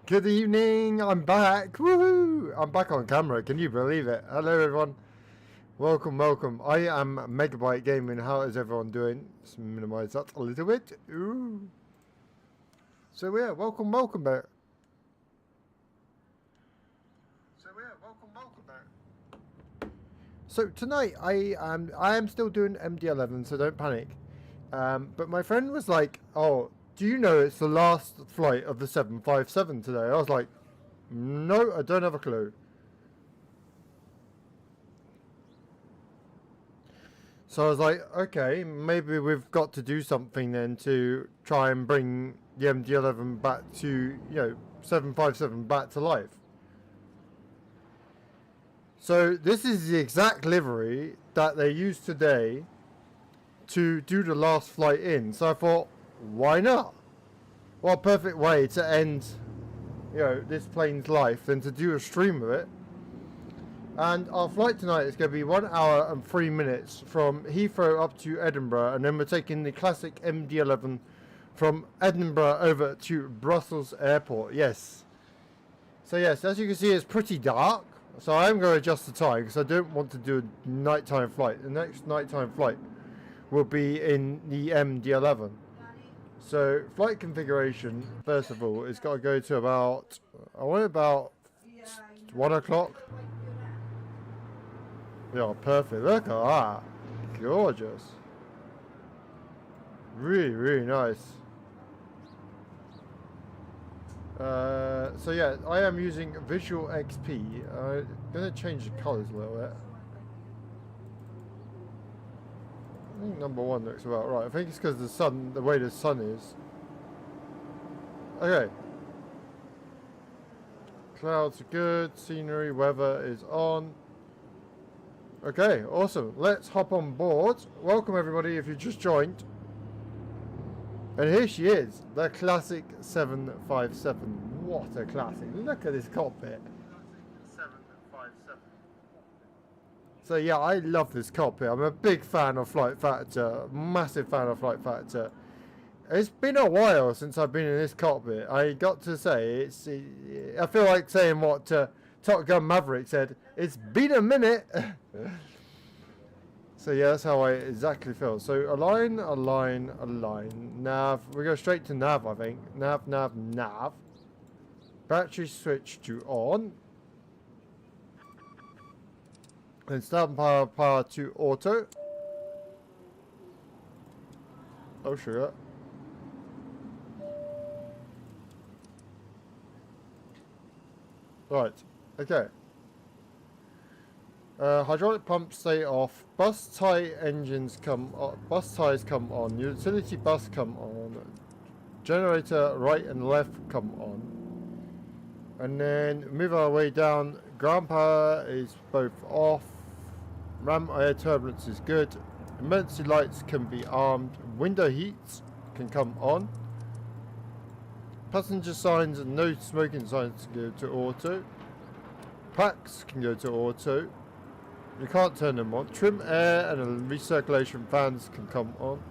Good evening, I'm back. Woohoo! I'm back on camera. Can you believe it? Hello, everyone. Welcome, welcome. I am Megabyte Gaming. How is everyone doing? Let's minimize that a little bit. Ooh. So yeah, welcome back. So tonight I am still doing MD11, so don't panic. But my friend was like, "Oh, do you know it's the last flight of the 757 today?" I was like, "No, I don't have a clue." So I was like, okay, maybe we've got to do something then to try and bring the MD11 back to, 757 back to life. So this is the exact livery that they used today to do the last flight in. So I thought, why not? What a perfect way to end, this plane's life than to do a stream of it. And our flight tonight is going to be 1 hour and 3 minutes from Heathrow up to Edinburgh, and then we're taking the classic MD11 from Edinburgh over to Brussels Airport. Yes. So yes, as you can see, it's pretty dark. So I am going to adjust the time because I don't want to do a nighttime flight. The next nighttime flight will be in the MD11. So flight configuration, first of all, it's got to go to about 1 o'clock. Yeah, perfect. Look at that. Gorgeous. Really, really nice. So yeah, I am using Visual XP. I'm going to change the colors a little bit. I think number 1 looks about right. I think it's because the way the sun is. Okay. Clouds are good. Scenery, weather is on. Okay, awesome. Let's hop on board. Welcome everybody if you just joined. And here she is, the classic 757. What a classic. Look at this cockpit. So yeah, I love this cockpit. I'm a big fan of Flight Factor. Massive fan of Flight Factor. It's been a while since I've been in this cockpit. I got to say, I feel like saying what Top Gun Maverick said. It's been a minute. So yeah, that's how I exactly feel. So align. Nav. We go straight to nav, I think. Nav. Battery switch to on. And start power to auto. Oh sugar. Right. Okay. Hydraulic pumps stay off. Bus tires come on. Utility bus come on. Generator right and left come on. And then move our way down. Ground power is both off. Ram air turbulence is good. Emergency lights can be armed. Window heats can come on. Passenger signs and no smoking signs can go to auto. Packs can go to auto. You can't turn them on. Trim air and recirculation fans can come on.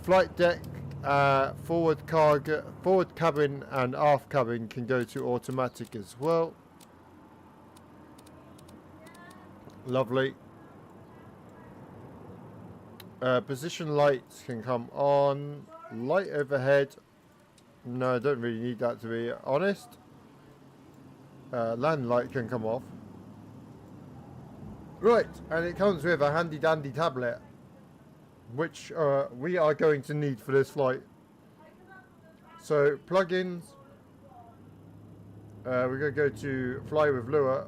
Flight deck, forward cabin and aft cabin can go to automatic as well. Lovely. Position lights can come on. Light overhead. No, I don't really need that to be honest. Land light can come off. Right, and it comes with a handy dandy tablet, which we are going to need for this flight. So plugins, we're going to go to Fly with Lua,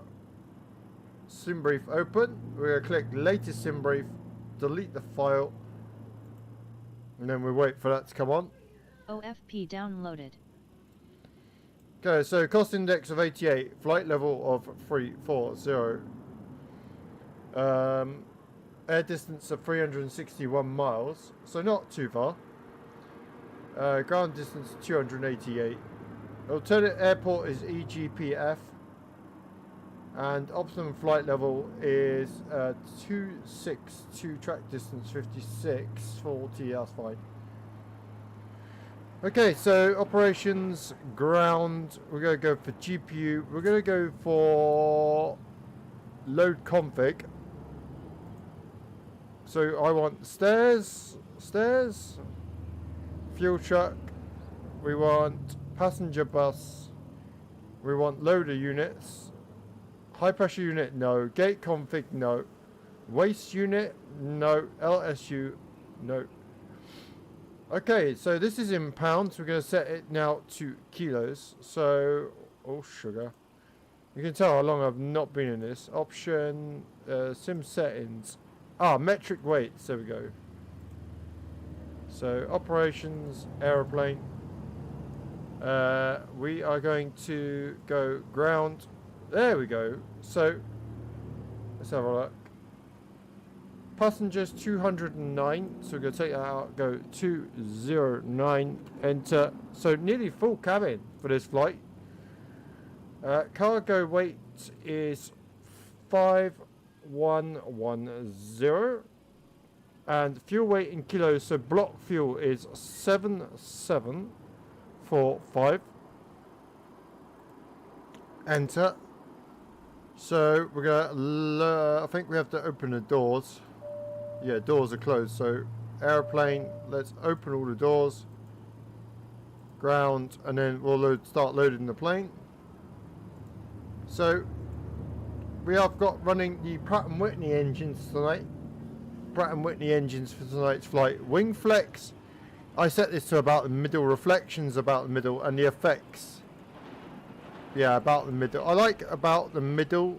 SimBrief open, we're going to click latest SimBrief, delete the file, and then we wait for that to come on. OFP downloaded. Okay, so cost index of 88, flight level of 340. Air distance of 361 miles, so not too far. Ground distance 288. Alternate airport is EGPF, and optimum flight level is 262. Track distance 5640. That's fine. Okay, so operations, ground, we're going to go for GPU, we're going to go for load config. So I want stairs, fuel truck, we want passenger bus, we want loader units, high pressure unit, no, gate config, no, waste unit, no, LSU, no. Okay, so this is in pounds. We're going to set it now to kilos. So, oh, sugar. You can tell how long I've not been in this. Option, sim settings. Ah, metric weights. There we go. So, operations, aeroplane. We are going to go ground. There we go. So, let's have a look. Passengers 209, so we're going to take that out, go 209, enter. So nearly full cabin for this flight. Cargo weight is 5110, and fuel weight in kilos, so block fuel is 7745. Enter. So we're gonna, I think we have to open the doors. Yeah, doors are closed, so airplane, let's open all the doors, ground, and then we'll start loading the plane. So we have got running the Pratt & Whitney engines tonight. Pratt & Whitney engines for tonight's flight. Wing flex, I set this to about the middle, reflections about the middle, and the effects, yeah, about the middle. I like about the middle,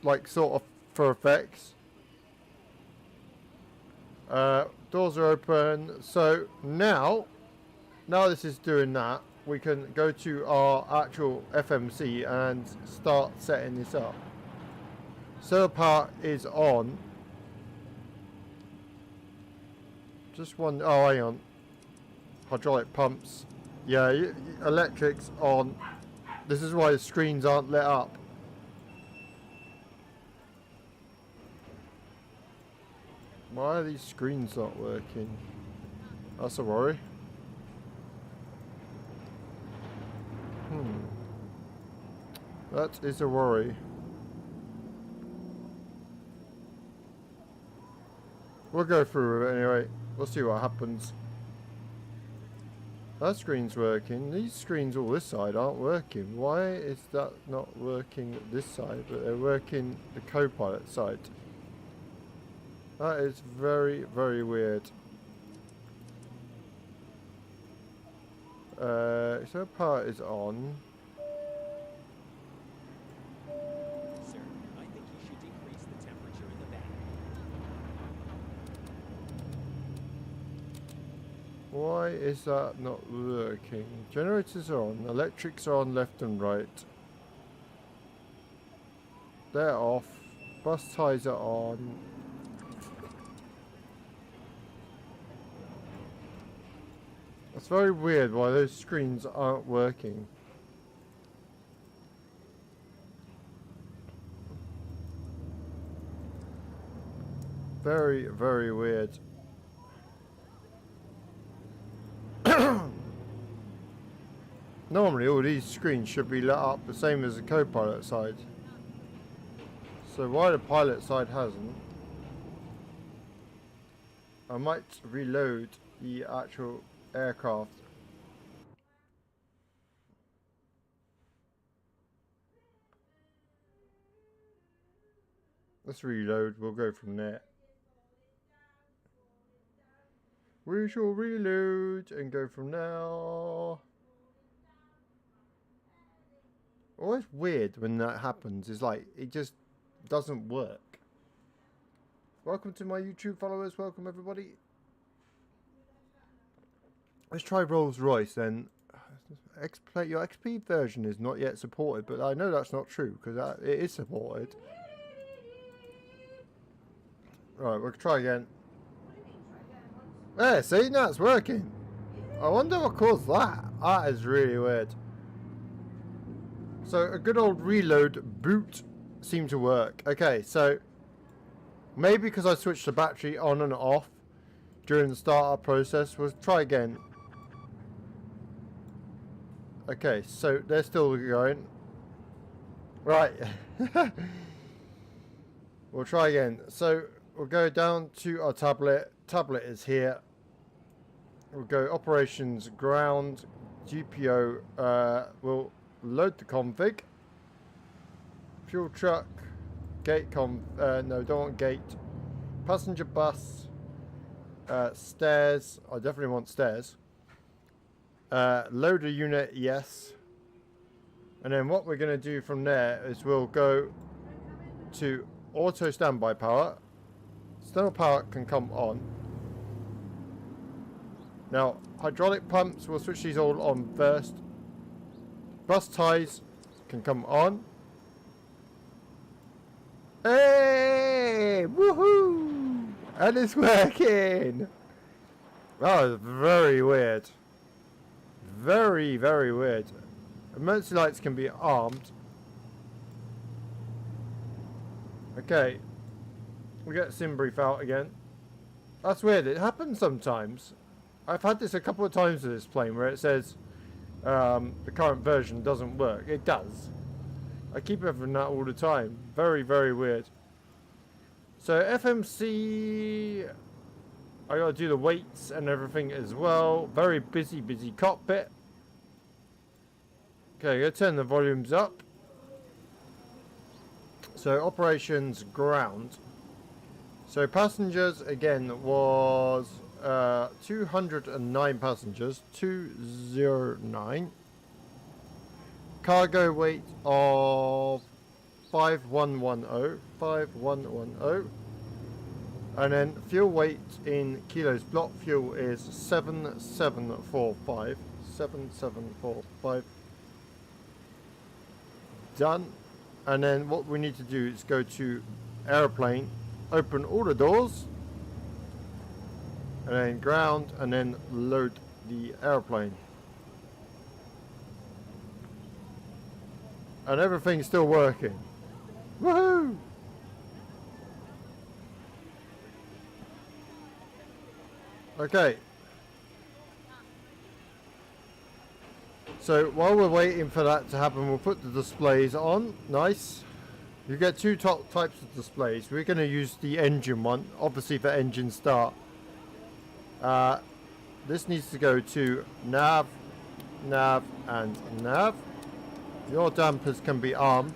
like sort of for effects. Doors are open. So now this is doing that, we can go to our actual FMC and start setting this up. So part is on. Just one, oh hang on. Hydraulic pumps. Yeah, electrics on. This is why the screens aren't lit up. Why are these screens not working? That's a worry. That is a worry. We'll go through it anyway. We'll see what happens. That screen's working. These screens all this side aren't working. Why is that not working this side, but they're working the co-pilot side? That is very, very weird. So part is on. Sir, I think you should decrease the temperature in the back. Why is that not working? Generators are on. Electrics are on left and right. They're off. Bus ties are on. It's very weird why those screens aren't working. Very, very weird. Normally all these screens should be lit up the same as the co-pilot side. So why the pilot side hasn't? I might reload the actual aircraft. Let's reload, we'll go from there. We shall reload and go from now. Always weird when that happens, it's like it just doesn't work. Welcome to my YouTube followers, welcome everybody. Let's try Rolls Royce then. XPlane, your XP version is not yet supported, but I know that's not true because it is supported. Right, we'll try again. There, see, now it's working. I wonder what caused that. That is really weird. So a good old reload boot seemed to work. Okay, so maybe because I switched the battery on and off during the startup process. We'll try again. Okay, so they're still going. Right. We'll try again. So we'll go down to our tablet. Tablet is here. We'll go operations ground. GPO. We'll load the config. Fuel truck. Gate no, don't want gate. Passenger bus. Stairs. I definitely want stairs. Loader unit, yes. And then what we're going to do from there is we'll go to auto standby power. Standby power can come on. Now, hydraulic pumps, we'll switch these all on first. Bus ties can come on. Hey! Woohoo! And it's working! That was very weird. Very, very weird. Emergency lights can be armed. Okay. We get sim brief out again. That's weird. It happens sometimes. I've had this a couple of times with this plane where it says the current version doesn't work. It does. I keep having that all the time. Very, very weird. So FMC, I gotta do the weights and everything as well. Very busy cockpit. Okay, gonna turn the volumes up. So operations ground. So passengers again was 209 passengers, 209. Cargo weight of 5110. And then fuel weight in kilos. Block fuel is 7745. 7745. Done. And then what we need to do is go to airplane, open all the doors, and then ground, and then load the airplane. And everything's still working. Woohoo! Okay. So while we're waiting for that to happen, we'll put the displays on. Nice. You get two types of displays. We're going to use the engine one, obviously for engine start. This needs to go to nav, nav, and nav. Your dampers can be armed.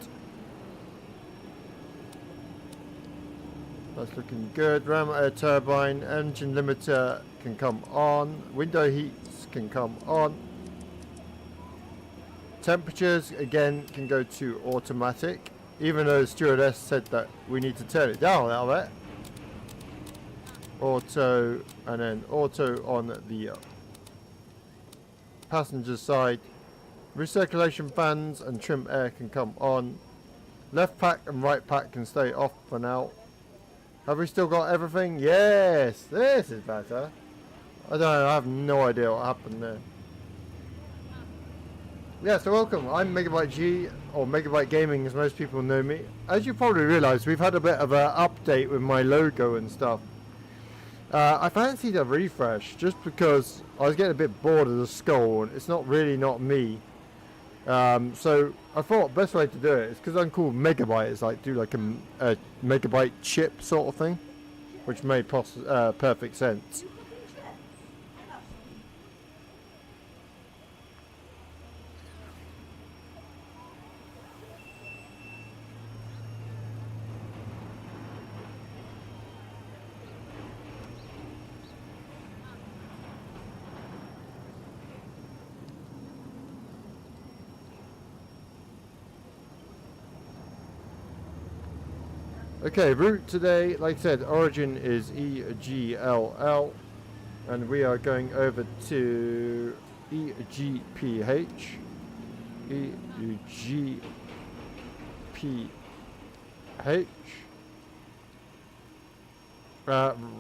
That's looking good. Ram air turbine, engine limiter can come on. Window heats can come on. Temperatures again can go to automatic, even though the stewardess said that we need to turn it down a little bit. Auto, and then auto on the passenger side. Recirculation fans and trim air can come on. Left pack and right pack can stay off for now. Have we still got everything? Yes, this is better. I don't know, I have no idea what happened there. Yeah, so welcome. I'm Megabyte G, or Megabyte Gaming as most people know me. As you probably realise, we've had a bit of an update with my logo and stuff. I fancied a refresh just because I was getting a bit bored of the skull and it's not me. So I thought the best way to do it is, because I'm called Megabyte, is like do like a Megabyte chip sort of thing, which made perfect sense. Okay, route today, like I said, origin is EGLL, and we are going over to EGPH. EGPH.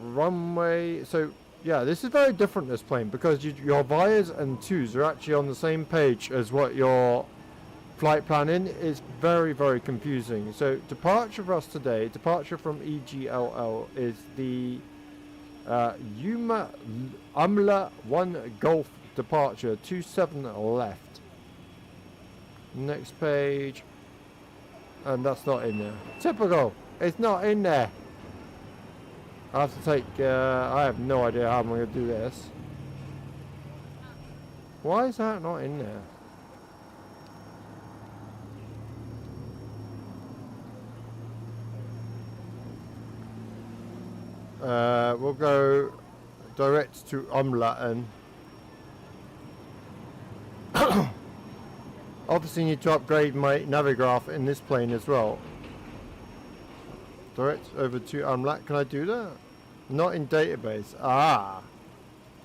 Runway, so yeah, this is very different, this plane, because your Vias and 2s are actually on the same page as what your flight planning is. Very, very confusing. So departure for us today, departure from EGLL is the UMLA 1 Golf departure 27 left. Next page. And that's not in there. Typical. It's not in there. I have to take, I have no idea how I'm going to do this. Why is that not in there? We'll go direct to Umlauten. Obviously need to upgrade my Navigraph in this plane as well. Direct over to Umlaut. Can I do that? Not in database. Ah.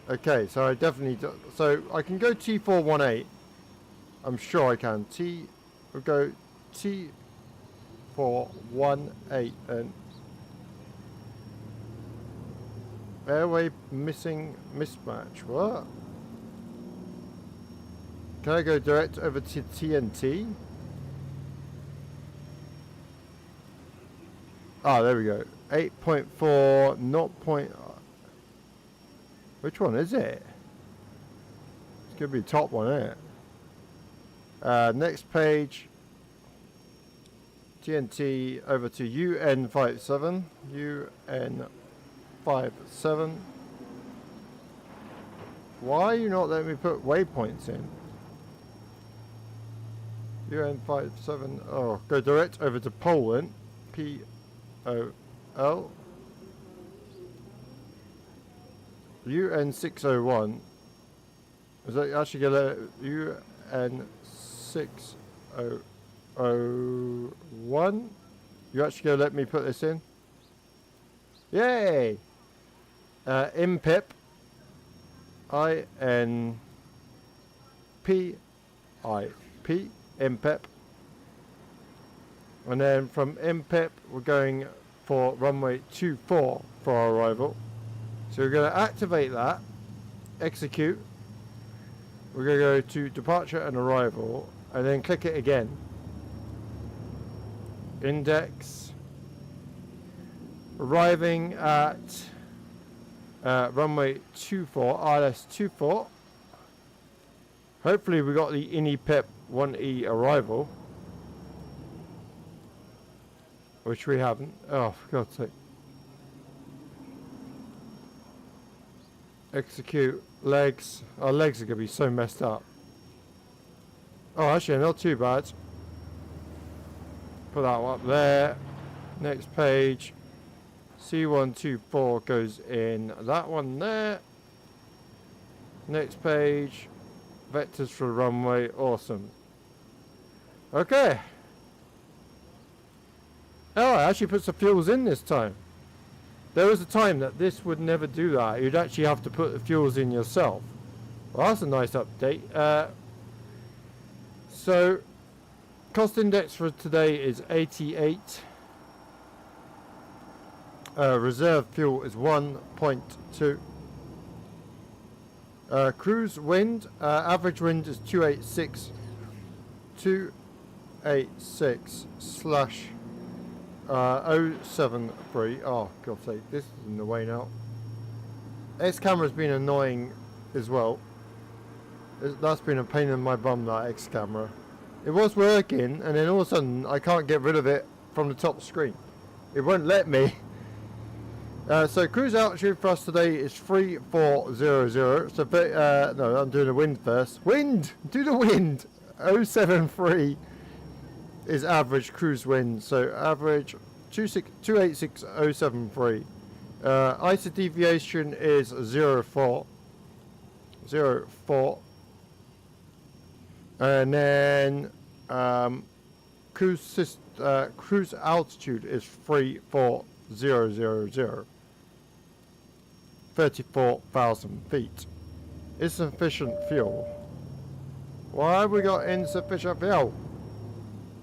Okay, so I definitely do. So I can go T418. I'm sure I can. We'll go T418 and airway missing mismatch. What? Can I go direct over to TNT? Ah, there we go. 8.4, 0. Which one is it? It's going to be the top one, isn't it? Next page. TNT over to UN57. UN57. Why are you not letting me put waypoints in? UN57. Oh, go direct over to Poland. POL. UN601. Is that actually gonna UN601? You actually gonna let me put this in? Yay! IMPIP. INPIP. IMPIP. And then from IMPIP we're going for runway 24 for our arrival. So we're going to activate that, execute. We're going to go to departure and arrival, and then click it again. Index. Arriving at runway 24, RS 24. Hopefully we got the INIPIP 1E arrival, which we haven't. Oh, for God's sake. Execute. Legs. Our legs are going to be so messed up. Oh, actually, not too bad. Put that one up there. Next page. C124 goes in that one there. Next page. Vectors for runway. Awesome. Okay. Oh, I actually put some fuels in this time. There was a time that this would never do that. You'd actually have to put the fuels in yourself. Well, that's a nice update. So, cost index for today is 88. Reserve fuel is 1.2. Cruise wind, average wind is 286. 286 slash 073. Oh, God's sake, this is in the way now. X camera's been annoying as well. That's been a pain in my bum, that X camera. It was working, and then all of a sudden I can't get rid of it from the top screen. It won't let me. So cruise altitude for us today is 3400. So no, I'm doing the wind first. Wind! Do the wind! 073 is average cruise wind. So average 286.073. ISO deviation is 04. 04. And then cruise altitude is 34000. 34,000 feet. Insufficient fuel. Why have we got insufficient fuel?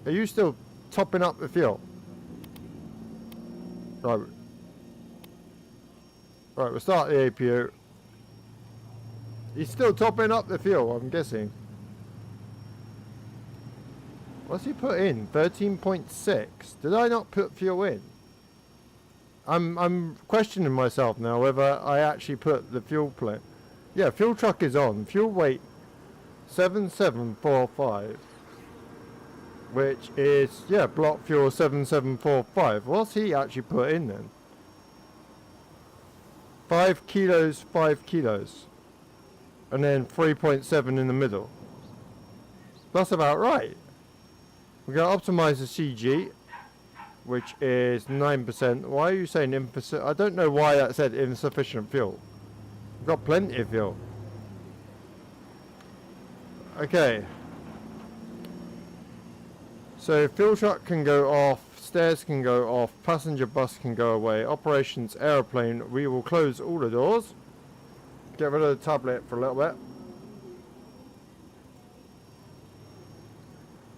Are you still topping up the fuel? Right. Right, we'll start the APU. He's still topping up the fuel, I'm guessing. What's he put in? 13.6. Did I not put fuel in? I'm questioning myself now whether I actually put the fuel plan. Yeah, fuel truck is on. Fuel weight 7745. which is, yeah, block fuel 7745. What's he actually put in then? 5 kilos, 5 kilos. And then 3.7 in the middle. That's about right. We're going to optimize the CG, which is 9%. Why are you saying insufficient? I don't know why that said insufficient fuel. We've got plenty of fuel. Okay. So fuel truck can go off, stairs can go off, passenger bus can go away, operations aeroplane, we will close all the doors. Get rid of the tablet for a little bit.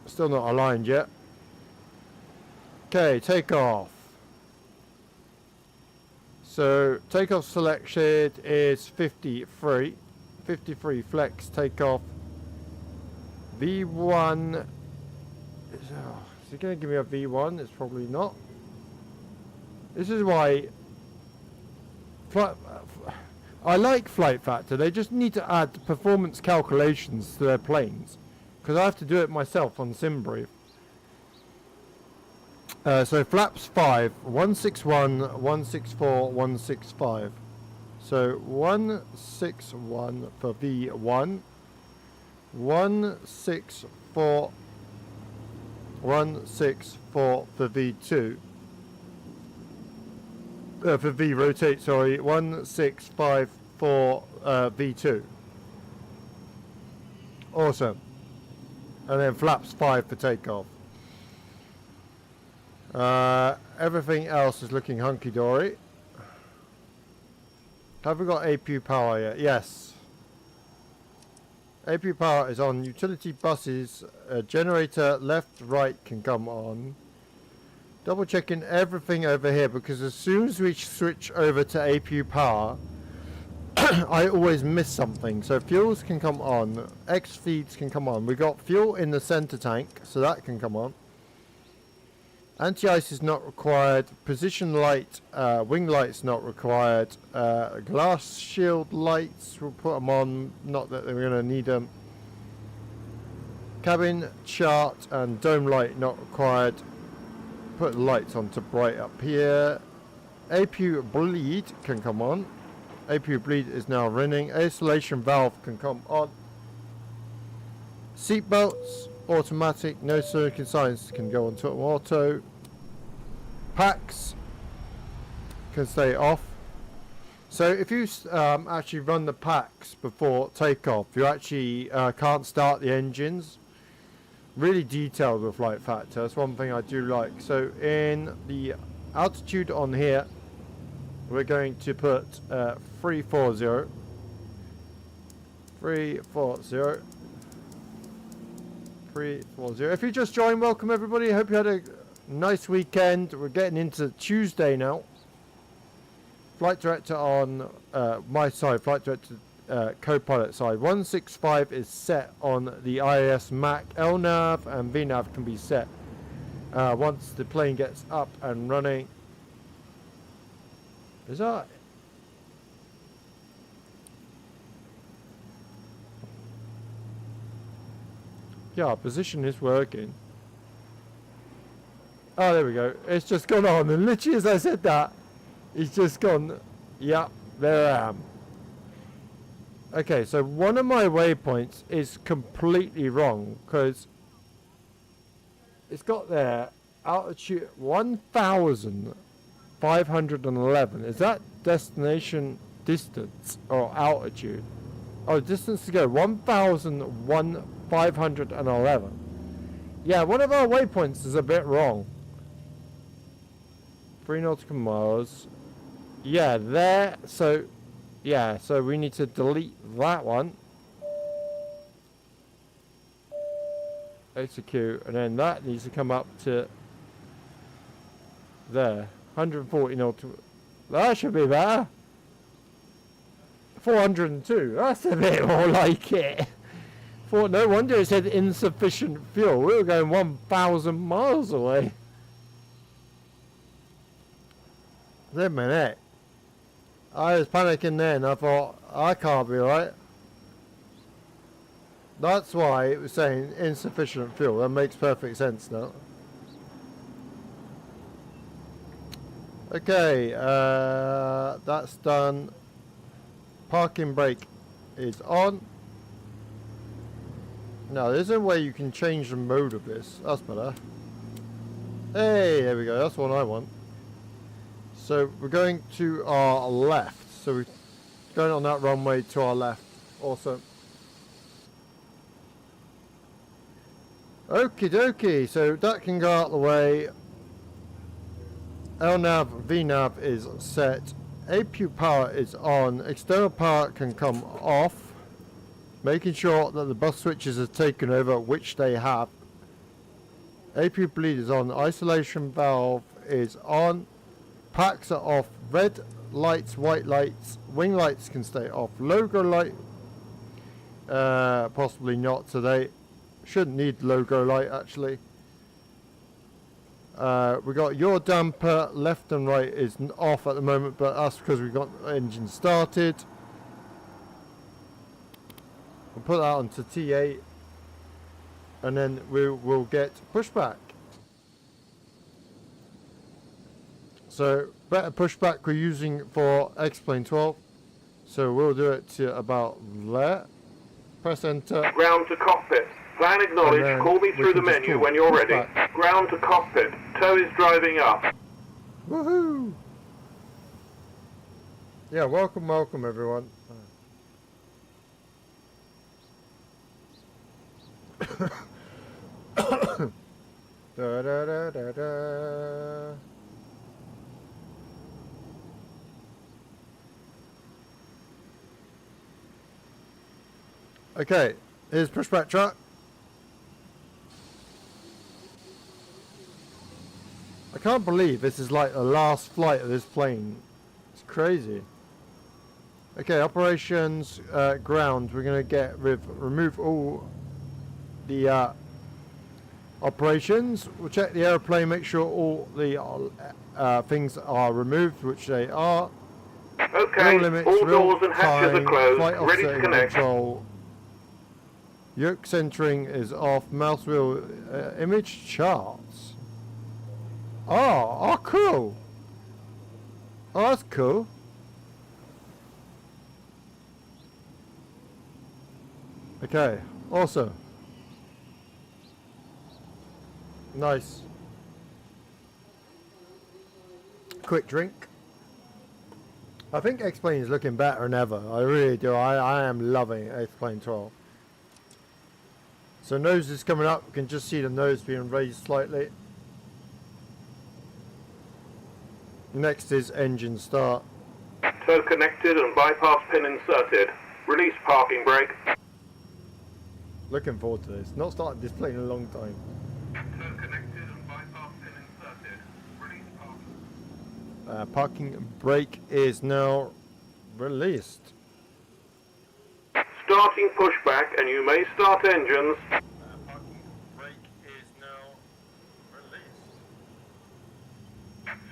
Still not aligned yet. Okay, take off. So takeoff selected is 53. 53 flex takeoff. V1. Is it going to give me a V1? It's probably not. This is why I like Flight Factor. They just need to add performance calculations to their planes, because I have to do it myself on SimBrief. So flaps 5, 161, 164, 165. So 161 for V1, 164, 164 for V2. For V rotate, sorry, 165 for V2. Awesome. And then flaps 5 for takeoff. Everything else is looking hunky-dory. Have we got APU power yet? Yes. APU power is on. Utility buses, generator left, right can come on. Double checking everything over here, because as soon as we switch over to APU power, I always miss something. So fuels can come on, X feeds can come on. We got fuel in the center tank, so that can come on. Anti-ice is not required. Position light, wing lights not required. Glass shield lights, we'll put them on. Not that we're going to need them. Cabin chart and dome light not required. Put lights on to bright up here. APU bleed can come on. APU bleed is now running. Isolation valve can come on. Seat belts automatic, no circuit signs can go on to auto. Packs can stay off. So if you actually run the packs before takeoff, you actually can't start the engines. Really detailed with Flight Factor. That's one thing I do like. So in the altitude on here, we're going to put 340. 340. 340. If you just joined, welcome everybody. Hope you had a nice weekend. We're getting into Tuesday now. Flight director on my side, flight director co-pilot side. 165 is set on the IAS Mac. LNAV and VNAV can be set once the plane gets up and running. Is that? Yeah, position is working. Oh, there we go. It's just gone on, and literally as I said that, it's just gone. Yeah, there I am. Okay, so one of my waypoints is completely wrong, because it's got there altitude 1,511. Is that destination distance or altitude? Oh, distance to go 1,511. Yeah, one of our waypoints is a bit wrong. 3 nautical miles. Yeah, there. So, yeah, so we need to delete that one. Execute, and then that needs to come up to there. 140 nautical. That should be better. 402. That's a bit more like it. No wonder it said insufficient fuel. We were going 1,000 miles away. Wait a minute. I was panicking then. I thought, I can't be right. That's why it was saying insufficient fuel. That makes perfect sense now. Okay, that's done. Parking brake is on. Now, there's a way you can change the mode of this. That's better. Hey, there we go. That's what I want. So, we're going to our left. So, we're going on that runway to our left. Awesome. Okie dokie. So, that can go out the way. LNAV, VNAV is set. APU power is on. External power can come off. Making sure that the bus switches are taken over, which they have. APU bleed is on. Isolation valve is on. Packs are off. Red lights, white lights. Wing lights can stay off. Logo light, possibly not today. Shouldn't need logo light actually. We got your damper left and right is off at the moment, but that's because we got the engine started. We'll put that onto T8 and then we will get pushback. So better pushback we're using for XPlane 12. So we'll do it to about there. Press enter. Ground to cockpit. Plan acknowledged. Call me through the menu when you're ready. Ground to cockpit. Tow is driving up. Woohoo! Yeah, welcome everyone. Da, da, da, da, da. Okay, here's pushback truck. I can't believe this is like the last flight of this plane. It's crazy. Okay, operations ground. We're gonna remove all the operations. We'll check the airplane, make sure all the things are removed, which they are. Okay, Limits, all doors and hatches time, are closed, flight ready to offsetting connect. Control. Yoke centering is off. Mouse wheel image charts. Oh, cool. Oh, that's cool. Okay, awesome. Nice. Quick drink. I think XPlane is looking better than ever. I really do. I am loving XPlane 12. So nose is coming up. You can just see the nose being raised slightly. Next is engine start. Tow connected and bypass pin inserted. Release parking brake. Looking forward to this. Not started this plane in a long time. Tow connected and bypass pin inserted. Release parking. Parking brake is now released. Starting pushback and you may start engines. Parking brake is now released.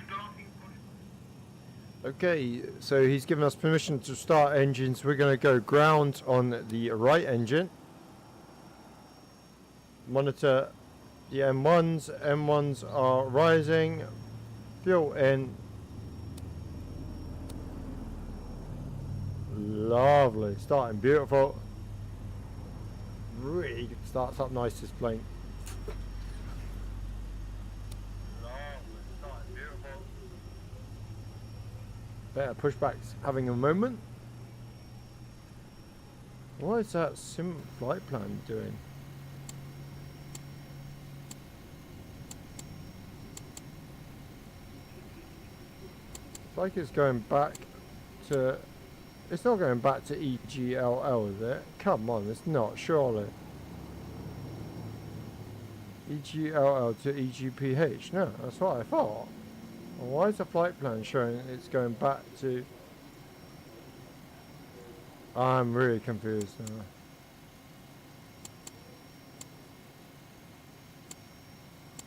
Starting pushback. Okay, so he's given us permission to start engines. We're going to go ground on the right engine. Monitor the M1s. M1s are rising. Fuel in. Lovely. Starting beautiful. Really starts up nice, this plane. Lovely. Starting beautiful. Better pushbacks having a moment. What is that sim flight plan doing? It's like it's going back to... It's not going back to EGLL, is it? Come on, it's not, surely. EGLL to EGPH? No, that's what I thought. Well, why is the flight plan showing it's going back to... I'm really confused now.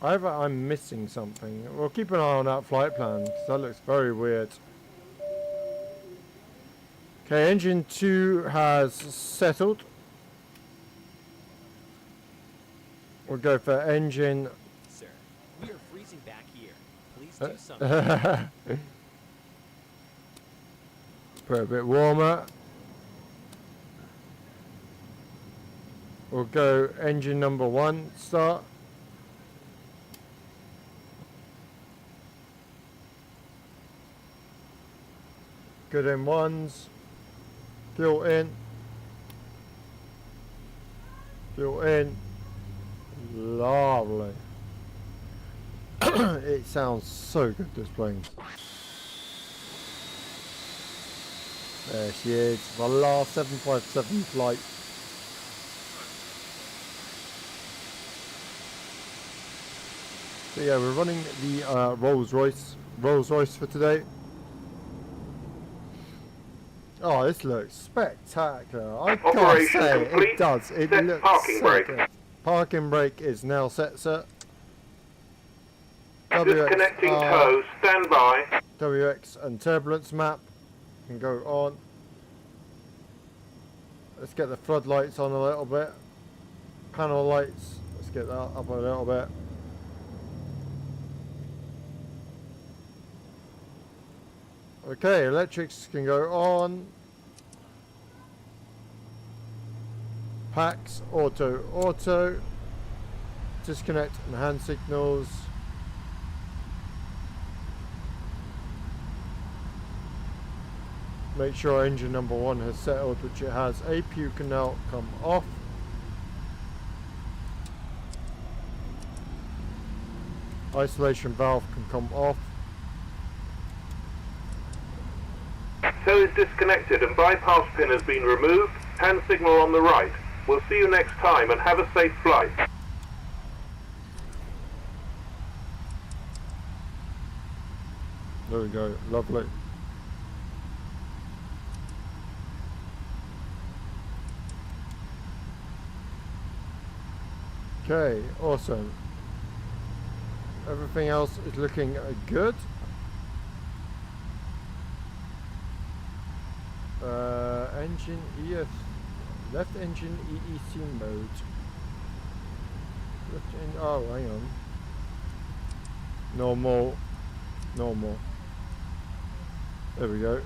Either I'm missing something. We'll keep an eye on that flight plan, because that looks very weird. Okay, engine 2 has settled. We'll go for engine. Sir, we are freezing back here. Please do something. Put it a bit warmer. We'll go engine number 1, start. Good in ones. Fuel in. Fuel in. Lovely. It sounds so good, this plane. There she is, the last 757 flight. So yeah, we're running the Rolls Royce for today. Oh, this looks spectacular. I can't Operation say complete. it does. It Set looks parking so brake. good. Parking brake is now set, sir. Disconnecting tow, stand by. WX and turbulence map can go on. Let's get the floodlights on a little bit. Panel lights, let's get that up a little bit. Okay, electrics can go on. Packs, auto. Disconnect and hand signals. Make sure engine number 1 has settled, which it has. APU can now come off. Isolation valve can come off. Tow is disconnected and bypass pin has been removed. Hand signal on the right. We'll see you next time and have a safe flight. There we go, lovely. Okay, awesome. Everything else is looking good. Engine EF, left engine EEC mode. Oh, hang on. Normal. There we go.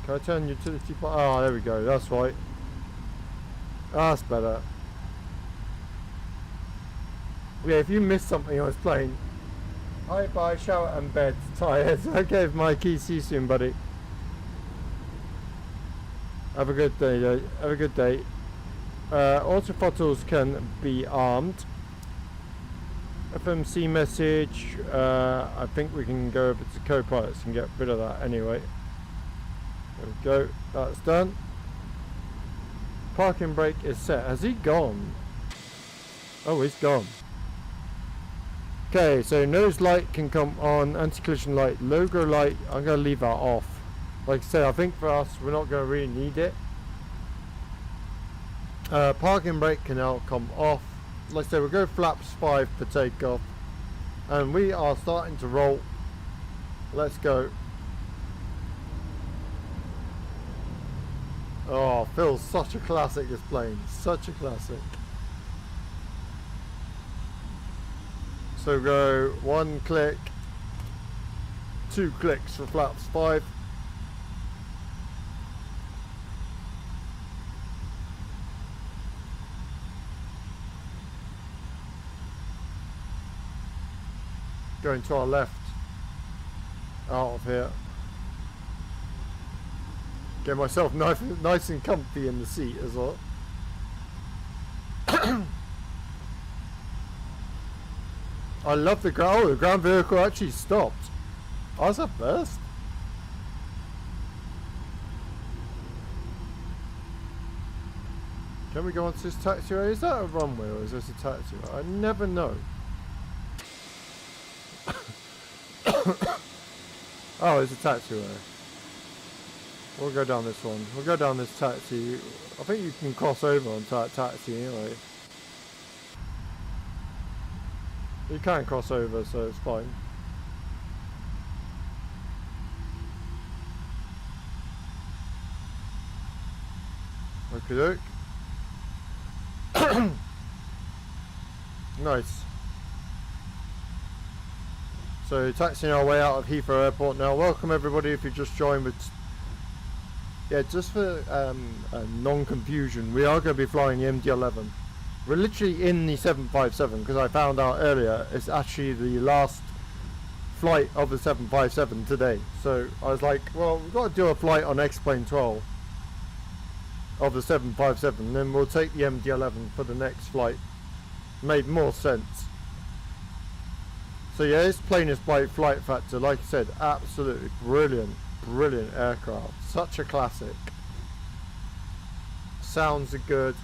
Can I turn utility? Oh, there we go. That's right. That's better. Yeah, if you missed something I was playing. Hi, bye, shower and bed, tired. I gave my key. See you soon, buddy. Have a good day, have a good day. Autothrottles can be armed. FMC message, I think we can go over to co-pilots and get rid of that anyway. There we go, that's done. Parking brake is set. Has he gone? Oh, he's gone. Okay, so nose light can come on, anti-collision light, logo light, I'm going to leave that off. Like I said, I think for us, we're not going to really need it. Parking brake can now come off. Like I said, we'll go flaps 5 for takeoff. And we are starting to roll. Let's go. Oh, feels such a classic, this plane. Such a classic. So go 1 click, 2 clicks for flaps 5. Going to our left, out of here. Get myself nice and comfy in the seat as well. I love the ground. Oh, the ground vehicle actually stopped. Oh, that's a first. Can we go onto this taxiway? Is that a runway or is this a taxiway? I never know. Oh, it's a taxiway. We'll go down this one. We'll go down this taxi. I think you can cross over onto that taxi anyway. You can cross over, so it's fine. Okay, doke. Nice. So taxiing our way out of Heathrow Airport now. Welcome everybody if you just joined with. Yeah, just for non-confusion, we are going to be flying the MD11. We're literally in the 757 because I found out earlier it's actually the last flight of the 757 today. So I was like, well, we've got to do a flight on XPlane 12 of the 757, and then we'll take the MD11 for the next flight. Made more sense. So yeah, this plane is by Flight Factor. Like I said, absolutely brilliant. Brilliant aircraft, such a classic. Sounds are good,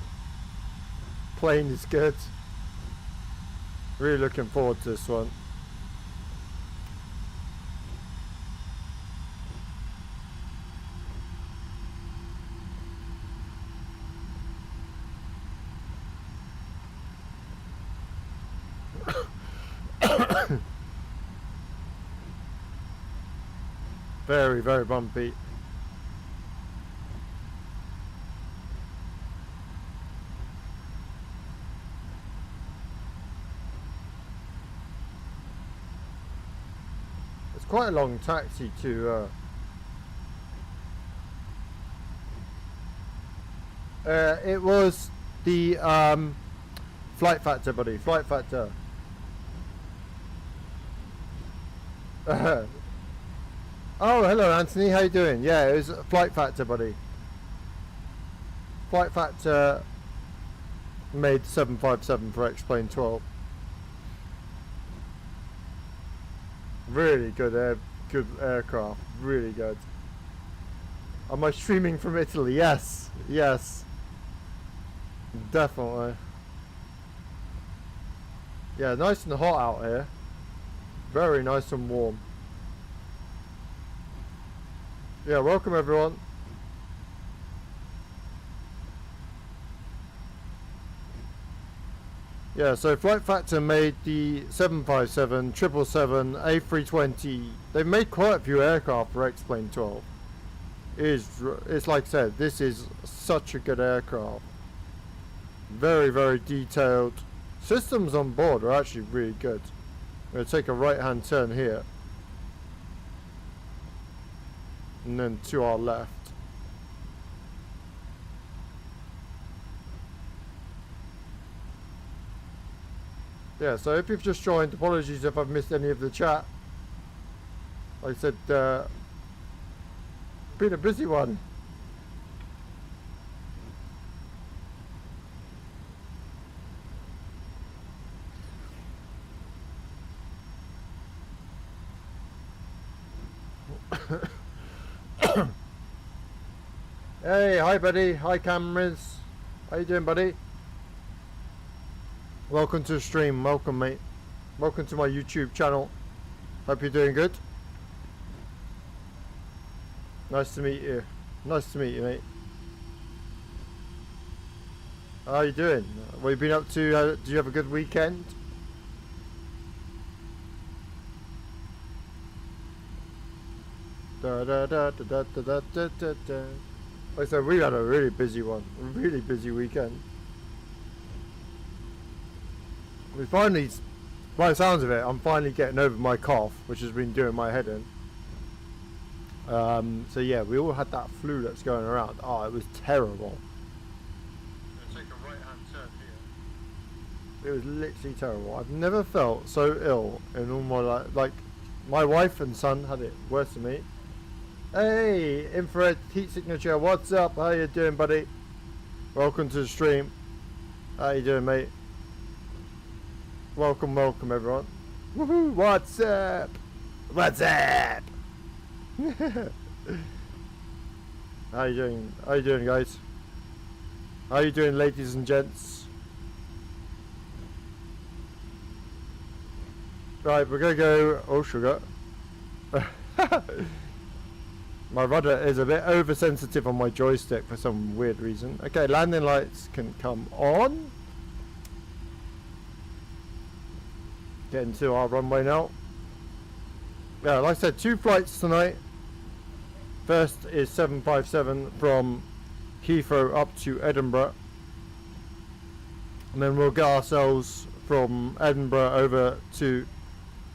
plane is good. Really looking forward to this one. Very, very bumpy. It's quite a long taxi to it was the Flight Factor, buddy. Flight Factor. Oh, hello Anthony, how you doing? Yeah, it was Flight Factor, buddy. Flight Factor made 757 for XPlane 12. Really good aircraft, really good. Am I streaming from Italy? Yes, yes. Definitely. Yeah, nice and hot out here. Very nice and warm. Yeah, welcome everyone. Yeah, so Flight Factor made the 757, 777, A320. They've made quite a few aircraft for XPlane 12. It's like I said, this is such a good aircraft. Very, very detailed. Systems on board are actually really good. I'm going to take a right hand turn here. And then to our left. Yeah, so if you've just joined, apologies if I've missed any of the chat. Like I said, been a busy one. Hey, hi buddy, hi cameras. How you doing, buddy? Welcome to the stream, welcome mate. Welcome to my YouTube channel. Hope you're doing good. Nice to meet you. Nice to meet you, mate. How you doing? What have you been up to? Did you have a good weekend? Da da da da da da da da da. Like I said, we had a really busy one. A really busy weekend. We finally, by the sounds of it, I'm finally getting over my cough, which has been doing my head in. So yeah, we all had that flu that's going around. Oh, it was terrible. I'm gonna take a right-hand turn here. It was literally terrible. I've never felt so ill in all my life. Like, my wife and son had it worse than me. Hey, infrared heat signature, what's up? How you doing, buddy? Welcome to the stream. How you doing, mate? Welcome, welcome, everyone. Woohoo! What's up? What's up? How you doing? How you doing, guys? How you doing, ladies and gents? Right, we're gonna go. Oh, sugar. My rudder is a bit oversensitive on my joystick for some weird reason. Okay, landing lights can come on. Getting to our runway now. Yeah, like I said, 2 flights tonight. First is 757 from Heathrow up to Edinburgh. And then we'll get ourselves from Edinburgh over to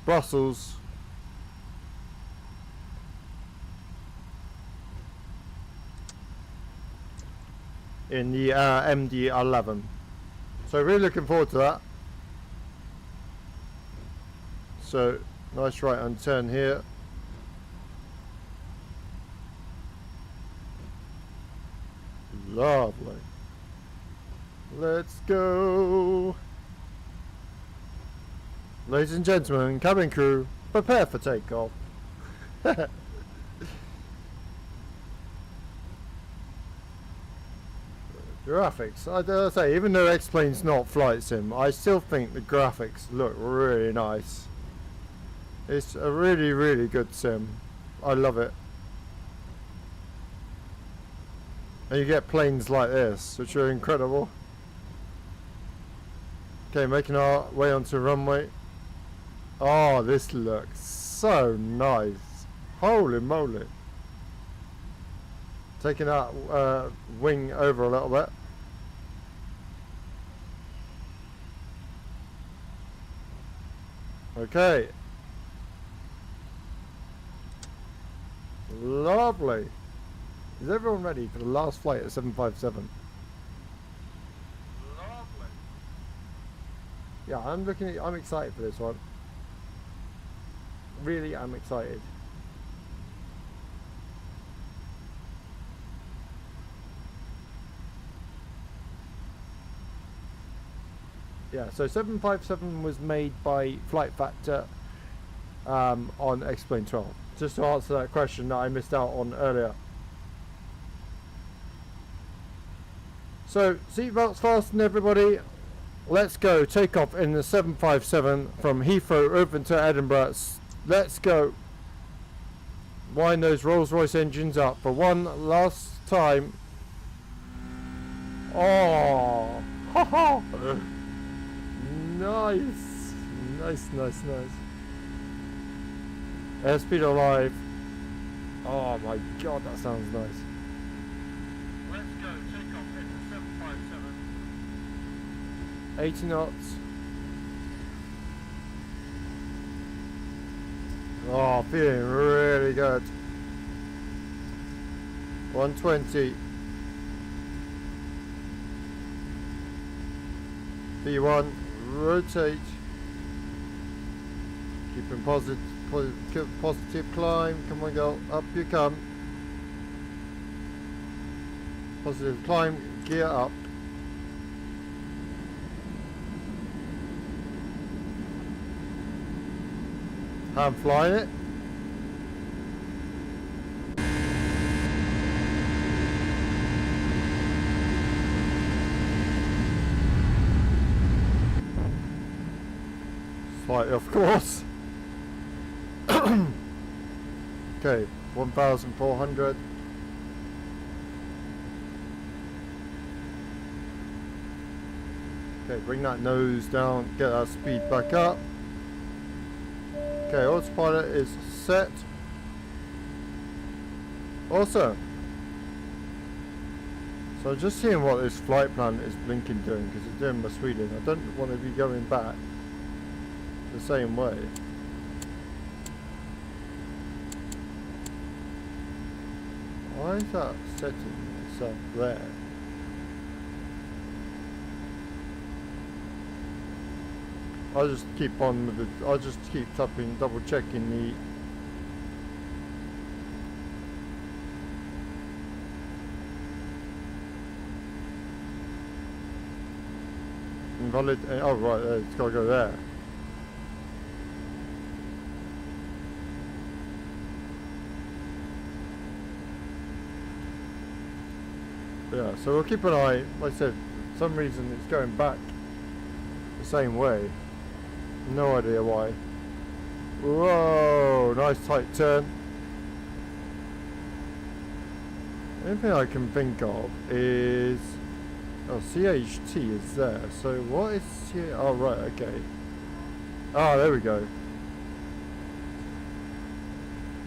Brussels. In the MD11. So really looking forward to that. So nice right hand turn here. Lovely. Let's go. Ladies and gentlemen, cabin crew, prepare for takeoff. Graphics, I dare say, even though XPlane's not flight sim, I still think the graphics look really nice. It's a really, really good sim. I love it. And you get planes like this, which are incredible. Okay, making our way onto the runway. Oh, this looks so nice. Holy moly. Taking that wing over a little bit. Okay. Lovely. Is everyone ready for the last flight at 757? Lovely. Yeah, I'm excited for this one. Really, I'm excited. Yeah, so 757 was made by Flight Factor on XPlane 12. Just to answer that question that I missed out on earlier. So, seatbelts fastened, everybody. Let's go. Take off in the 757 from Heathrow over to Edinburgh. Let's go. Wind those Rolls-Royce engines up for one last time. Oh, ha ha! Nice, nice, nice, nice. Airspeed alive. Oh my god, that sounds nice. Let's go. Take off into 757. 80 knots. Oh, feeling really good. 120. V1, rotate. Keeping positive climb. Come on, girl. Up you come. Positive climb. Gear up. I'm flying it. Slightly off course. Okay, 1,400. Okay, bring that nose down, get that speed back up. Okay, autopilot is set. Awesome. So I'm just seeing what this flight plan is blinking doing, because it's doing my speeding. I don't want to be going back the same way. Why is that setting itself there? I'll just keep on with it. I'll just keep tapping, double checking the invalid. Oh right, it's got to go there. Yeah, so we'll keep an eye. Like I said, for some reason it's going back the same way. No idea why. Whoa, nice tight turn. Anything I can think of is... Oh, CHT is there. So what is CHT? Oh, right, okay. Oh, there we go.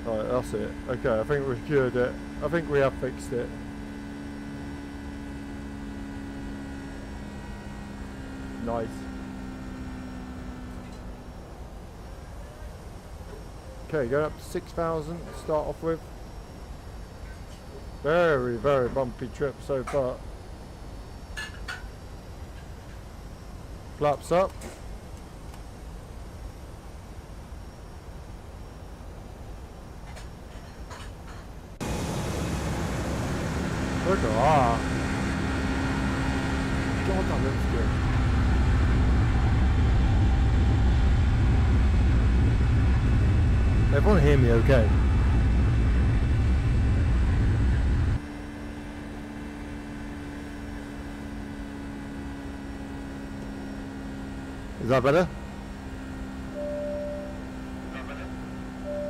Alright, that's it. Okay, I think we've cured it. I think we have fixed it. Nice. Okay, going up to 6,000 to start off with. Very, very bumpy trip so far. Flaps up. Look at that. God, that looks good. Everyone hear me okay? Is that better?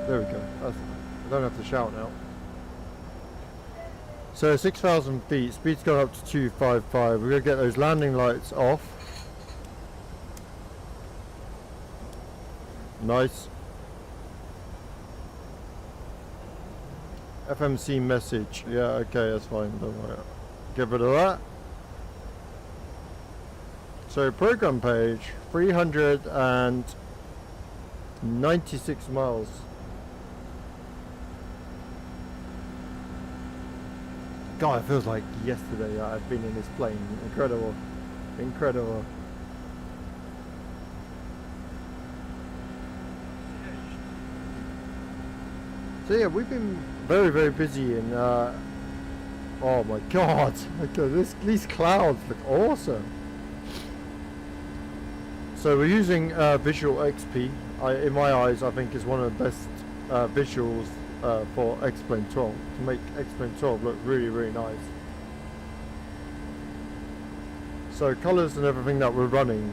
There we go. That's, I don't have to shout now. So 6,000 feet, speed's gone up to 255. We're going to get those landing lights off. Nice. FMC message. Yeah, okay, that's fine. Don't worry. Get rid of that. So program page, 396 miles. God, it feels like yesterday I've been in this plane. Incredible. Incredible. So yeah, we've been very, very busy in, oh my God. Okay, these clouds look awesome. So we're using Visual XP. In my eyes, I think is one of the best visuals for XPlane 12 to make XPlane 12 look really, really nice. So colors and everything that we're running,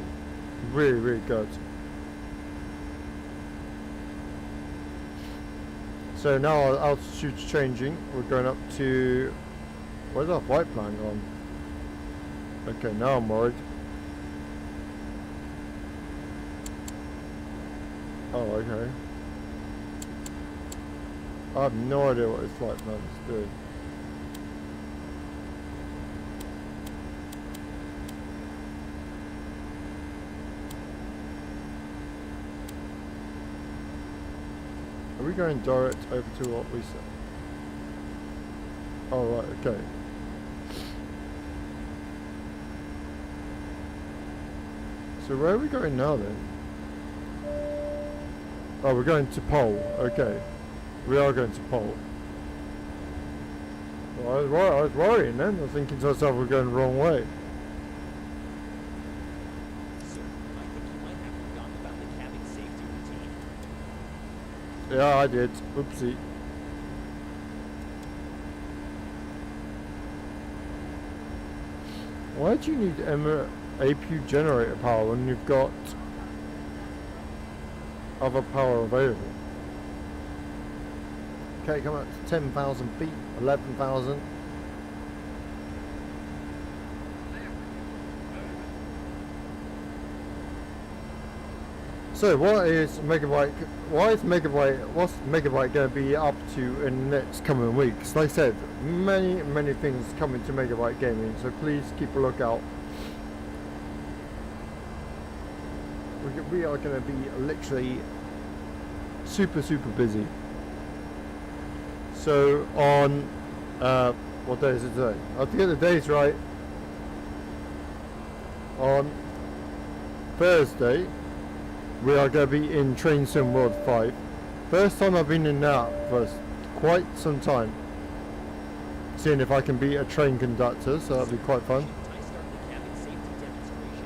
really, really good. So now our altitude's changing. We're going up to, where's our flight plan gone? Okay, now I'm worried. Oh, okay. I have no idea what this flight plan is doing. Are we going direct over to what we said? Oh, right, okay. So where are we going now then? Oh, we're going to pole. Okay. We are going to pole. Well, I was worrying then. I was thinking to myself we're going the wrong way. Sir, I think you might have forgotten about the cabin safety routine. Yeah, I did. Oopsie. Why do you need APU generator power when you've got other power available? Okay, come up to 10,000 feet, 11,000. So what is Megabyte, what's Megabyte going to be up to in the next coming weeks? Like I said, many things coming to Megabyte Gaming, so please keep a lookout. We are going to be literally super busy. So on, what day is it today? I have to get the days right. On Thursday, we are going to be in Train Sim World 5. First time I've been in that for quite some time. Seeing if I can beat a train conductor, so that'll be quite fun. Should I start the cabin safety demonstration?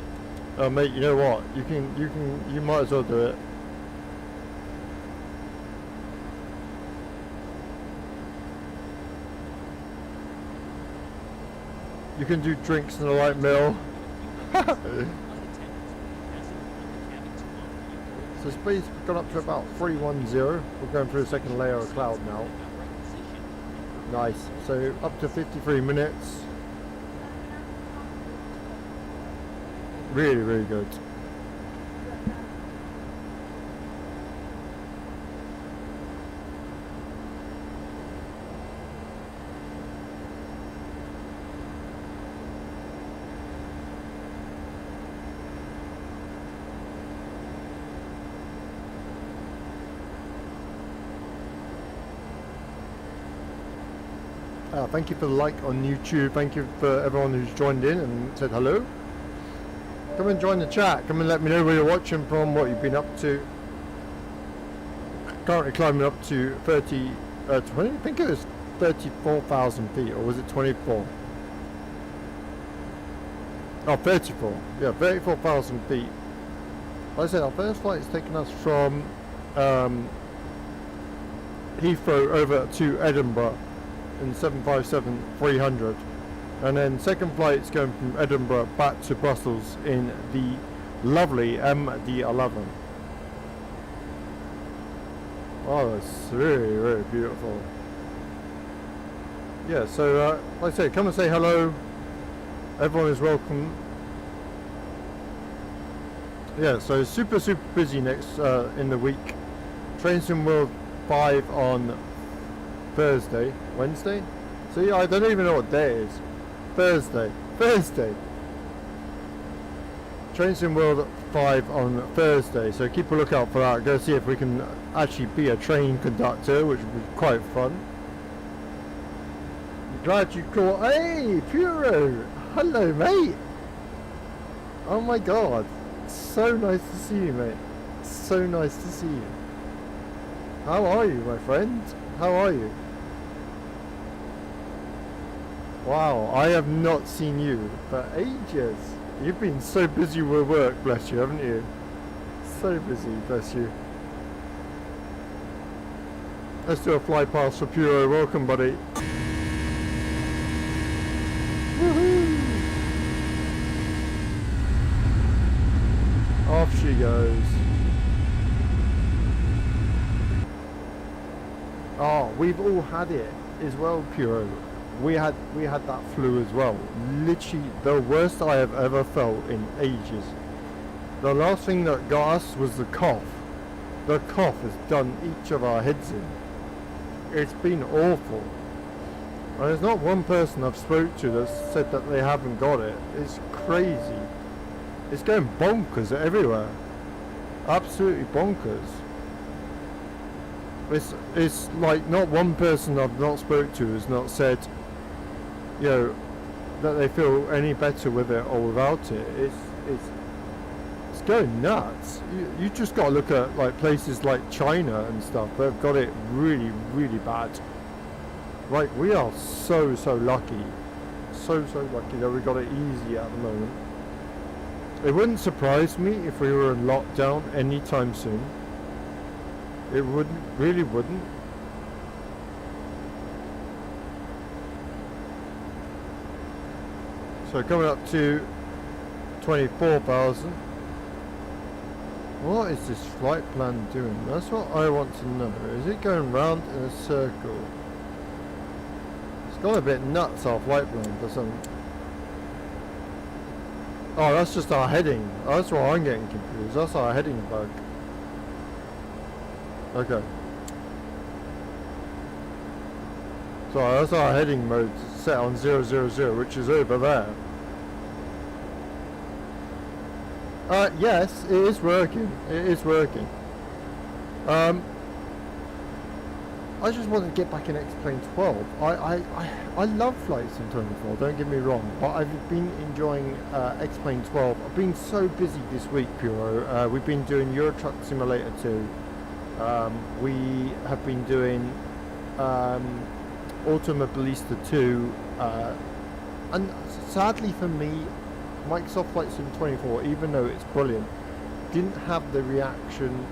Oh mate, you know what? You might as well do it. You can do drinks in the light meal. So speed's gone up to about 310. We're going through a second layer of cloud now. Nice. So up to 53 minutes. Really good. Thank you for the like on YouTube. Thank you for everyone who's joined in and said hello. Come and join the chat. Come and let me know where you're watching from, what you've been up to. Currently climbing up to 20, I think it was 34,000 feet, or was it 24? Oh, 34. Yeah, 34,000 feet. Like I said, our first flight is taking us from Heathrow over to Edinburgh in 757-300. And then second flight is going from Edinburgh back to Brussels in the lovely MD11. Oh, that's really, really beautiful. Yeah, so like I say, come and say hello. Everyone is welcome. Yeah, so super busy next in the week. Trains in World 5 on Thursday, Wednesday. See, I don't even know what day it is. Thursday. Trains in World 5 on Thursday, so keep a lookout for that. Go see if we can actually be a train conductor, which would be quite fun. Glad you caught. Hey, Puro! Hello, mate! Oh my god. So nice to see you, mate. So nice to see you. How are you, my friend? How are you? Wow, I have not seen you for ages. You've been so busy with work, bless you, haven't you? So busy, bless you. Let's do a fly past for Puro. Welcome, buddy. Woohoo! Off she goes. Oh, we've all had it as well, Puro. We had that flu as well. Literally the worst I have ever felt in ages. The last thing that got us was the cough. The cough has done each of our heads in. It's been awful. And there's not one person I've spoke to that said that they haven't got it. It's crazy. It's going bonkers everywhere. Absolutely bonkers. It's like not one person I've not spoke to has not said, you know, that they feel any better with it or without it. It's going nuts. You just got to look at like places like China and stuff. They've got it really, really bad. Like we are so lucky, so lucky that we got it easy at the moment. It wouldn't surprise me if we were in lockdown anytime soon. It wouldn't, really wouldn't. So coming up to 24,000. What is this flight plan doing? That's what I want to know. Is it going round in a circle? It's gone a bit nuts, our flight plan for some. Oh, that's just our heading. Oh, that's why I'm getting confused. That's our heading bug. Okay. So that's our heading mode set on 000, which is over there. Yes, it is working. It is working. I just want to get back in XPlane 12. I love Flight Sim 24, don't get me wrong, but I've been enjoying XPlane 12. I've been so busy this week, Puro. We've been doing Euro Truck Simulator 2. We have been doing Automobilista 2, and sadly for me, Microsoft Flight Sim 24, even though it's brilliant, didn't have the reaction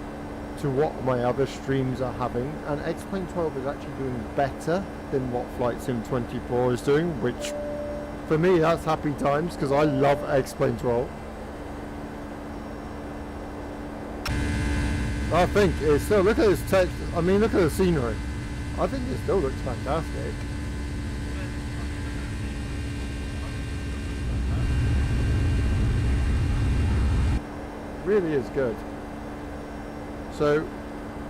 to what my other streams are having, and XPlane 12 is actually doing better than what Flight Sim 24 is doing, which for me that's happy times because I love XPlane 12. I think it's still, look at this text, I mean look at the scenery. I think it still looks fantastic. Really is good. So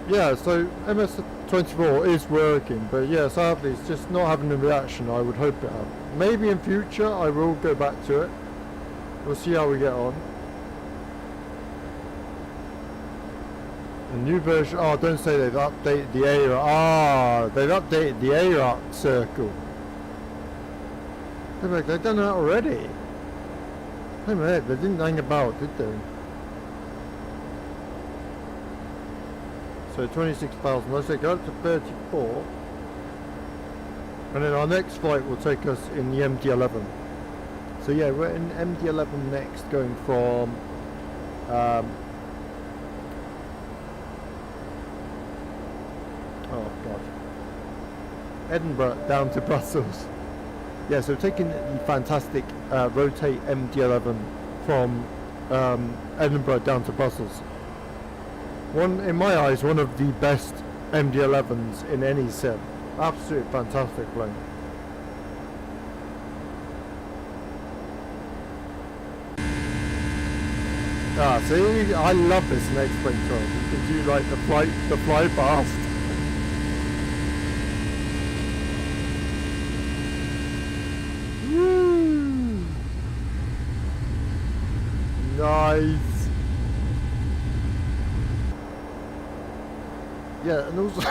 yeah, so MS24 is working, but yeah, sadly it's just not having the reaction I would hope it have. Maybe in future I will go back to it. We'll see how we get on. A new version, oh don't say they've updated the ARC, they've updated the ARC circle. They're like, they've done that already. Hey mate, they didn't hang about, did they? So 26,000, let's say go up to 34. And then our next flight will take us in the MD11. So yeah, we're in MD11 next, going from oh god, Edinburgh down to Brussels. Yeah, so taking the fantastic Rotate MD11 from Edinburgh down to Brussels. In my eyes, one of the best MD11s in any sim. Absolute fantastic plane. Ah, see, I love this in XPlane 12. You can do like the fly past. Woo! Nice. Yeah, and also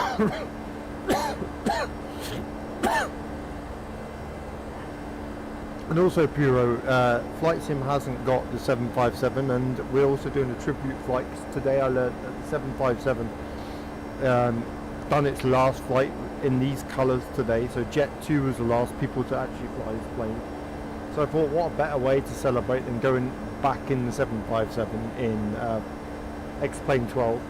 and also Puro, Flight Sim hasn't got the 757, and we're also doing a tribute flight. Today I learned that the 757 done its last flight in these colours today, so Jet 2 was the last people to actually fly this plane. So I thought, what a better way to celebrate than going back in the 757 in XPlane 12.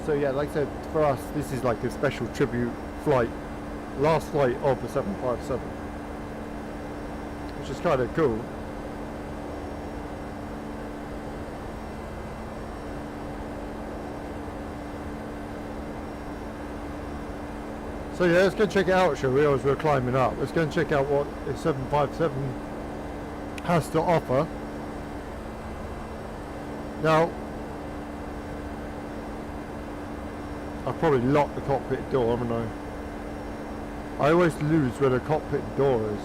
So yeah, like I said, for us, this is like a special tribute flight. Last flight of the 757. Which is kind of cool. So yeah, let's go check it out, shall we, as we're climbing up. Let's go and check out what the 757 has to offer. Now, I've probably locked the cockpit door, haven't I? I always lose where the cockpit door is.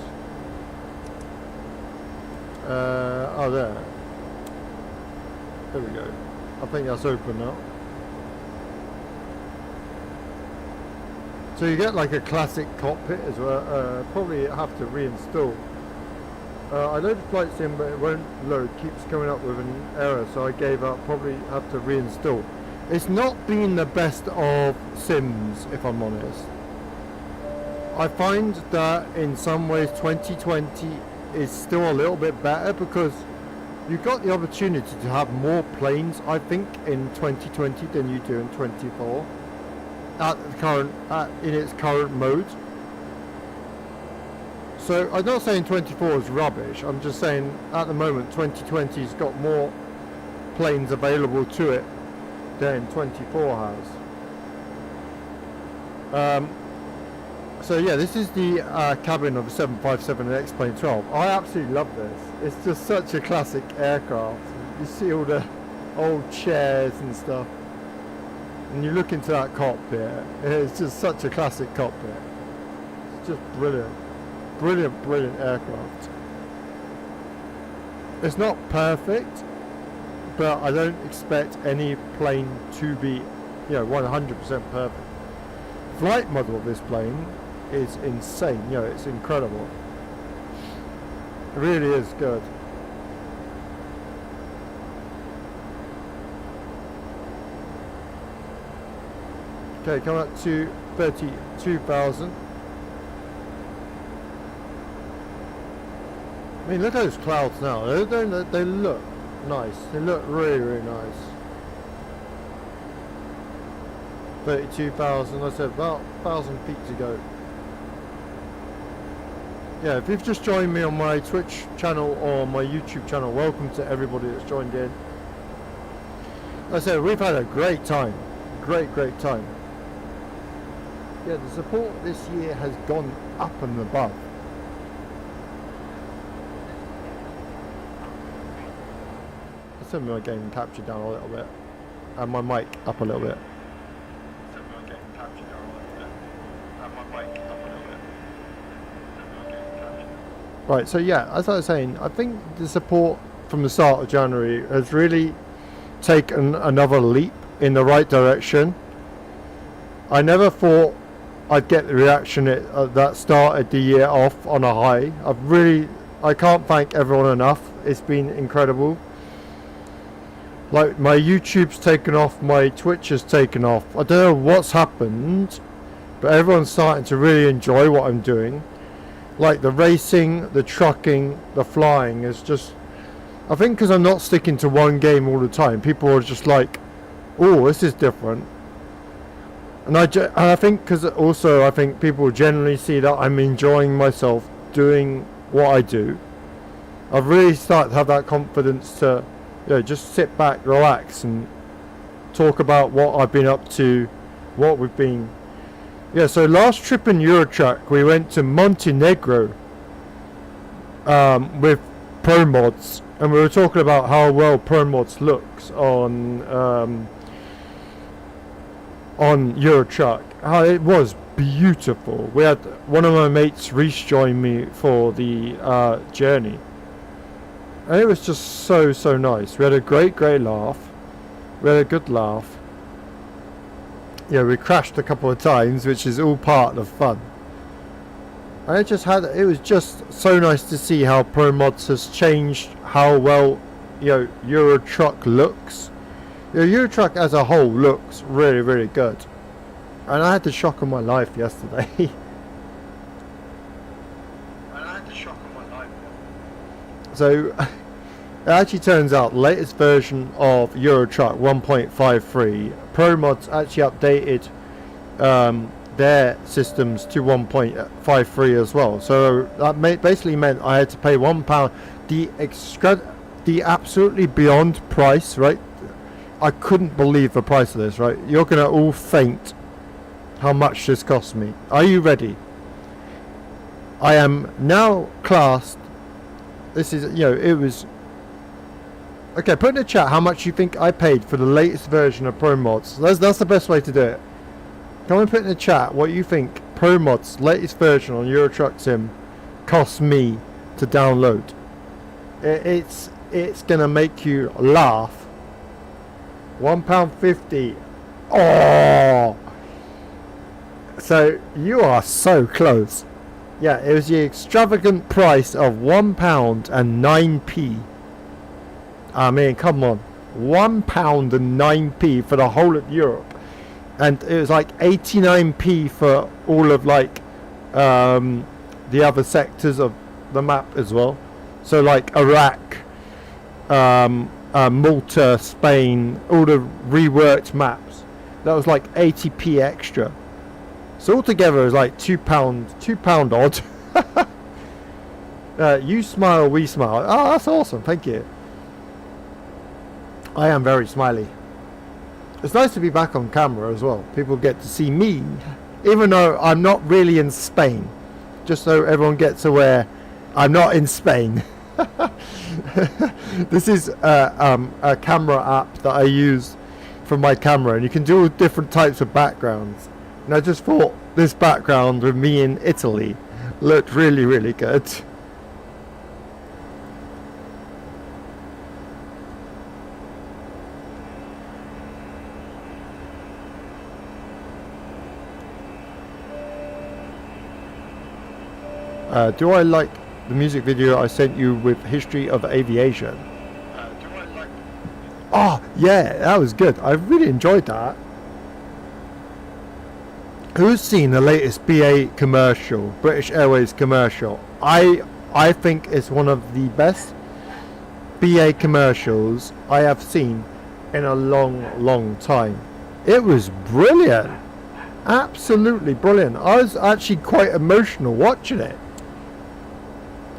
Oh, there. There we go. I think that's open now. So you get like a classic cockpit as well. Probably have to reinstall. I loaded Flight Sim, but it won't load. Keeps coming up with an error, so I gave up. Probably have to reinstall. It's not been the best of sims, if I'm honest. I find that in some ways 2020 is still a little bit better because you got the opportunity to have more planes, I think, in 2020 than you do in 24 in its current mode. So I'm not saying 24 is rubbish. I'm just saying at the moment 2020's got more planes available to it than 24 has. So yeah, this is the cabin of the 757 and XPlane 12. I absolutely love this. It's just such a classic aircraft. You see all the old chairs and stuff, and you look into that cockpit. It's just such a classic cockpit. It's just brilliant, brilliant aircraft. It's not perfect, but I don't expect any plane to be, 100% perfect. Flight model of this plane is insane. It's incredible. It really is good. Okay, come up to 32,000. I mean, look at those clouds now. They look nice. They look really nice. 32,000. I said about 1,000 feet to go. Yeah, if you've just joined me on my Twitch channel or my YouTube channel, welcome to everybody that's joined in. Like I said, we've had a great time. Great time. Yeah, the support this year has gone up and above. Let's turn my game capture down a little bit. And my mic up a little bit. Right, so yeah, as I was saying, I think the support from the start of January has really taken another leap in the right direction. I never thought I'd get the reaction that started the year off on a high. I can't thank everyone enough. It's been incredible. Like, my YouTube's taken off, my Twitch has taken off. I don't know what's happened, but everyone's starting to really enjoy what I'm doing. Like, the racing, the trucking, the flying is just... I think because I'm not sticking to one game all the time, people are just like, oh, this is different. And I think because also I think people generally see that I'm enjoying myself doing what I do. I've really started to have that confidence to, you know, just sit back, relax, and talk about what I've been up to, what we've been. Yeah, so last trip in Eurotruck, we went to Montenegro with Pro Mods, and we were talking about how well Pro Mods looks on Eurotruck. How it was beautiful. We had one of my mates Reese join me for the journey, and it was just so nice. We had a great laugh. We had a good laugh. Yeah, we crashed a couple of times, which is all part of fun. And it was just so nice to see how Pro Mods has changed how well, you know, Eurotruck looks. You know, Eurotruck as a whole looks really good. And I had the shock of my life yesterday. So it actually turns out the latest version of Eurotruck 1.53, Pro Mods actually updated their systems to 1.53 as well. So that basically meant I had to pay £1. The absolutely beyond price, right? I couldn't believe the price of this, right? You're gonna all faint how much this cost me. Are you ready? I am now classed. This is, you know, it was. Okay, put in the chat how much you think I paid for the latest version of Pro Mods. That's the best way to do it. Come and put in the chat what you think Pro Mods latest version on Eurotruck Sim cost me to download. It's gonna make you laugh. £1.50. Oh, so you are so close. Yeah, it was the extravagant price of £1 and 9p. I mean, come on, £1 and 9p for the whole of Europe, and it was like 89p for all of like the other sectors of the map as well. So like Iraq, Malta, Spain, all the reworked maps. That was like 80p extra. So altogether it was like £2 odd. You smile, we smile. Oh, that's awesome. Thank you. I am very smiley. It's nice to be back on camera as well. People get to see me, even though I'm not really in Spain. Just so everyone gets aware, I'm not in Spain. This is a camera app that I use for my camera, and you can do all different types of backgrounds. And I just thought this background with me in Italy looked really good. Do I like the music video I sent you with history of aviation? Oh yeah, that was good. I really enjoyed that. Who's seen the latest BA commercial, British Airways commercial? I think it's one of the best BA commercials I have seen in a long time. It was brilliant. Absolutely brilliant. I was actually quite emotional watching it.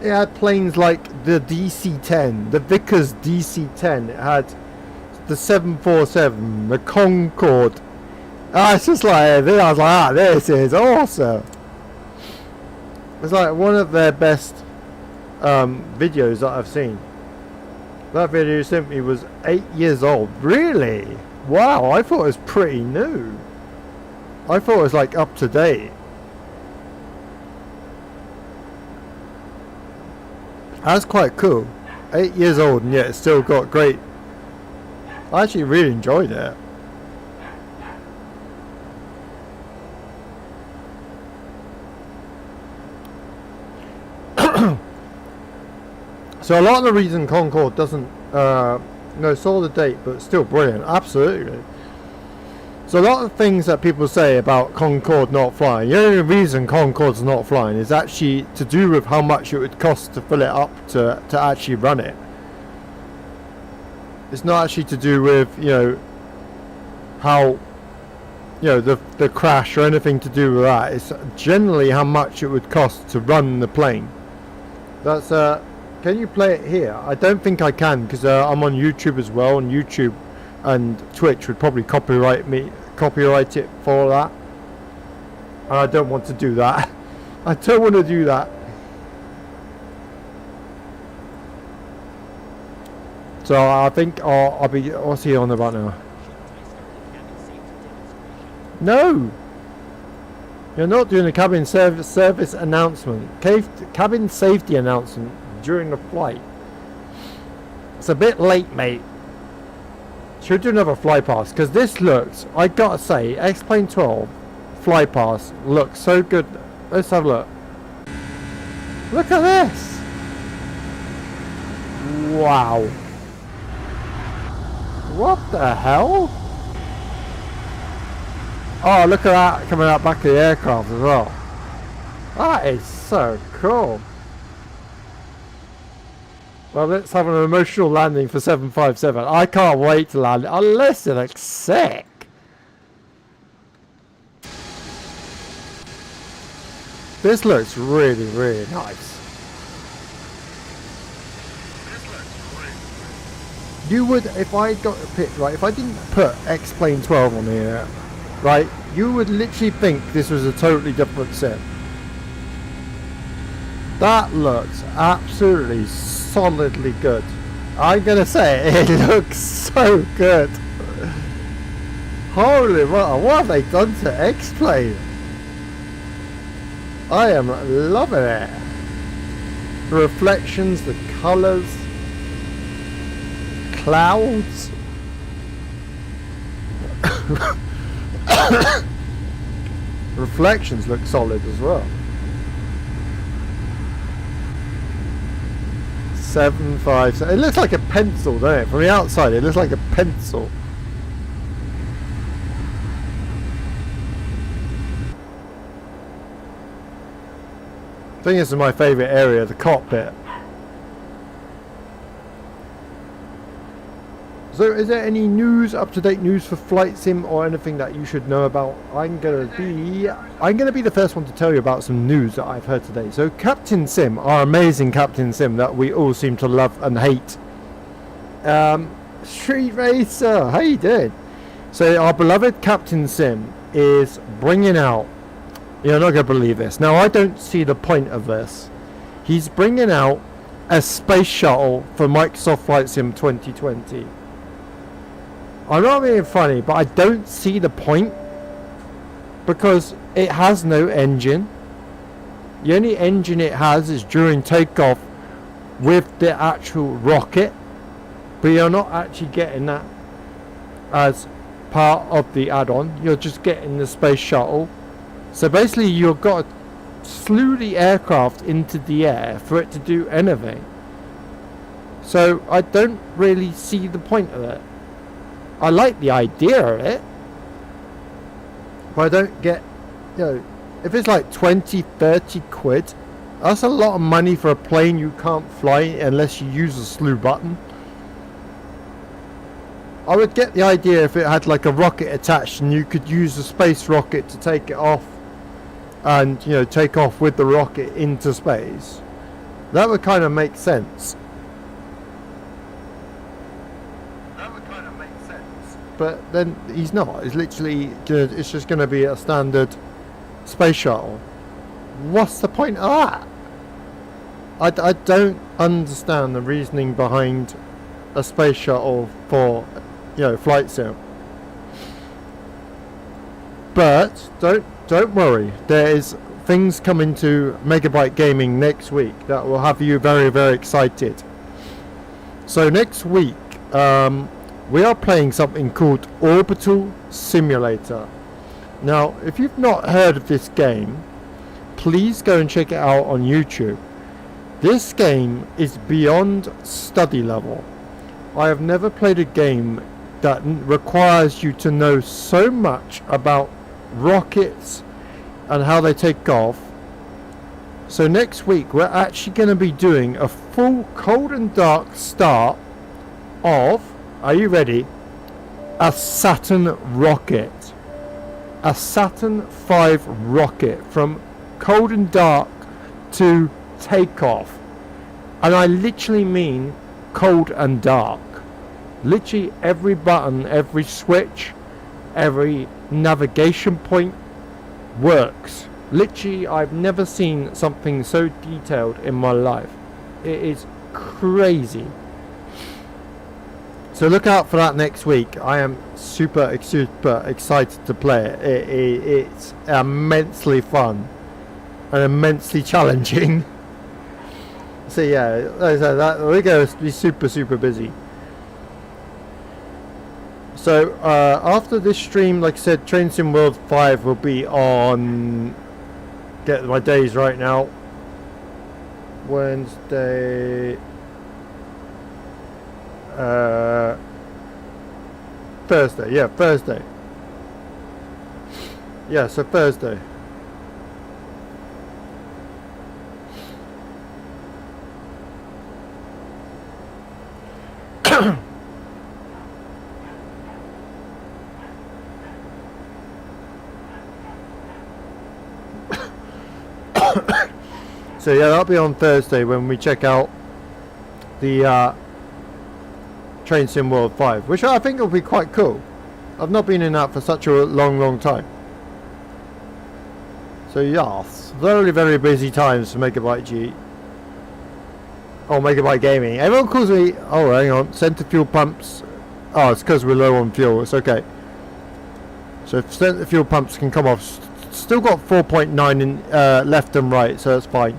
It had planes like the DC-10, the Vickers DC-10. It had the 747, the Concorde. It's just like, I was like, this is awesome. It's like one of their best videos that I've seen. That video you sent me was 8 years old. Really? Wow, I thought it was pretty new. I thought it was like up to date. That's quite cool. 8 years old and yet it's still got great. I actually really enjoyed it. So a lot of the reason Concorde doesn't, saw the date, but still brilliant, absolutely. So a lot of things that people say about Concorde not flying, the only reason Concorde's not flying is actually to do with how much it would cost to fill it up to actually run it. It's not actually to do with, how, the crash or anything to do with that. It's generally how much it would cost to run the plane. That's, can you play it here? I don't think I can, because I'm on YouTube as well, and YouTube and Twitch would probably copyright it for that, and I don't want to do that. I don't want to do that. So I think I'll see you on the right now. No, you're not doing a cabin service announcement, cabin safety announcement during the flight. It's a bit late, mate. Should do another fly pass, because this looks, I gotta say, XPlane 12 fly pass looks so good. Let's have a look. Look at this. Wow. What the hell? Oh, look at that coming out back of the aircraft as well. That is so cool. Well, let's have an emotional landing for 757. I can't wait to land it. Unless it looks sick. This looks really, really nice. You would, if I got a pick, right, if I didn't put X-Plane 12 on here, right, you would literally think this was a totally different sim. That looks absolutely solidly good. I'm gonna say it looks so good. Holy what have they done to X-Plane? I am loving it. The reflections, the colours, clouds. Reflections look solid as well. 757. It looks like a pencil, doesn't it? From the outside, it looks like a pencil. I think this is my favourite area, the cockpit. So is there any news, up-to-date news for Flight Sim or anything that you should know about? I'm gonna be the first one to tell you about some news that I've heard today. So Captain Sim, our amazing Captain Sim that we all seem to love and hate. Street Racer, how you doing? So our beloved Captain Sim is bringing out, you're not gonna believe this. Now I don't see the point of this. He's bringing out a space shuttle for Microsoft Flight Sim 2020. I'm not being funny, but I don't see the point, because it has no engine. The only engine it has is during takeoff with the actual rocket, but you're not actually getting that as part of the add-on. You're just getting the space shuttle. So basically you've got to slew the aircraft into the air for it to do anything. So I don't really see the point of it. I like the idea of it, but I don't get, if it's like 20-30 quid, that's a lot of money for a plane you can't fly unless you use a slew button. I would get the idea if it had like a rocket attached and you could use the space rocket to take it off and take off with the rocket into space. That would kind of make sense. But then he's not. It's literally, it's just going to be a standard space shuttle. What's the point of that? I don't understand the reasoning behind a space shuttle for, Flight Sim. But don't worry. There is things coming to Megabyte Gaming next week that will have you very, very excited. So next week, we are playing something called Orbital Simulator. Now, if you've not heard of this game, please go and check it out on YouTube. This game is beyond study level. I have never played a game that requires you to know so much about rockets and how they take off. So next week we're actually going to be doing a full cold and dark start of, are you ready, a Saturn rocket. A Saturn V rocket from cold and dark to takeoff. And I literally mean cold and dark. Literally every button, every switch, every navigation point works. Literally, I've never seen something so detailed in my life. It is crazy. So look out for that next week. I am super excited to play it. It's immensely fun and immensely challenging. So yeah, we're going to be super busy. So after this stream, like I said, Train Sim World 5 will be on, get my days right now, Wednesday, Thursday, yeah, Thursday. Yeah, so Thursday. So yeah, that'll be on Thursday when we check out the Train Sim World 5, which I think will be quite cool. I've not been in that for such a long time. So yes, very busy times for Megabyte G. Oh, Megabyte Gaming. Everyone calls me, oh hang on, center fuel pumps. Oh, it's because we're low on fuel, it's okay. So center fuel pumps can come off. Still got 4.9 in left and right, so that's fine.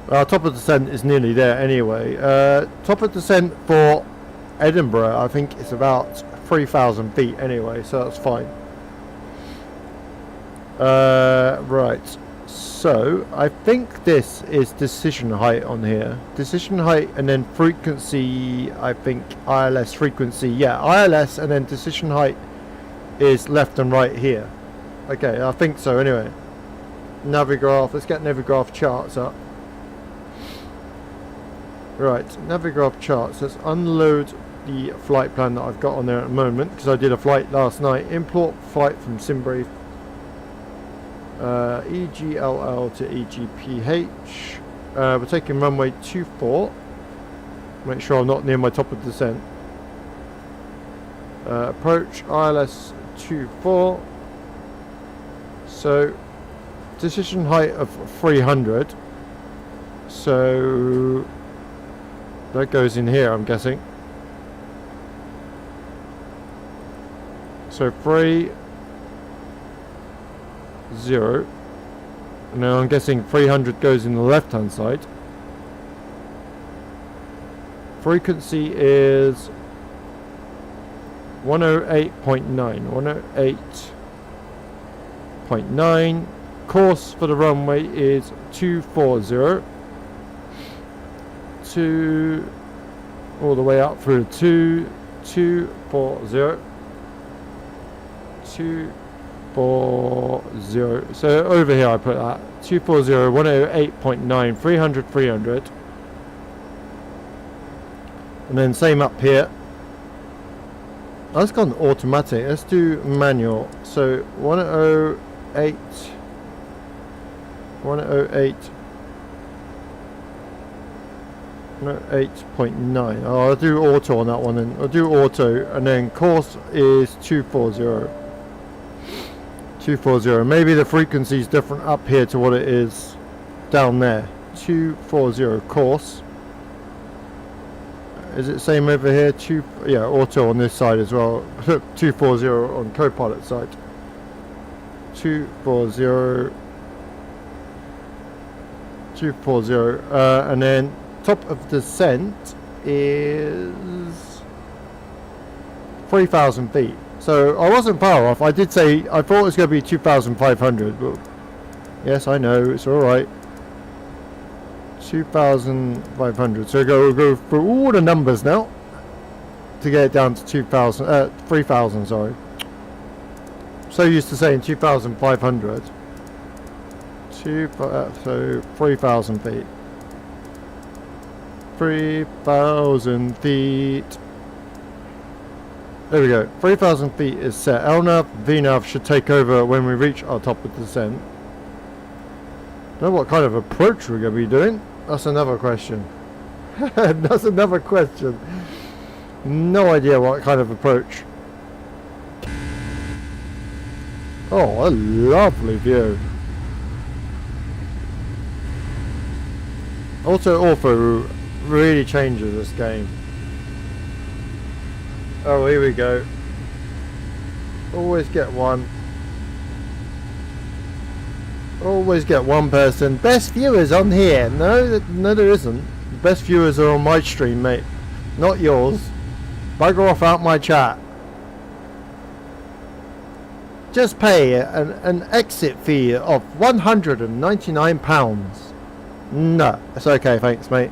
Top of descent is nearly there anyway. Top of descent for Edinburgh, I think it's about 3,000 feet anyway, so that's fine. Right, so I think this is decision height on here. Decision height and then frequency, I think ILS frequency, yeah, ILS and then decision height is left and right here. Okay, I think so anyway. Navigraph, let's get Navigraph charts up. Right, Navigraph charts, let's unload the flight plan that I've got on there at the moment, because I did a flight last night. Import flight from SimBrief. EGLL to EGPH. We're taking runway 24. Make sure I'm not near my top of descent. Approach ILS 24. So decision height of 300. So that goes in here, I'm guessing. So 3, 0. Now I'm guessing 300 goes in the left hand side. Frequency is 108.9. 108.9. Course for the runway is 240. All the way up through 240. 240. So over here I put that 240, 108.9, 300, 300. And then same up here. That's gone automatic. Let's do manual. So 108. 8.9. Oh, I'll do auto on that one then. I'll do auto and then course is 240. 240. Maybe the frequency is different up here to what it is down there. 240 course. Is it same over here? Yeah, auto on this side as well. 240 on co-pilot side. 240. 240. And then top of descent is 3,000 feet. So I wasn't far off. I did say I thought it was going to be 2,500, but yes, I know it's all right. 2,500. So we'll go through all the numbers now to get it down to 2,000, 3,000, sorry. So used to saying 2,500. So 3,000 feet. 3,000 feet. There we go. 3,000 feet is set. LNAV, VNAV should take over when we reach our top of descent. Don't know what kind of approach we're going to be doing. That's another question. That's another question. No idea what kind of approach. Oh, a lovely view. Auto really changes this game. Oh, here we go. Always get one. Always get one person. Best viewers on here. No, there isn't. Best viewers are on my stream, mate. Not yours. Bugger off out my chat. Just pay an exit fee of £199. No, it's okay, thanks, mate.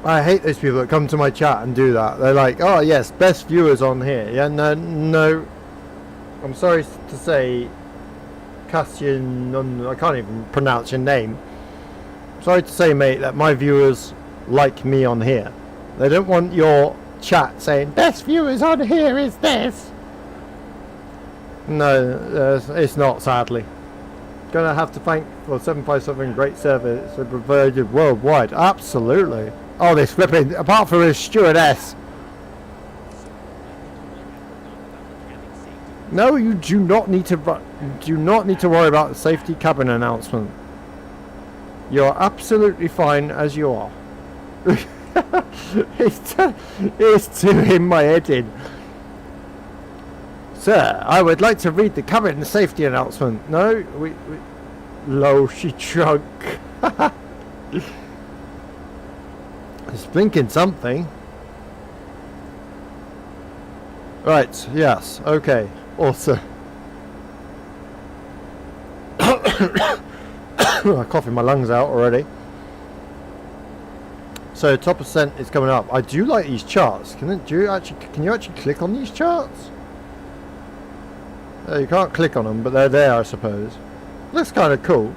I hate those people that come to my chat and do that. They're like, oh yes, best viewers on here. Yeah, no. I'm sorry to say, Cassian, I can't even pronounce your name. Sorry to say, mate, that my viewers like me on here. They don't want your chat saying, best viewers on here is this. No, it's not, sadly. Gonna have to thank for 757 great service provided worldwide. Absolutely. Oh, this flipping, apart from his stewardess. No, you do not need to worry about the safety cabin announcement. You're absolutely fine as you are. It's doing my head in. Sir, I would like to read the cabin safety announcement. No, we low, she drunk. It's blinking something. Right, yes, okay, awesome. I'm coughing my lungs out already. So top percent is coming up. I do like these charts. Can you actually click on these charts? You can't click on them, but they're there, I suppose. Looks kind of cool.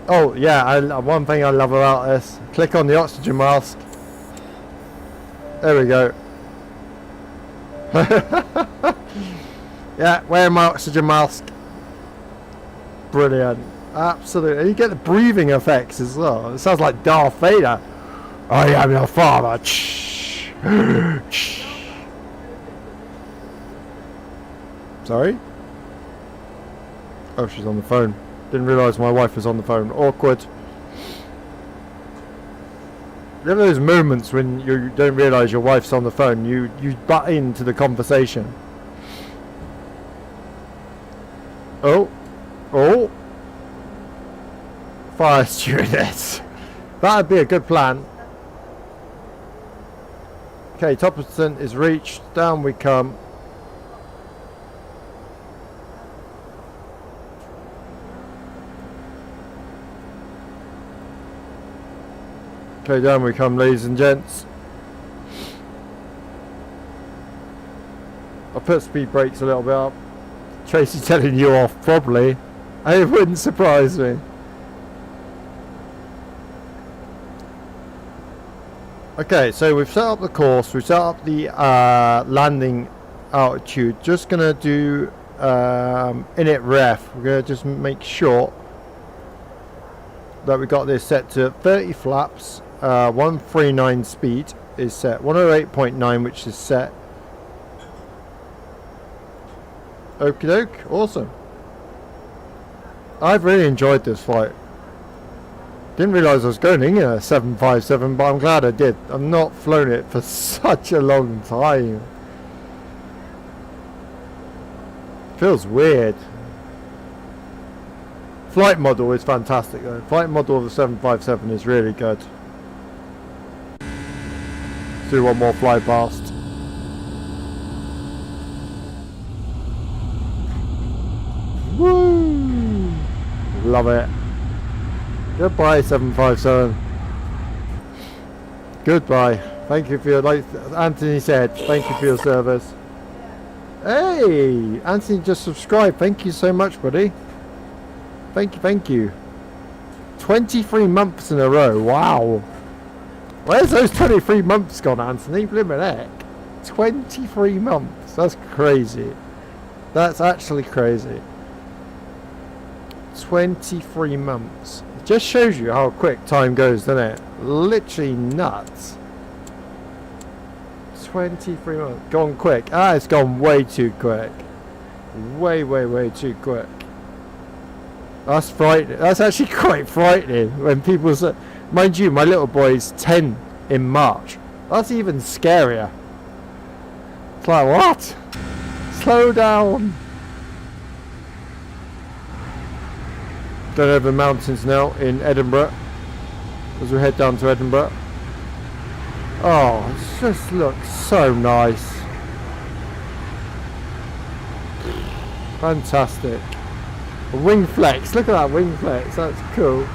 Oh yeah, one thing I love about this. Click on the oxygen mask. There we go. Yeah, wearing my oxygen mask. Brilliant. Absolutely. And you get the breathing effects as well. It sounds like Darth Vader. I am your father. Sorry? Oh, she's on the phone. Didn't realise my wife was on the phone. Awkward. You have those moments when you don't realise your wife's on the phone. You butt into the conversation. Oh. Fire stewardess. That'd be a good plan. Okay, top percent is reached. Down we come. Okay, down we come, ladies and gents. I'll put speed brakes a little bit up. Tracy telling you off, probably. It wouldn't surprise me. Okay, so we've set up the course, we've set up the landing altitude. Just gonna do init ref. We're gonna just make sure that we got this set to 30 flaps. 139 speed is set. 108.9, which is set. Okie doke, awesome. I've really enjoyed this flight. Didn't realise I was going in a 757, but I'm glad I did. I've not flown it for such a long time. Feels weird. Flight model is fantastic though. Flight model of the 757 is really good. Let's do one more fly past. Woo! Love it. Goodbye, 757. Goodbye. Thank you for your, like Anthony said, thank you for your service. Hey, Anthony just subscribed. Thank you so much, buddy. Thank you, thank you. 23 months in a row. Wow. Where's those 23 months gone, Anthony? Blimmin' heck. 23 months. That's crazy. That's actually crazy. 23 months. It just shows you how quick time goes, doesn't it? Literally nuts. 23 months. Gone quick. Ah, it's gone way too quick. Way, way, way too quick. That's frightening. That's actually quite frightening when people say, mind you, my little boy's 10 in March. That's even scarier. It's like, what? Slow down. Going over the mountains now in Edinburgh as we head down to Edinburgh. Oh, it just looks so nice. Fantastic. A wing flex. Look at that wing flex. That's cool.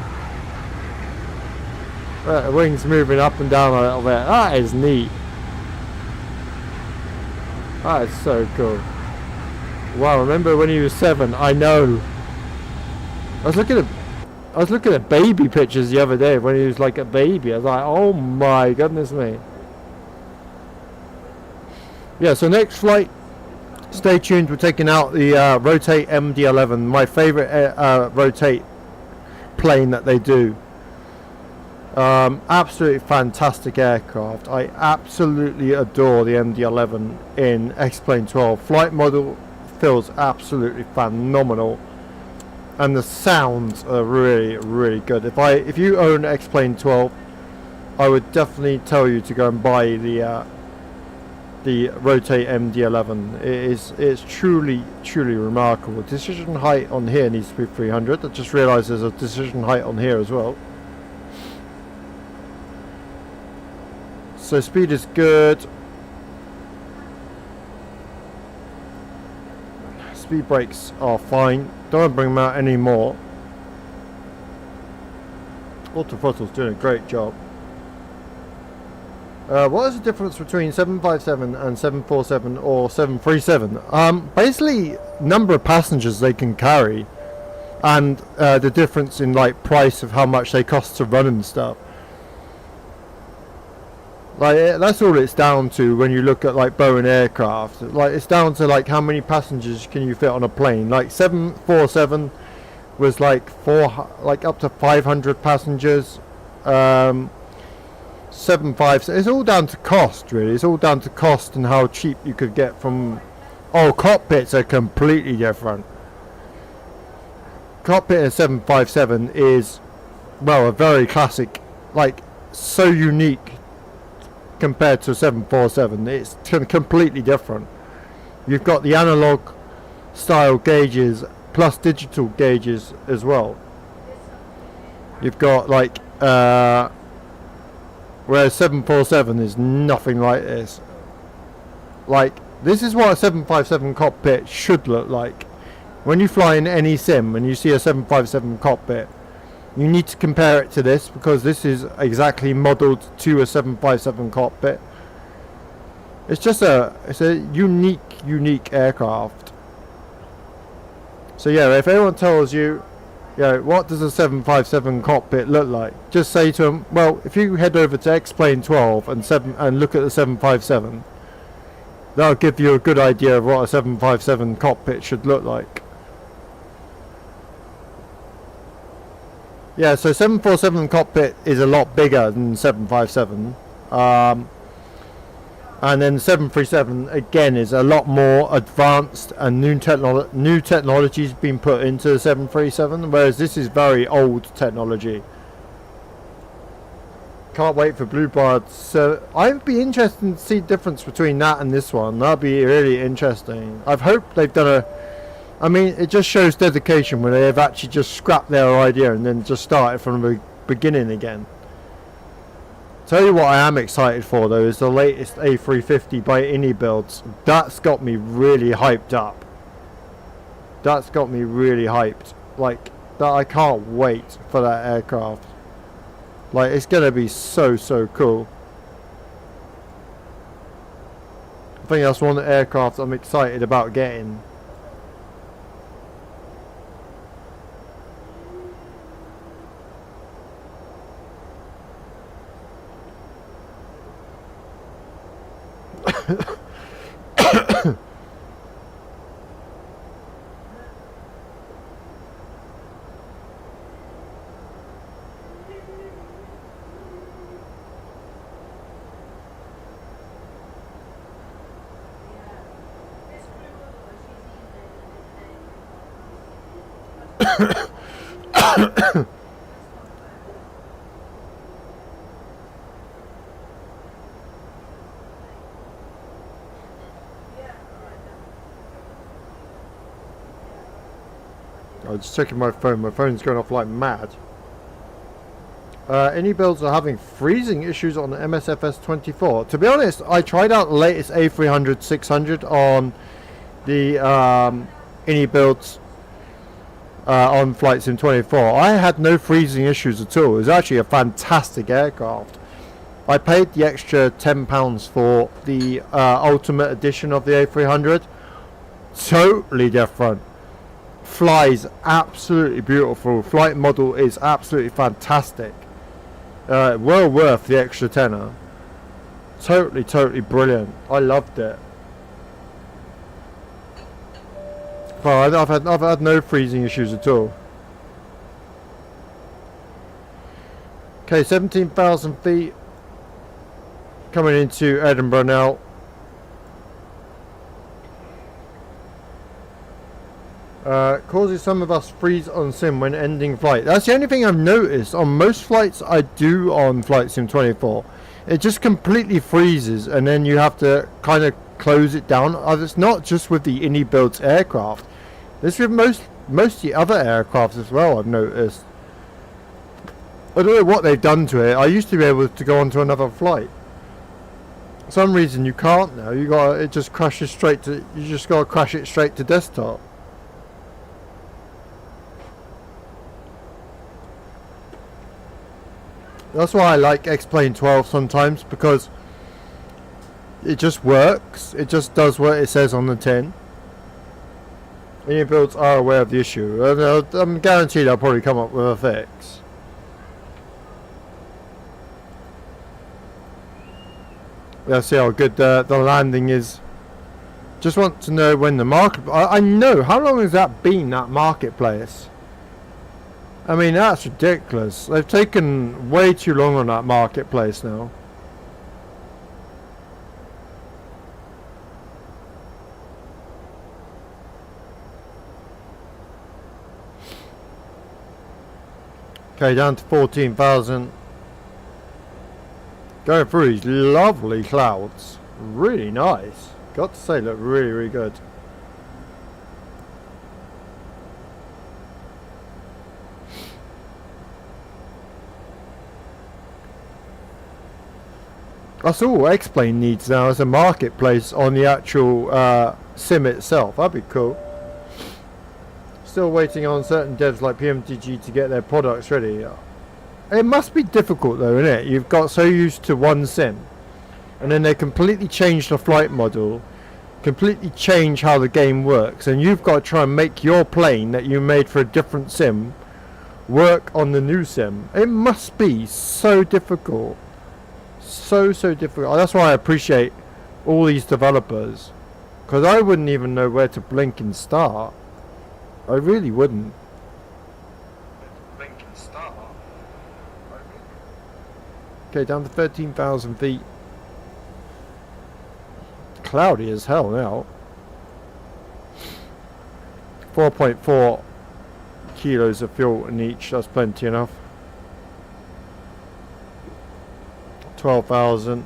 The wings moving up and down a little bit. That is neat. That is so cool. Wow, remember when he was 7? I know. I was looking at baby pictures the other day when he was like a baby. I was like, oh my goodness me. Yeah, so next flight, stay tuned. We're taking out the Rotate MD11, my favorite Rotate plane that they do. Absolutely fantastic aircraft. I absolutely adore the MD11 in XPlane 12. Flight model feels absolutely phenomenal. And the sounds are really, really good. If you own XPlane 12, I would definitely tell you to go and buy the Rotate MD11. It's truly, truly remarkable. Decision height on here needs to be 300. I just realised there's a decision height on here as well. So speed is good. Speed brakes are fine. Don't want to bring them out anymore. Autothrottle's doing a great job. What is the difference between 757 and 747 or 737? Basically, number of passengers they can carry, and the difference in like price of how much they cost to run and stuff. Like that's all it's down to when you look at like Boeing aircraft. Like it's down to like how many passengers can you fit on a plane. Like 747 was like up to 500 passengers. 757. It's all down to cost, really. It's all down to cost and how cheap you could get from. Oh, cockpits are completely different. Cockpit in a 757 is, well, a very classic, like so unique. Compared to a 747, it's completely different. You've got the analog style gauges plus digital gauges as well. You've got like whereas 747 is nothing like this. Like this is what a 757 cockpit should look like. When you fly in any sim and you see a 757 cockpit, you need to compare it to this because this is exactly modelled to a 757 cockpit. It's a unique aircraft. So yeah, if anyone tells you, what does a 757 cockpit look like? Just say to them, well, if you head over to XPlane 12 and look at the 757, that'll give you a good idea of what a 757 cockpit should look like. Yeah, so 747 cockpit is a lot bigger than 757. And then 737 again is a lot more advanced and new technology's been put into the 737, whereas this is very old technology. Can't wait for Bluebird. So I'd be interested to see the difference between that and this one. That'd be really interesting. I've hoped they've done I mean, it just shows dedication when they've actually just scrapped their idea and then just started from the beginning again. Tell you what I am excited for though is the latest A350 by Innie builds. That's got me really hyped up. That's got me really hyped. Like, that I can't wait for that aircraft. Like, it's gonna be so cool. I think that's one of the aircraft I'm excited about getting. I was just checking my phone. My phone's going off like mad. Any builds are having freezing issues on the MSFS 24. To be honest, I tried out the latest A300 600 on the any builds on Flight Sim 24. I had no freezing issues at all. It was actually a fantastic aircraft. I paid the extra £10 for the Ultimate Edition of the A300. Totally different. Flies absolutely beautiful. Flight model is absolutely fantastic. Well worth the extra tenner. Totally brilliant. I loved it. But I've had no freezing issues at all. Okay, 17,000 feet. Coming into Edinburgh now. Causes some of us freeze on sim when ending flight. That's the only thing I've noticed on most flights I do on Flight Sim 24. It just completely freezes and then you have to kind of close it down. It's not just with the Indy built aircraft. It's with most of the other aircraft as well, I've noticed. I don't know what they've done to it. I used to be able to go on to another flight. For some reason you can't now. It just crashes straight to, you just gotta crash it straight to desktop. That's why I like XPlane 12 sometimes, because it just works. It just does what it says on the tin. Any builds are aware of the issue. I'm guaranteed I'll probably come up with a fix. Let's see how good the landing is. Just want to know when the market... I know. How long has that been, that marketplace? I mean, that's ridiculous. They've taken way too long on that marketplace now. Okay, down to 14,000. Going through these lovely clouds. Really nice. Got to say, look really good. That's all XPlane needs now, as a marketplace on the actual sim itself. That'd be cool. Still waiting on certain devs like PMDG to get their products ready. It must be difficult though, isn't it? You've got so used to one sim, and then they completely change the flight model, completely change how the game works, and you've got to try and make your plane that you made for a different sim work on the new sim. It must be so difficult. So difficult. That's why I appreciate all these developers, because I wouldn't even know where to blink and start. I really wouldn't. Blink and start. Okay, down to 13,000 feet. Cloudy as hell now. 4.4 kilos of fuel in each. That's plenty enough. 12,000.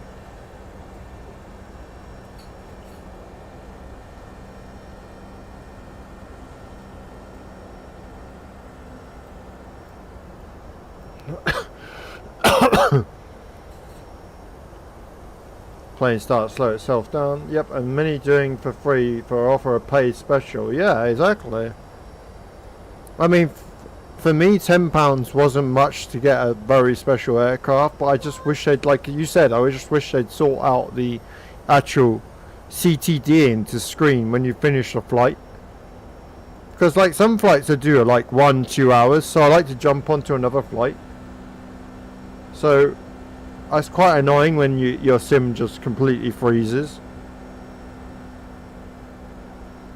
Plane starts to slow itself down. Yep, and many doing for free for offer a paid special. Yeah, exactly. I mean, for me, £10 wasn't much to get a very special aircraft, but I just wish they'd, like you said, I just wish they'd sort out the actual CTD into screen when you finish a flight. Because like some flights I do are like 1-2 hours, so I like to jump onto another flight. So it's quite annoying when your sim just completely freezes.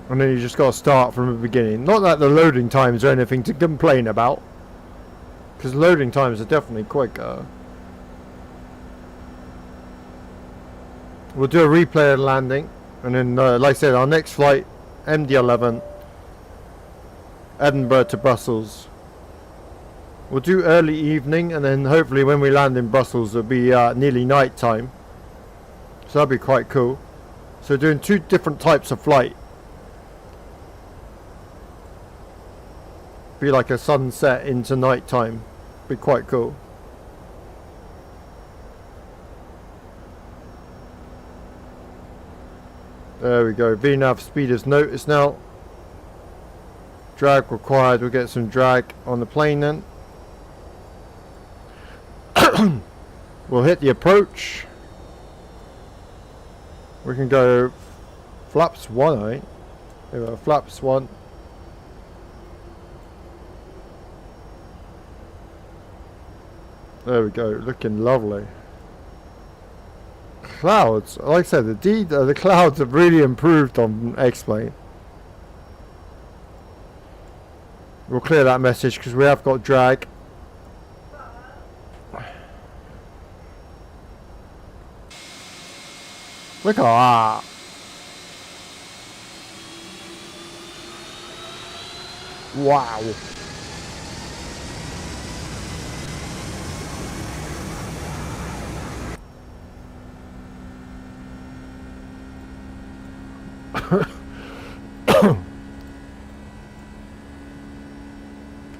And then you just got to start from the beginning. Not that the loading times are anything to complain about, because loading times are definitely quicker. We'll do a replay of the landing, and then like I said, our next flight, MD11, Edinburgh to Brussels. We'll do early evening, and then hopefully when we land in Brussels it'll be nearly night time. So that'll be quite cool. So doing 2 different types of flight. Be like a sunset into night time. Be quite cool. There we go. VNAV speed is noticed now. Drag required. We'll get some drag on the plane then. We'll hit the approach. We can go flaps 1, I think. There we go, flaps 1. There we go, looking lovely. Clouds, like I said, the clouds have really improved on XPlane. We'll clear that message because we have got drag. Look at that. Wow.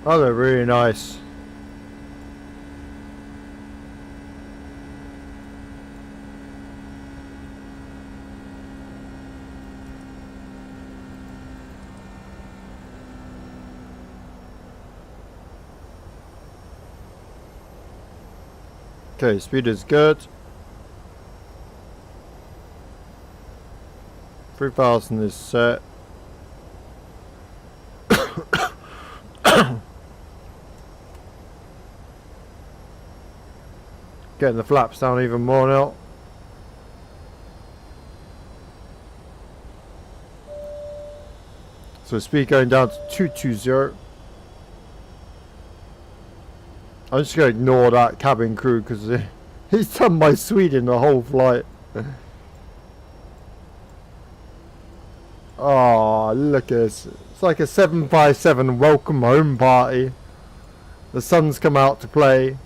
Oh, they're really nice. Okay, speed is good. 3000 is set. Getting the flaps down even more now. So speed going down to 220. I'm just going to ignore that cabin crew because he's done my Sweden the whole flight. Oh, look at this. It's like a 757 welcome home party. The sun's come out to play.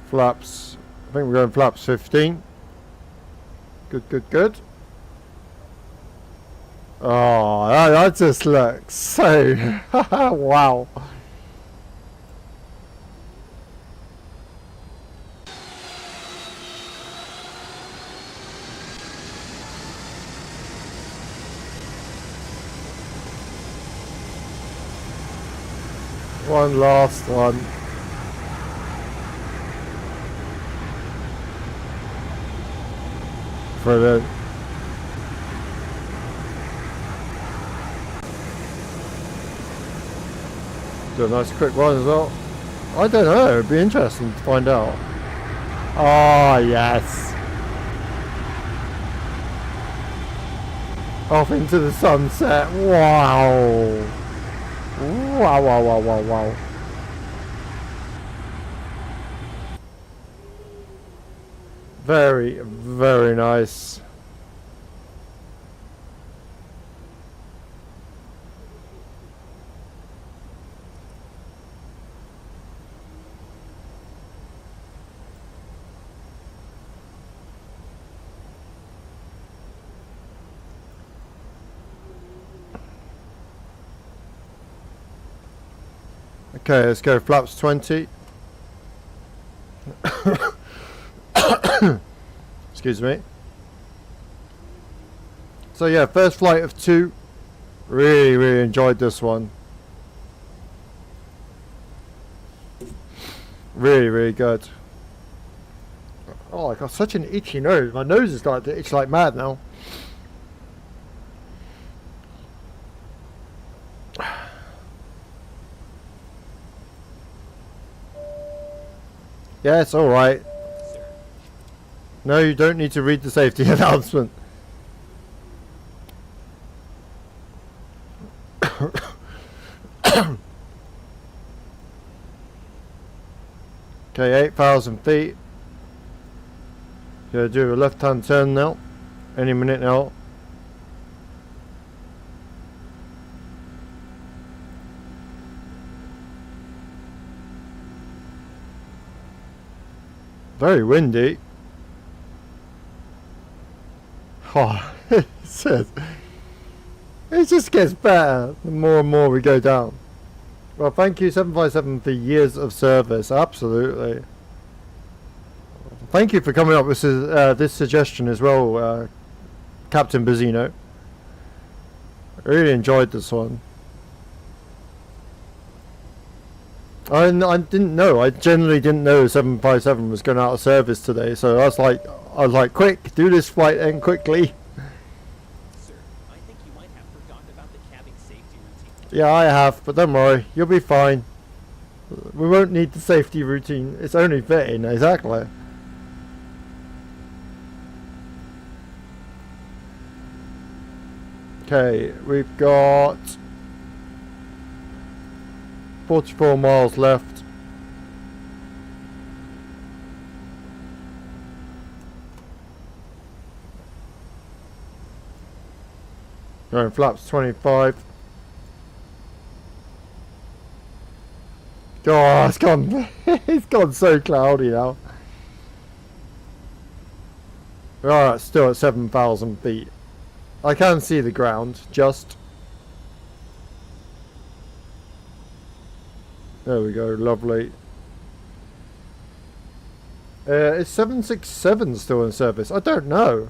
Flaps, I think we're going flaps 15. Good, good, good. Oh, that just looks so wow. One last one. Brilliant. Do a nice quick one as well. I don't know, it'd be interesting to find out. Oh yes. Off into the sunset. Wow. Wow, wow, wow, wow, wow. Very, very nice. Okay, let's go flaps 20. Excuse me. So yeah, first flight of 2. Really enjoyed this one. Really good. Oh, I got such an itchy nose. My nose is starting to itch like mad now. Yeah, it's alright. Sir. No, you don't need to read the safety announcement. Okay, 8,000 feet. Gonna do a left-hand turn now. Any minute now. Very windy. Oh, it just gets better the more and more we go down. Well, thank you 757 for years of service. Absolutely. Thank you for coming up with this suggestion as well, Captain Bazzino. I really enjoyed this one. I didn't know. I generally didn't know 757 was going out of service today. So I was like, quick, do this flight end quickly. Sir, I think you might have forgotten about the cabin safety routine. Yeah, I have, but don't worry, you'll be fine. We won't need the safety routine. It's only fitting, exactly. Okay, we've got 44 miles left. Going flaps 25. Oh, it's gone. It's gone so cloudy now. Alright, still at 7,000 feet. I can see the ground, just. There we go, lovely. Is 767 still in service? I don't know.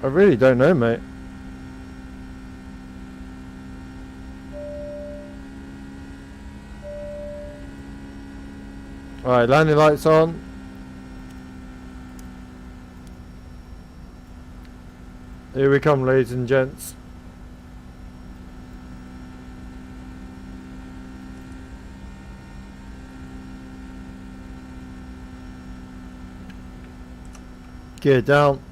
I really don't know, mate. Alright, landing lights on. Here we come, ladies and gents. Gear down.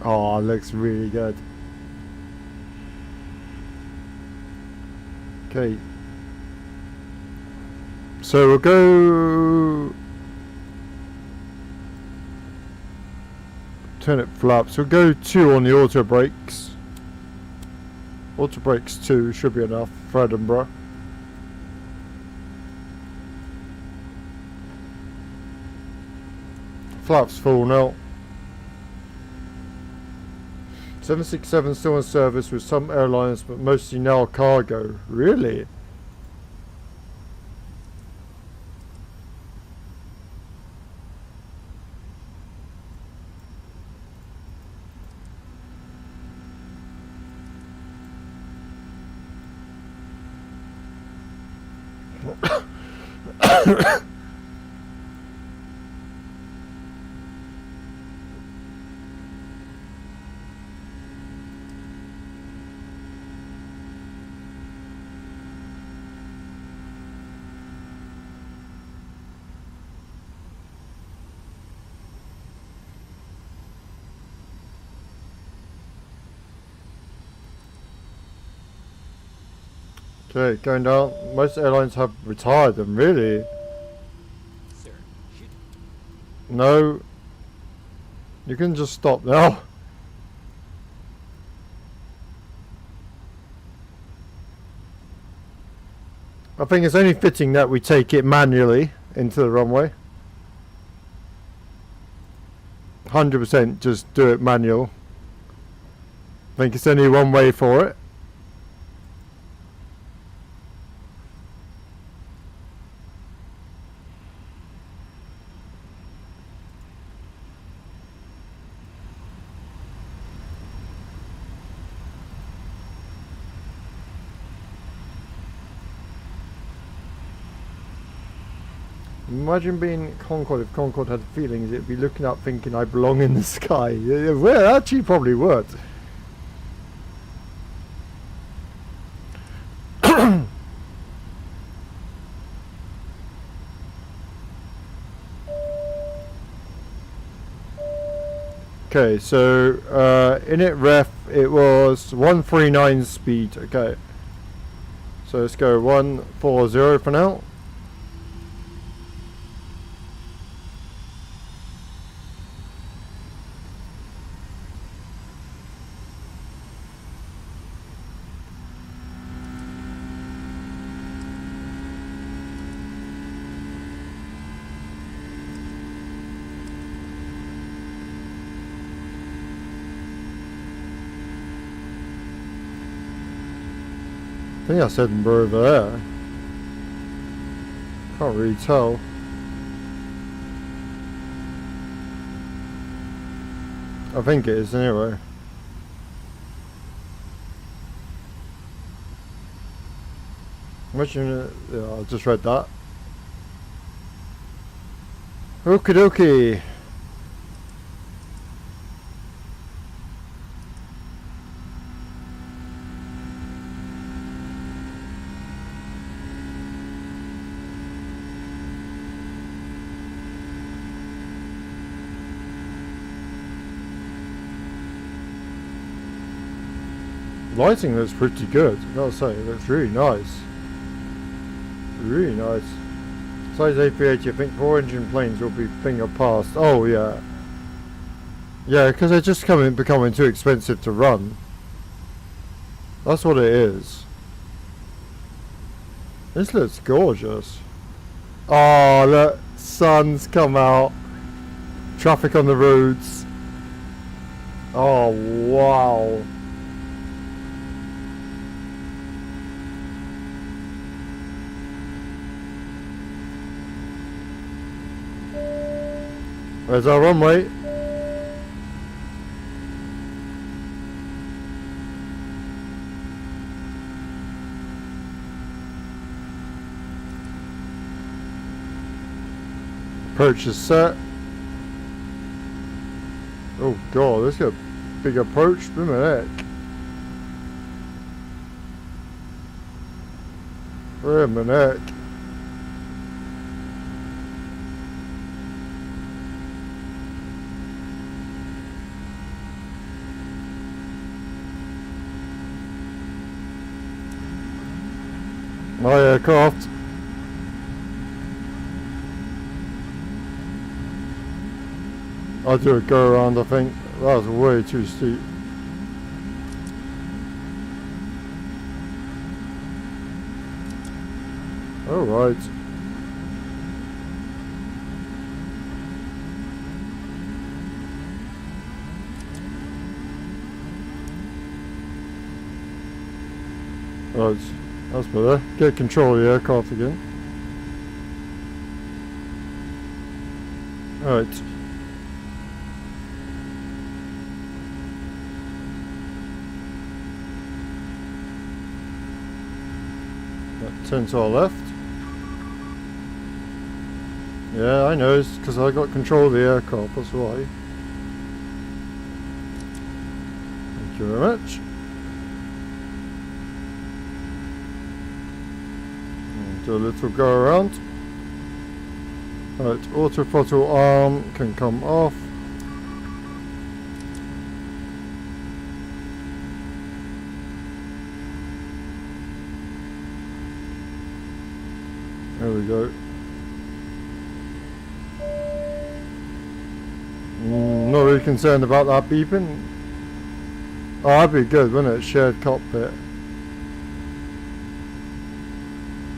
Oh, looks really good. Okay. So we'll go turn it flaps. We'll go 2 on the auto brakes. Auto brakes 2 should be enough for Edinburgh. Flaps full now. 767 still in service with some airlines, but mostly now cargo. Really? Okay, going down. Most airlines have retired them, really? Sir, should No. You can just stop now. I think it's only fitting that we take it manually into the runway. 100% just do it manual. I think it's only one way for it. Imagine being Concorde. If Concorde had feelings, it'd be looking up thinking I belong in the sky. Yeah, well, actually probably would. Okay, so init ref, it was 139 speed. Okay, so let's go 140 for now. I think I said Edinburgh over there. Can't really tell. I think it is anyway. Imagine it, yeah, I just read that. Okie dokie. Lighting looks pretty good, I gotta say, it looks really nice. Really nice. Size A380, I think 4-engine planes will be finger passed. Oh yeah. Yeah, because they're just becoming too expensive to run. That's what it is. This looks gorgeous. Oh look, sun's come out. Traffic on the roads. Oh wow. There's our runway. Approach is set. Oh god, let's get a big approach. Blim a heck. Blim a heck. My aircraft. I'll do a go around, I think. That was way too steep. Alright. Right. That's better. Get control of the aircraft again. Alright. Turn to our left. Yeah, I know, it's because I got control of the aircraft, that's why. Thank you very much. Do a little go around. Right, auto throttle arm can come off. There we go. Not really concerned about that beeping. Oh, that'd be good, wouldn't it? Shared cockpit.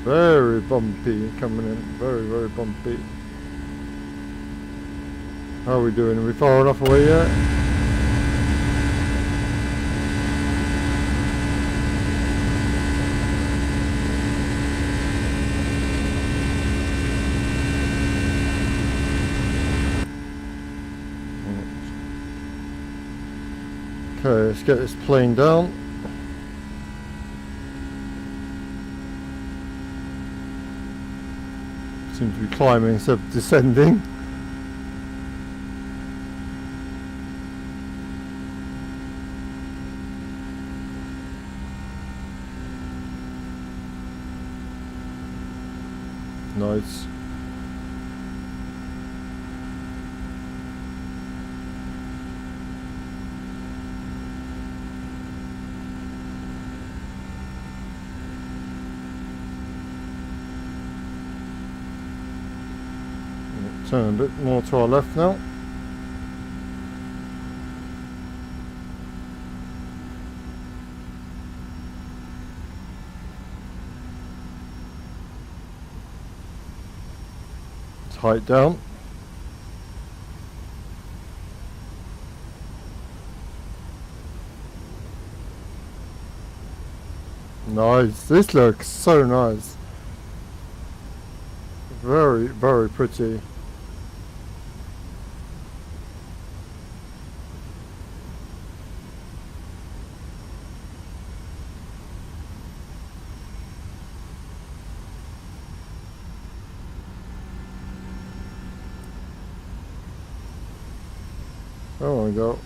Very bumpy coming in. Very, very bumpy. How are we doing? Are we far enough away yet? Okay, let's get this plane down. Seems to be climbing instead of descending. Nice. Turn a bit more to our left now. Height down. Nice. This looks so nice. Very, very pretty. Oh my god.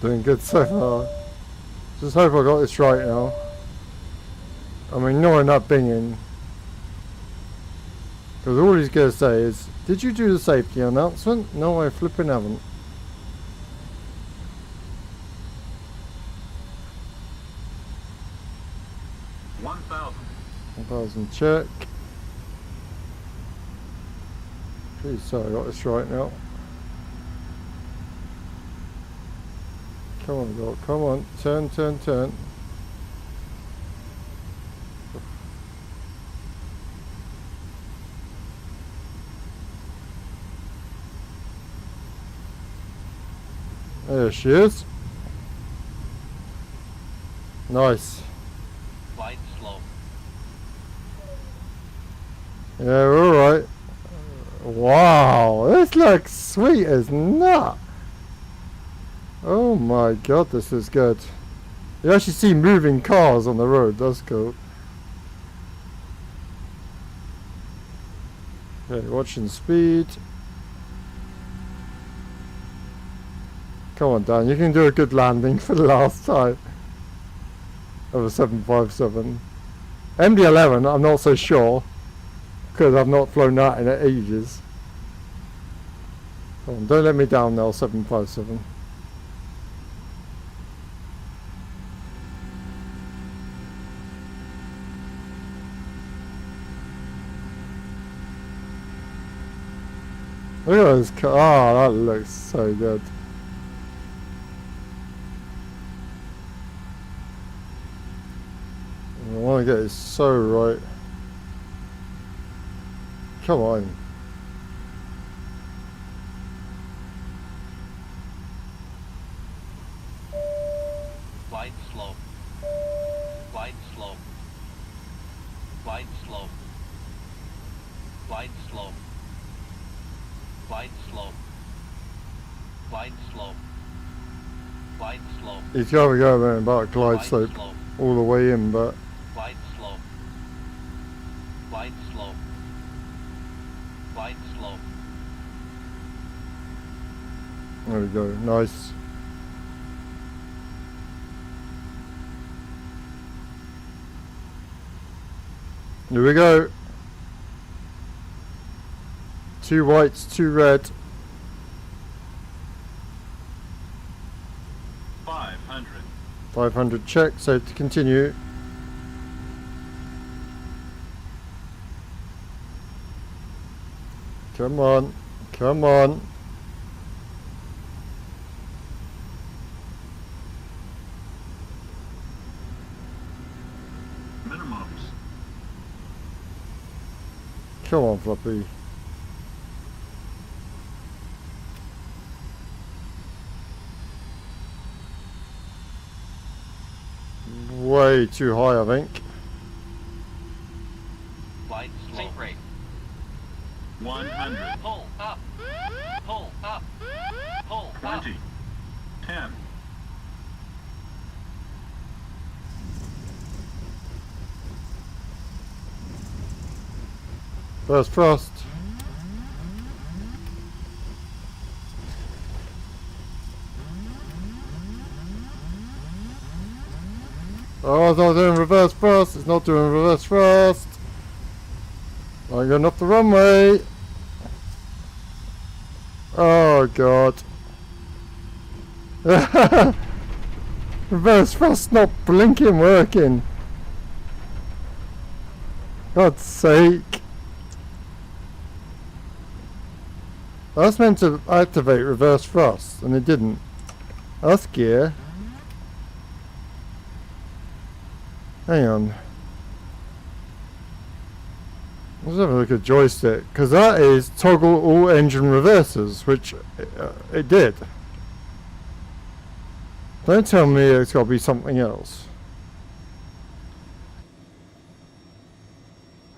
Doing good so far. Just hope I got this right now. I mean, knowing that binging. Because all he's going to say is, did you do the safety announcement? No, I flipping haven't. 1,000 check. Please, sorry, I got this right now. Come on, God, come on. Turn, turn, turn. There she is. Nice. Glide slow. Yeah, we're alright. Wow, this looks sweet as nut. Oh my god, this is good. You actually see moving cars on the road, that's cool. Okay, watching speed. Come on, Dan, you can do a good landing for the last time. Of a 757. MD11, I'm not so sure. Because I've not flown that in ages. Come on, don't let me down now, 757. Look at this car. Oh, that looks so good. I want to get it so right. Come on. Glide slow. Glide slow. Glide slow. Glide slow. Glide slow. Glide slow. Glide slow. He's got to go there about glide Glide slope slow. all the way in, but Glide slow. Glide slow. Glide slow. there we go. Nice. Here we go. 2 whites, 2 red. 500 check, so to continue. Come on, come on. Minimums. Come on, Floppy. Way too high, I think. Flight slow. Sink rate. 100. Pull up. Pull up. Pull up. 20. 10. First frost. Oh, it's not doing reverse frost. It's not doing reverse frost. I'm going up the runway. Oh, God. Reverse frost not blinking working. God's sake. I was meant to activate reverse frost and it didn't. That's gear. Hang on. Let's have a look at joystick, because that is toggle all engine reversers, which it did. Don't tell me it's got to be something else.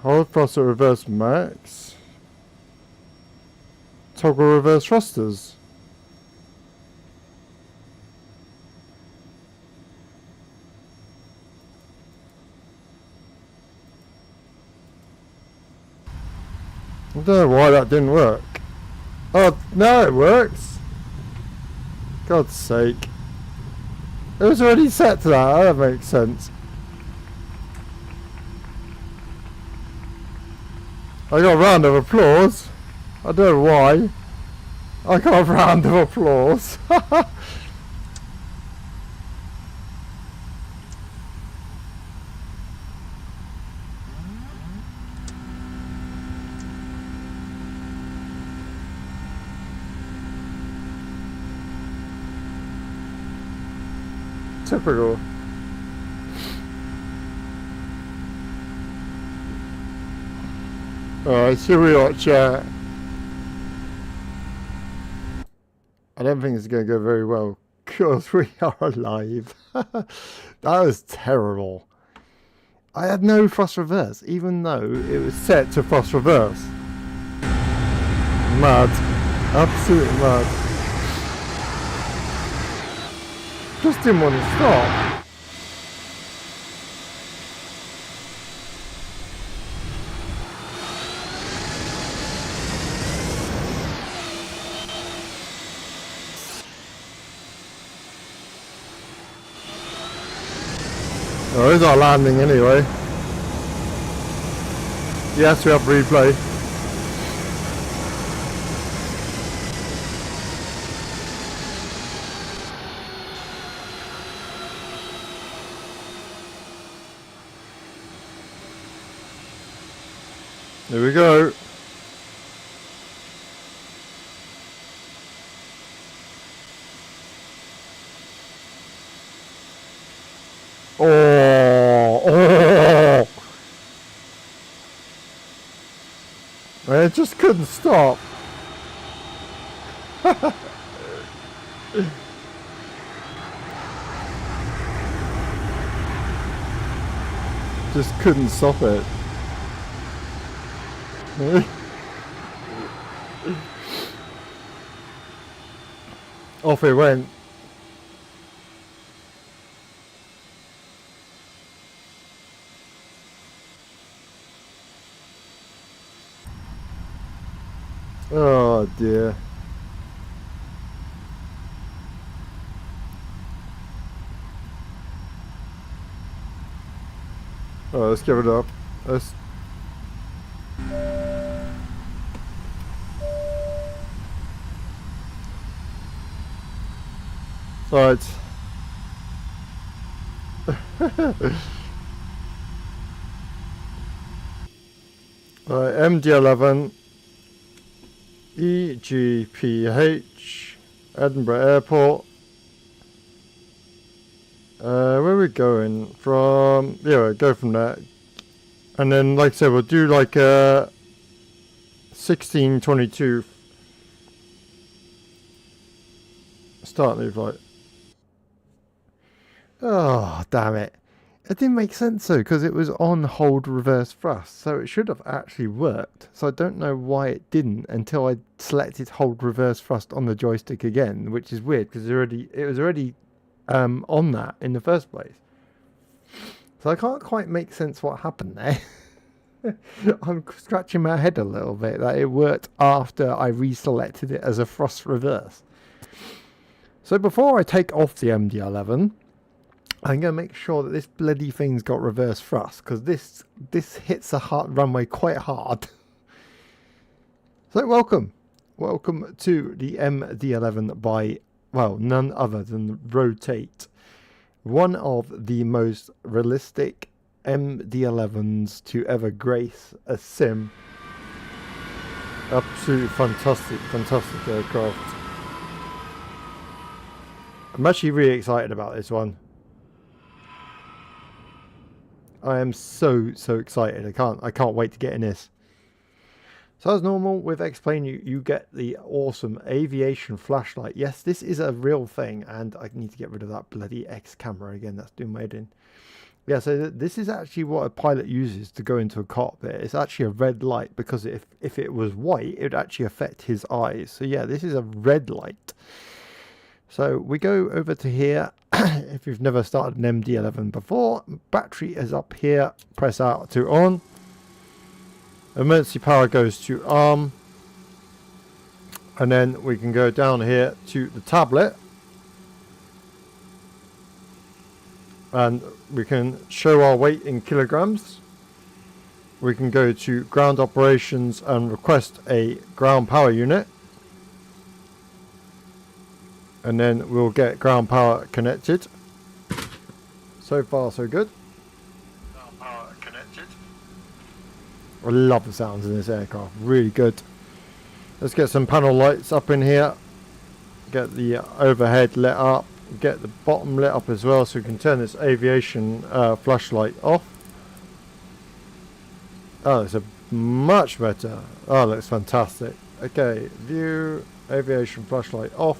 Hold thrust at reverse max. Toggle reverse thrusters. I don't know why that didn't work. Oh, no, it works. God's sake. It was already set to that. That makes sense. I got a round of applause. I don't know why. I got a round of applause. Typical. Alright, here we are, chat. I don't think it's going to go very well because we are alive. That was terrible. I had no thrust reverse, even though it was set to thrust reverse. Mad. Absolutely mad. Just didn't want to stop. Oh, it's our landing anyway. Yes, we have replay. Here we go. Oh. I just couldn't stop. Just couldn't stop it. Off it went. Oh dear. Oh, let's give it up. Let's. Right. Right, MD11 EGPH Edinburgh Airport. Where are we going from? Yeah, we'll go from there. And then, like I said, we'll do like a 16:22 start new flight. Oh, damn it. It didn't make sense though, because it was on hold reverse thrust, so it should have actually worked. So I don't know why it didn't until I selected hold reverse thrust on the joystick again, which is weird because it was already on that in the first place. So I can't quite make sense what happened there. I'm scratching my head a little bit that it worked after I reselected it as a thrust reverse. So before I take off the MD11, I'm going to make sure that this bloody thing's got reverse thrust, because this hits the runway quite hard. So welcome to the MD11 by, well, none other than Rotate, one of the most realistic MD11s to ever grace a sim. Absolutely fantastic aircraft. I'm actually really excited about this one. I am so excited. I can't wait to get in this. So as normal with XPlane, you get the awesome aviation flashlight. Yes, this is a real thing, and I need to get rid of that bloody X camera again. That's doing my head in. Yeah, so this is actually what a pilot uses to go into a cockpit. It's actually a red light, because if it was white, it would actually affect his eyes. So yeah, this is a red light. So we go over to here. If you've never started an MD11 before, battery is up here. Press out to on. Emergency power goes to arm. And then we can go down here to the tablet. And we can show our weight in kilograms. We can go to ground operations and request a ground power unit. And then we'll get ground power connected. So far, so good. Ground power connected. I love the sounds in this aircraft. Really good. Let's get some panel lights up in here. Get the overhead lit up. Get the bottom lit up as well, so we can turn this aviation flashlight off. Oh, it's a much better. Oh, looks fantastic. Okay, view, aviation flashlight off.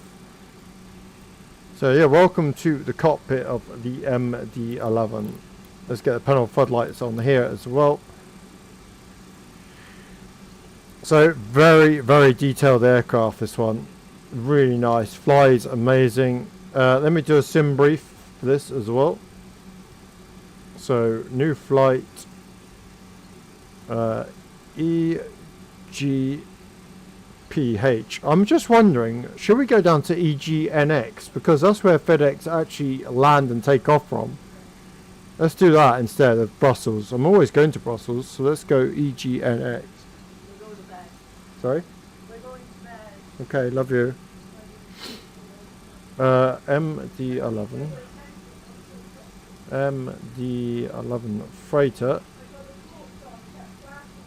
So yeah, welcome to the cockpit of the MD11. Let's get the panel floodlights on here as well. So very detailed aircraft, this one. Really nice, flies amazing. Let me do a sim brief for this as well. So new flight, EGPH. I'm just wondering, should we go down to EGNX, because that's where FedEx actually land and take off from. Let's do that instead of Brussels. I'm always going to Brussels, so let's go EGNX. We'll go to bed. Sorry? We're going to bed. Okay, love you. MD11 freighter.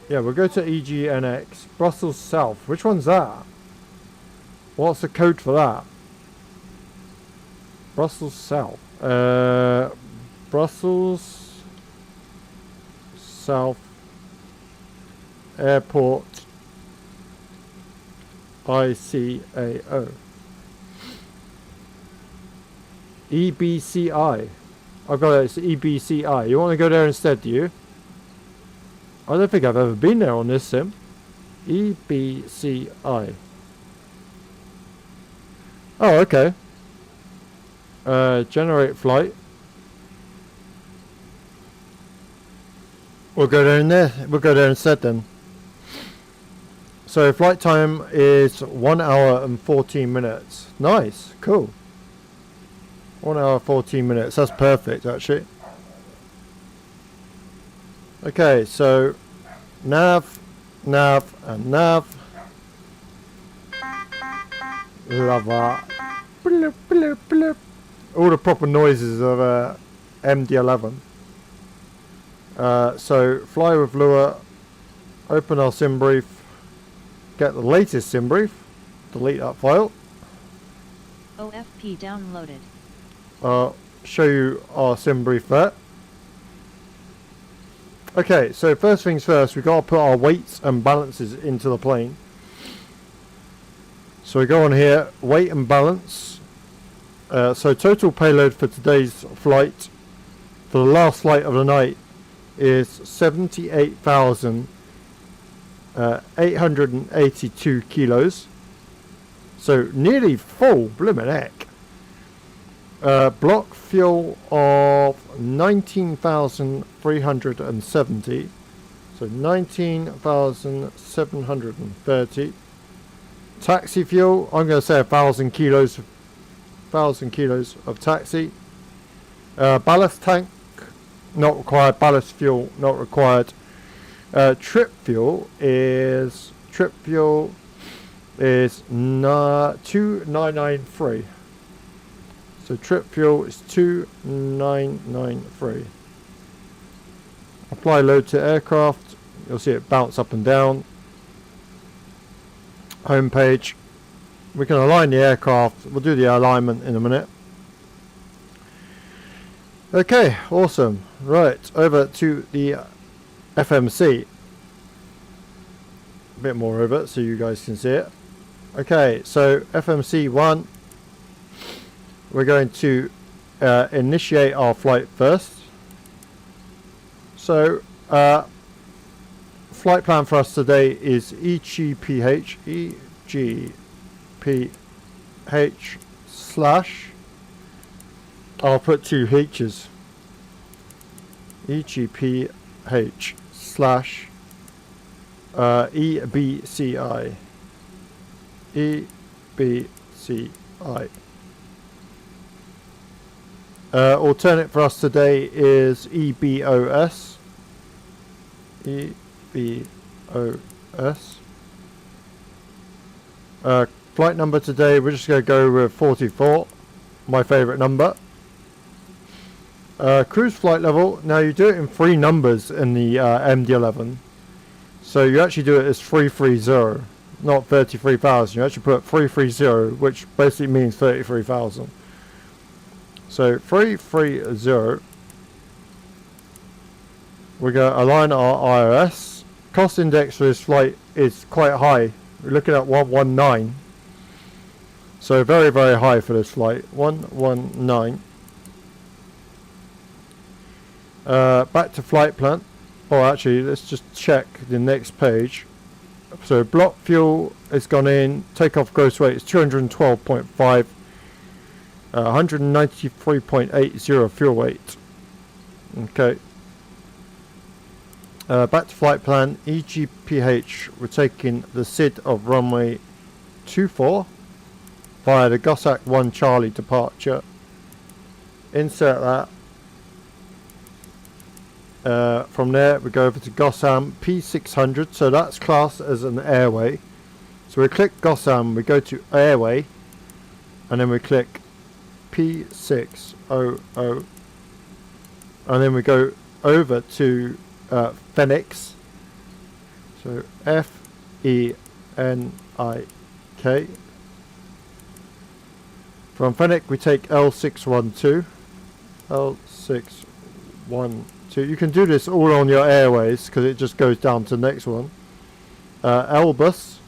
Yeah, we'll go to EGNX. Brussels South. Which one's that? What's the code for that? Brussels South. Brussels South Airport ICAO. EBCI. I've got it, it's EBCI. You want to go there instead, do you? I don't think I've ever been there on this sim. EBCI. Oh, okay. Generate flight. We'll go there in there. We'll go there instead then. So flight time is 1 hour and 14 minutes. Nice, cool. 1 hour 14 minutes. That's perfect, actually. Okay, so nav, and nav. Love that. Bloop, bloop, bloop. All the proper noises of MD11. So fly with lure, open our sim brief, get the latest sim brief, delete that file. OFP downloaded. Show you our sim brief there. Okay, so first things first, we got to put our weights and balances into the plane. So we go on here, weight and balance. So total payload for today's flight, for the last flight of the night, is 78,882 kilos. So nearly full, blimmin' heck. Block fuel of 19,370. So 19,730. Taxi fuel, I'm going to say 1,000 kilos. 1,000 kilos of taxi. Ballast tank, not required. Ballast fuel, not required. Trip fuel is 2993. So trip fuel is 2993. Apply load to aircraft. You'll see it bounce up and down. Home page. We can align the aircraft. We'll do the alignment in a minute. Okay, awesome. Right, over to the FMC. A bit more over so you guys can see it. Okay, so FMC 1. We're going to initiate our flight first. So, flight plan for us today is EGPH slash, I'll put 2 H's, EGPH slash EBCI. Alternate for us today is EBOS. Flight number today, we're just going to go with 44, my favourite number. Cruise flight level, now you do it in 3 numbers in the MD11. So you actually do it as 330, not 33,000. You actually put 330, which basically means 33,000. So 330, we're going to align our IRS. Cost index for this flight is quite high. We're looking at 119. So very, very high for this flight. 119. Back to flight plan. Oh, actually, let's just check the next page. So block fuel has gone in. Takeoff gross weight is 212.5. 193.80 fuel weight. Okay. Back to flight plan. EGPH, we're taking the SID of runway 24 via the Gossack 1 Charlie departure. Insert that. From there we go over to Gossam P600, so that's classed as an airway. So we click Gossam, we go to airway, and then we click P600, and then we go over to Phoenix. So F-E-N-I-K. From Fennec we take L612. L612. You can do this all on your airways because it just goes down to the next one. L-bus.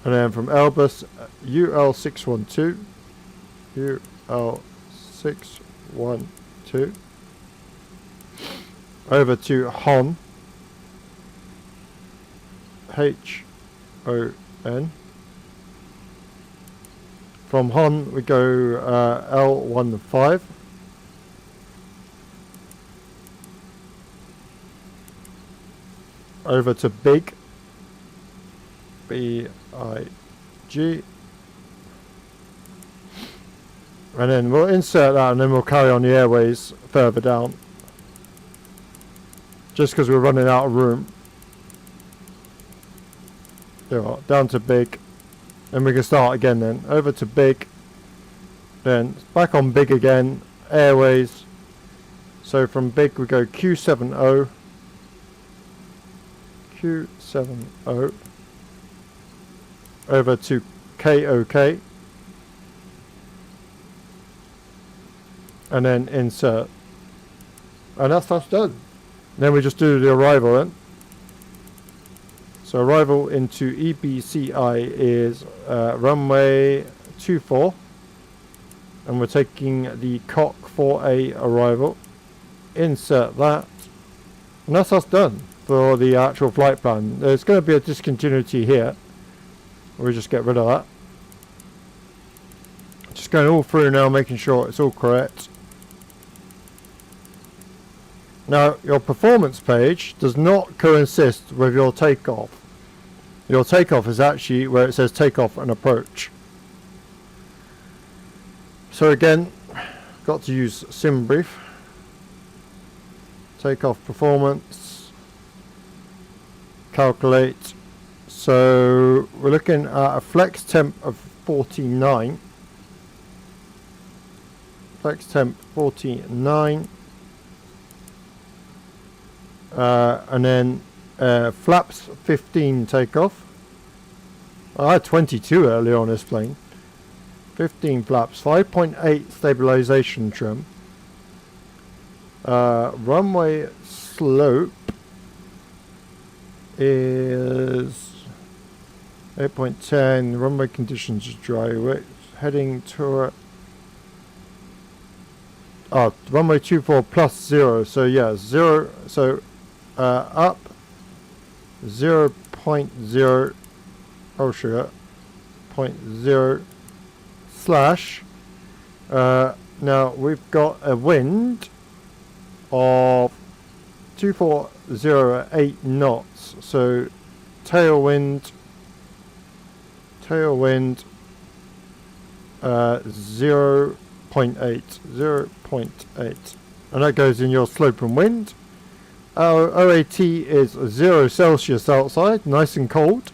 And then from L-bus, UL612. UL612. Over to HON. H-O-N. From HON we go L15. Over to BIG. B-I-G. And then we'll insert that and then we'll carry on the airways further down. Just because we're running out of room. There we are, down to BIG. And we can start again then. Over to big. Then back on big again. Airways. So from big we go Q70. Q70. Over to KOK. And then insert. And that's done. Then we just do the arrival then. So arrival into EBCI is runway 24. And we're taking the Cock 4A arrival. Insert that. And that's us done for the actual flight plan. There's going to be a discontinuity here. We'll just get rid of that. Just going all through now, making sure it's all correct. Now, your performance page does not coincide with your takeoff. Your takeoff is actually where it says takeoff and approach. So again, got to use SimBrief. Takeoff performance. Calculate. So we're looking at a flex temp of 49. Flex temp 49. And then flaps 15 takeoff. I had 22 earlier on this plane. 15 flaps, 5.8 stabilization trim. Runway slope is 8.10. Runway conditions are dry. We're heading to runway 24 plus 0. So yeah, 0. So up 0.0. Oh sugar. 0.0 slash. Now we've got a wind of 2408 knots. So tailwind 0.8. 0.8, and that goes in your slope and wind. Our OAT is 0 Celsius outside, nice and cold.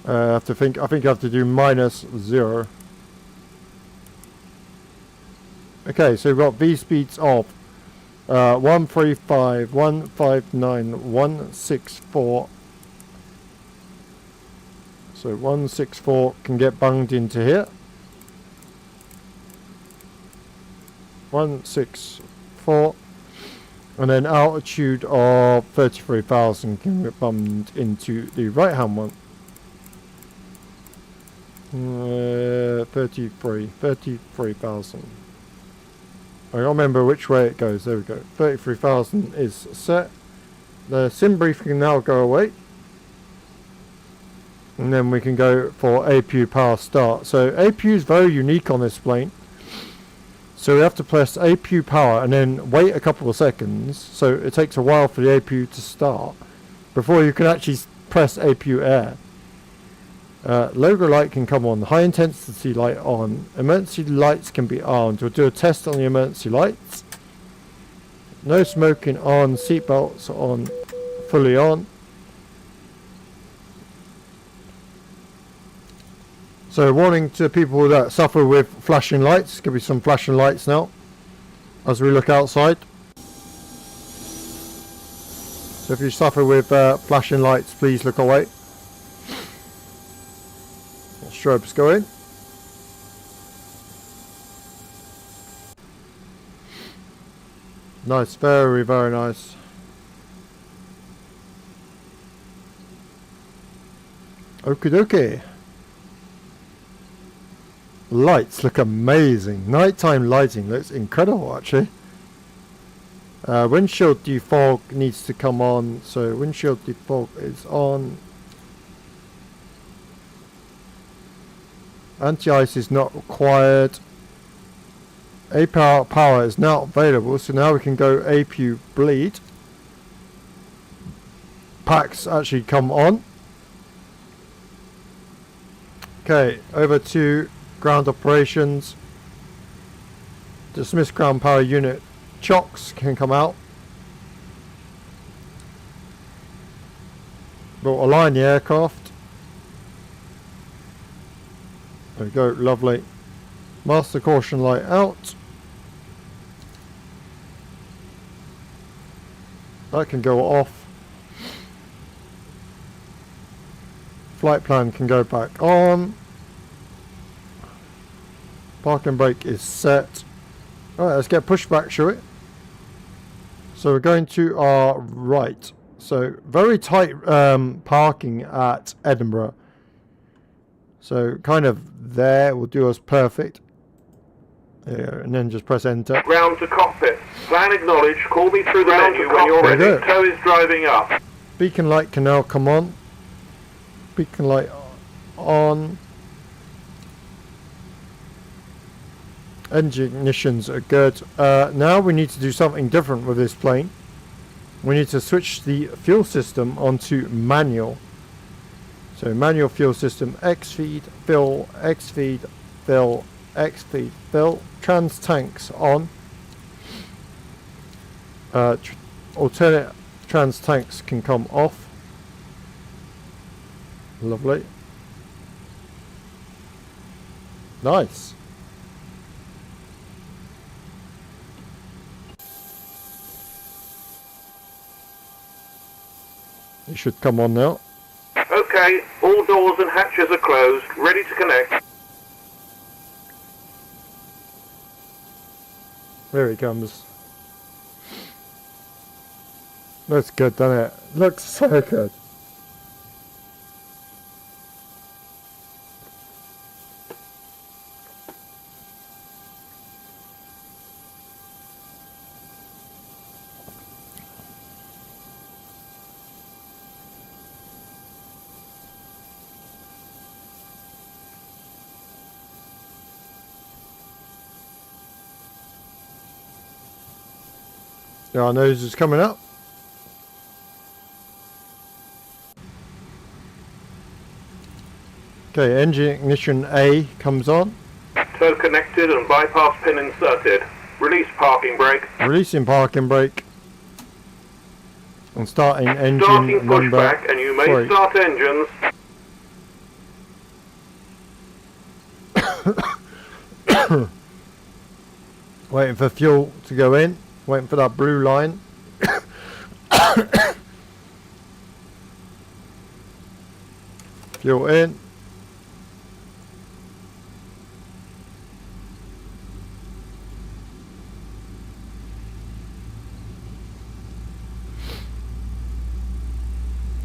I think I have to do -0. Okay, so we've got V speeds of 135, 159, 164. So 164 can get bunged into here. 164. And then altitude of 33,000 can get bummed into the right hand one. 33,000. I don't remember which way it goes. There we go. 33,000 is set. The sim brief can now go away. And then we can go for APU power start. So APU is very unique on this plane. So we have to press APU power and then wait a couple of seconds. So it takes a while for the APU to start before you can actually press APU air. Logo light can come on. High intensity light on. Emergency lights can be armed. We'll do a test on the emergency lights. No smoking on. Seatbelts on. Fully on. So warning to people that suffer with flashing lights. Could be some flashing lights now as we look outside. So if you suffer with flashing lights, please look away. Strobes going. Nice, very, very nice. Okie dokie. Lights look amazing. Nighttime lighting looks incredible actually. Windshield defog needs to come on, so windshield defog is on. Anti-ice is not required. APU power is now available, so now we can go APU bleed. Packs actually come on. Okay, over to ground operations. Dismiss ground power unit. Chocks can come out. We'll align the aircraft. There we go, lovely. Master caution light out. That can go off. Flight plan can go back on. Parking brake is set. Alright, let's get pushed back, shall we? So we're going to our right. So very tight parking at Edinburgh. So kind of there will do us perfect. There, and then just press enter. Round to cockpit. Plan acknowledged. Call me through the menu when you're ready. There you go. Tow is driving up. Beacon light can now come on. Beacon light on. Engine ignitions are good. Now we need to do something different with this plane. We need to switch the fuel system onto manual. So manual fuel system, X feed, fill, X feed, fill, X feed, fill. Trans tanks on. Alternate trans tanks can come off. Lovely. Nice. It should come on now. Okay, all doors and hatches are closed. Ready to connect. There he comes. Looks good, doesn't it? Looks so good. Our nose is coming up. Okay, engine ignition A comes on. Tow connected and bypass pin inserted. Release parking brake. Releasing parking brake. And starting engine Starting number pushback and you may 3. start engines. Waiting for fuel to go in. Waiting for that blue line. Fuel in.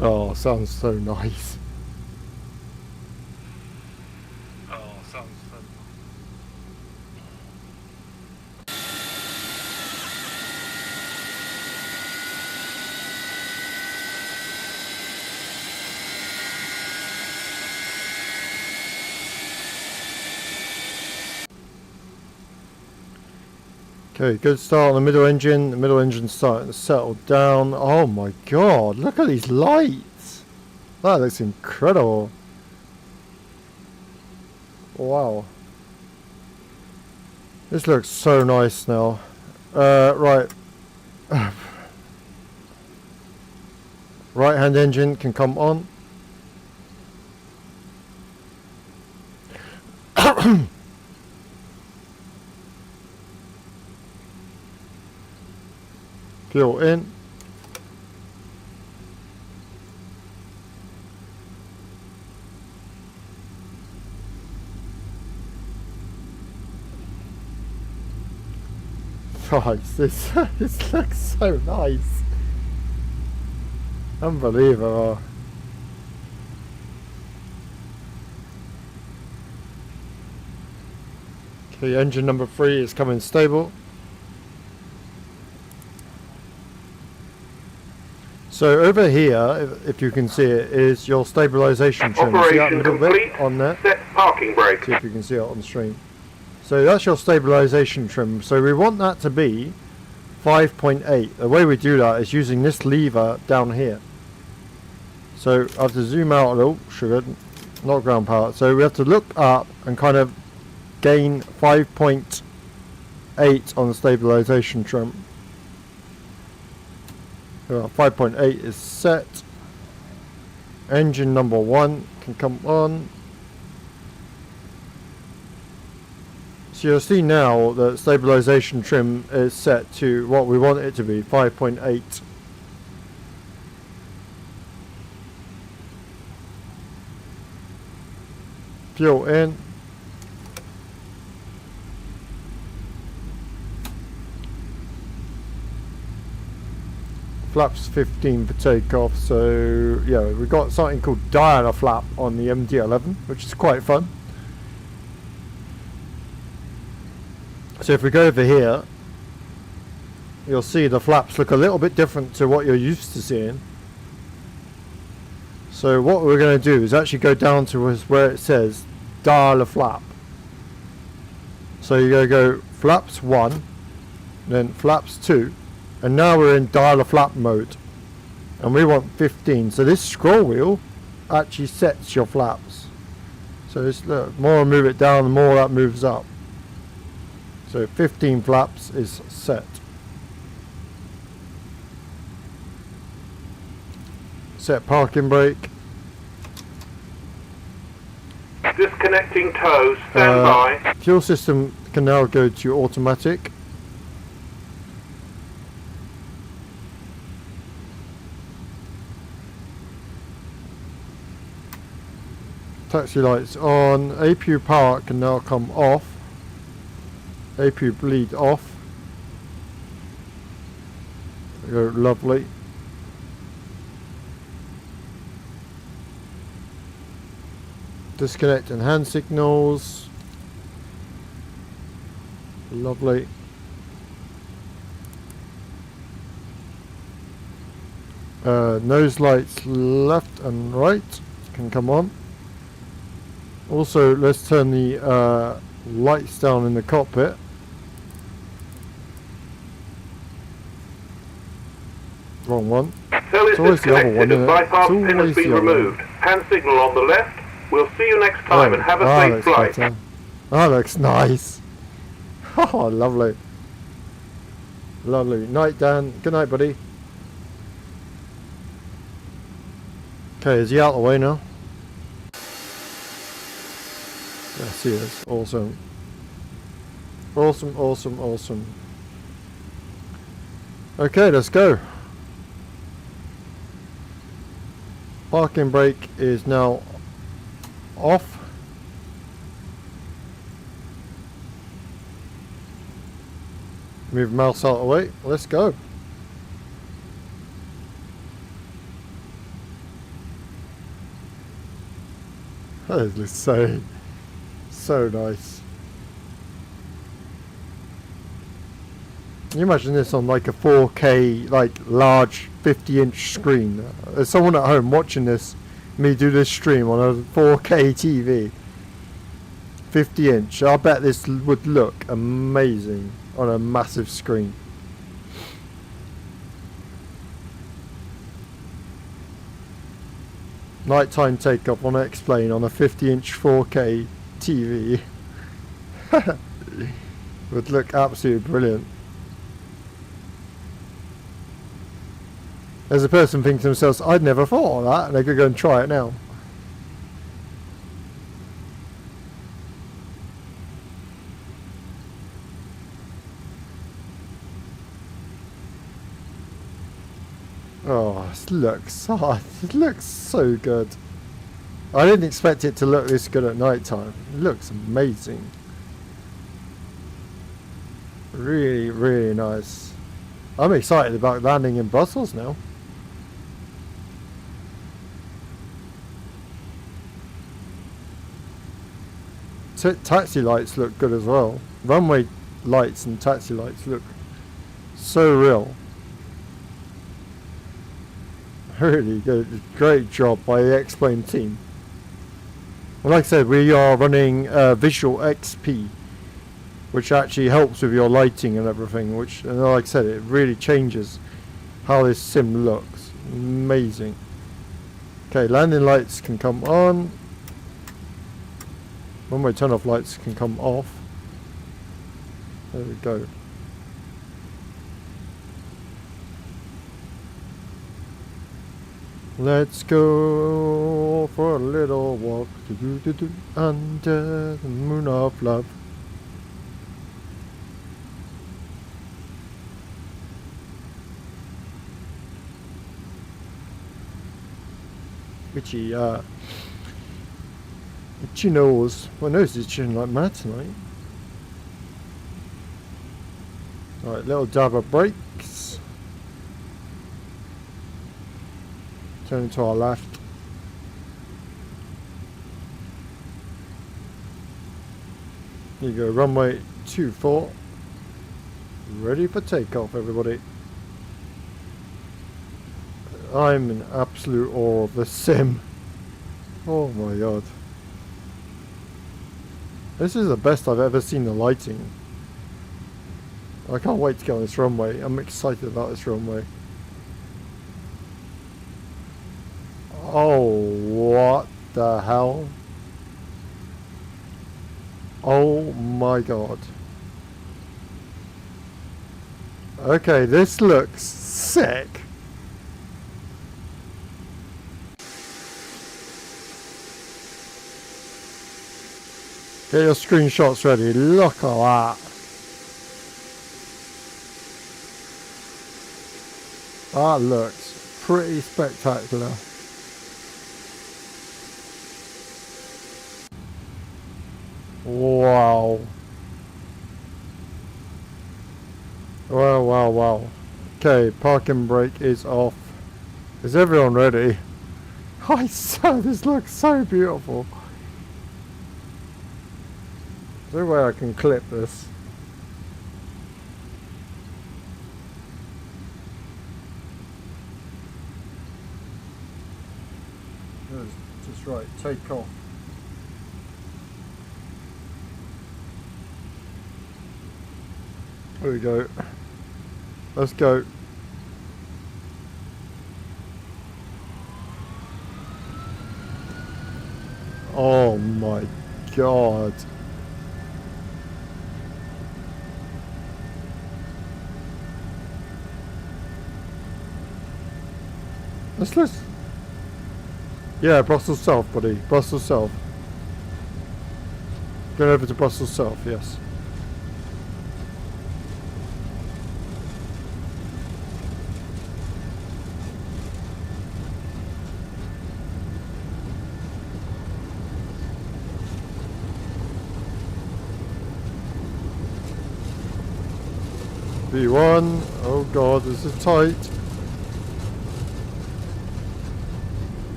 Oh, sounds so nice. Oh, sounds fun. Okay, good start on the middle engine. The middle engine's starting to settle down. Oh my god, look at these lights. That looks incredible. Wow. This looks so nice now. Right. Right hand engine can come on. Fuel in. Nice, this looks so nice. Unbelievable. Okay, engine number 3 is coming stable. So over here, if you can see it, is your stabilization trim. See that Operation middle complete. bit on there? Set parking brake. See if you can see it on the screen. So that's your stabilization trim. So we want that to be 5.8. The way we do that is using this lever down here. So I have to zoom out a little, sugar, not ground power. So we have to look up and kind of gain 5.8 on the stabilization trim. 5.8 is set. Engine number 1 can come on. So you'll see now that stabilization trim is set to what we want it to be, 5.8. Fuel in. Flaps 15 for takeoff, so yeah, we've got something called dialer flap on the MD11, which is quite fun. So if we go over here, you'll see the flaps look a little bit different to what you're used to seeing. So what we're going to do is actually go down to where it says dialer flap. So you're going to go flaps 1, then flaps 2, and now we're in dialer flap mode, and we want 15. So this scroll wheel actually sets your flaps. So it's, look, the more I move it down, the more that moves up. So 15 flaps is set. Set parking brake. Disconnecting tow, stand by. Fuel system can now go to automatic. Taxi lights on. APU power can now come off. APU bleed off. There we go, lovely. Disconnect and hand signals. Lovely. Nose lights left and right can come on. Also, let's turn the lights down in the cockpit. Wrong one. Tow is always the other one, disconnected and isn't it? bypass It's pin has always been the other one. removed. Hand signal on the left. We'll see you next time and have a safe looks flight. better. That looks nice. Oh, lovely. Lovely. Night, Dan. Good night, buddy. Okay, is he out of the way now? Yes, he is. Awesome. Awesome, awesome, awesome. Okay, let's go. Parking brake is now off. Move mouse out of the way. Let's go. That looks so nice. Can you imagine this on like a 4K, like large 50-inch screen? There's someone at home watching this, me do this stream on a 4K TV. 50-inch. I bet this would look amazing on a massive screen. Nighttime takeoff on XPlane on a 50-inch 4K TV. Would look absolutely brilliant. As a person thinking to themselves, I'd never thought of that, and they could go and try it now. Oh, it looks so good. I didn't expect it to look this good at night time. It looks amazing. Really, really nice. I'm excited about landing in Brussels now. Taxi lights look good as well. Runway lights and taxi lights look so real. Really good. Great job by the XPlane team. Well, like I said, we are running Visual XP, which actually helps with your lighting and everything, which, and like I said, it really changes how this sim looks. Amazing. Okay, landing lights can come on. Runway turn off lights can come off. There we go. Let's go for a little walk under the moon of love. Itchy nose. My nose is itching like mad tonight. Alright, little dab of brakes. Turn to our left. There you go, runway 24. Ready for takeoff, everybody. I'm in absolute awe of the sim. Oh my god. This is the best I've ever seen the lighting. I can't wait to get on this runway. I'm excited about this runway. Oh, what the hell? Oh my god. Okay, this looks sick. Get your screenshots ready. Look at that. That looks pretty spectacular. Wow. Wow, wow, wow. Okay, parking brake is off. Is everyone ready? I saw this looks so beautiful. Is there a way I can clip this? Just right, take off. There we go. Let's go. Oh my god. Let's yeah, Brussels South, buddy. Brussels South. Going over to Brussels South, yes. B1. Oh god, this is tight.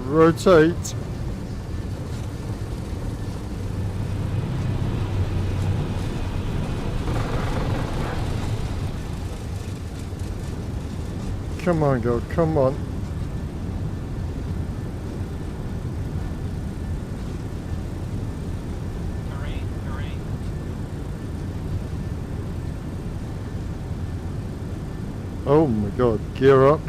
Rotate. Come on, girl, come on. Terrain, terrain. Oh my god, gear up.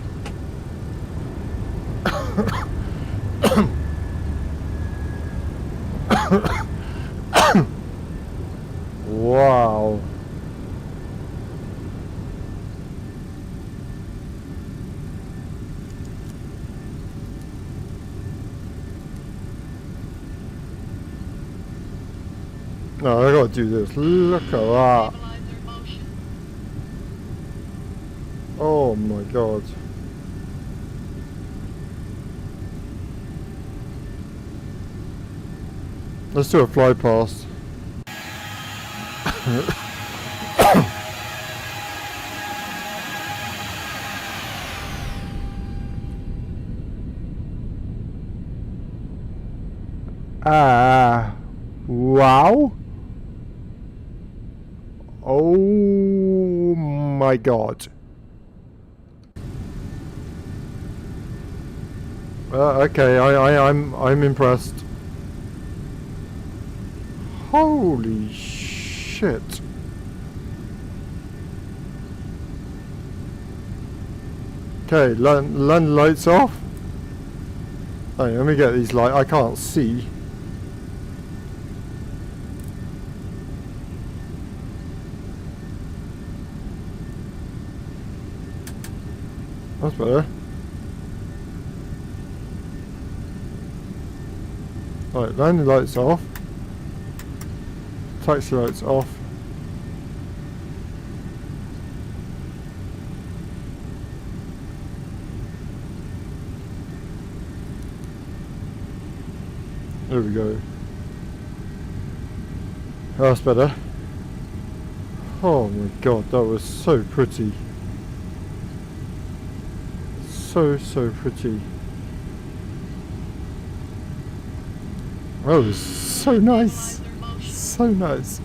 Wow. No, I gotta do this. Look at that. Oh my god. Let's do a fly past. Wow. Oh my god. Okay, I'm impressed. Holy shit. Okay, land lights off. Hey, let me get these lights. I can't see. That's better. Right, landing lights off. Taxi lights off. There we go. That's better. Oh my god, that was so pretty. So pretty. That was so nice. So nice.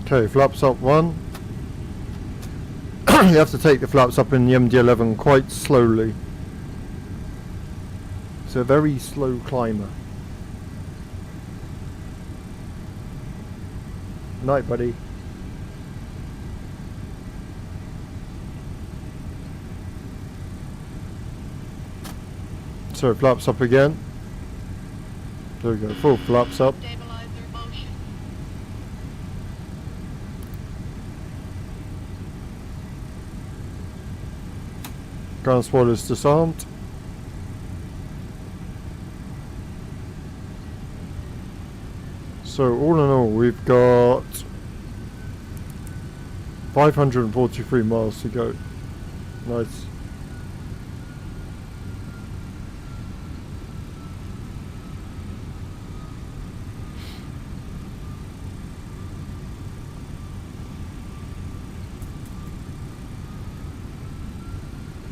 Okay, flaps up one. You have to take the flaps up in the MD11 quite slowly. It's a very slow climber. Night, buddy. So flaps up again. There we go, full flaps up. Ground spoilers disarmed. So all in all, we've got 543 miles to go. Nice.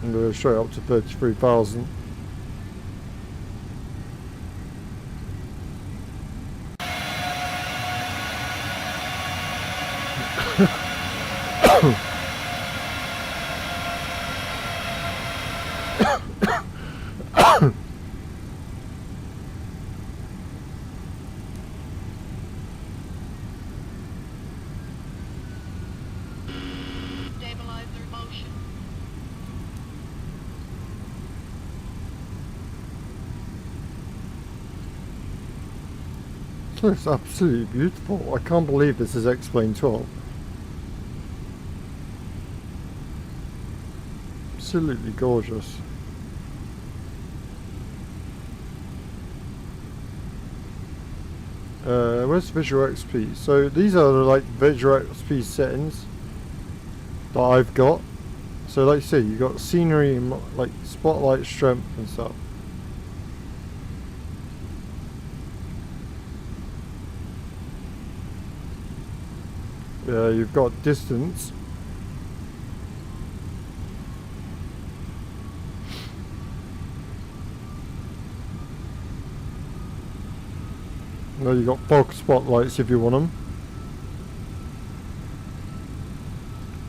And we're straight up to 33,000. Stabilizer motion. This looks absolutely beautiful. I can't believe this is XPlane 12. Absolutely gorgeous. Where's Visual XP? So these are the like Visual XP settings that I've got. So like you see, you got scenery, like spotlight, strength and stuff. You've got distance. Now you got fog spotlights if you want them.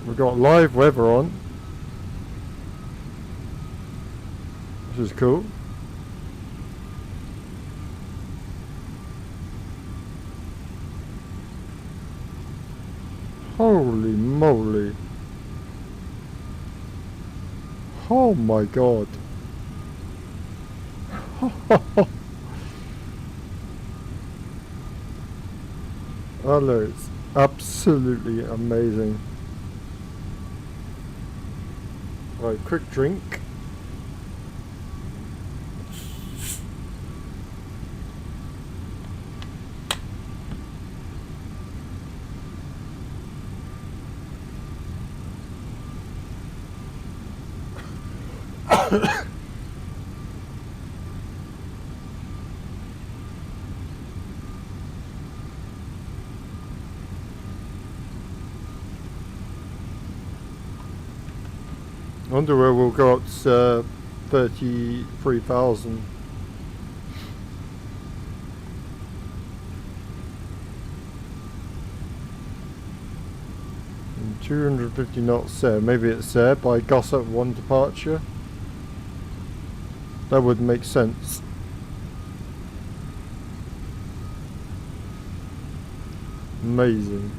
We've got live weather on, which is cool. Holy moly. Oh my god. That looks absolutely amazing. Right, quick drink. I wonder where we'll go up to 33,000. And 250 knots there. Maybe it's there by Gossip 1 departure. That would make sense. Amazing.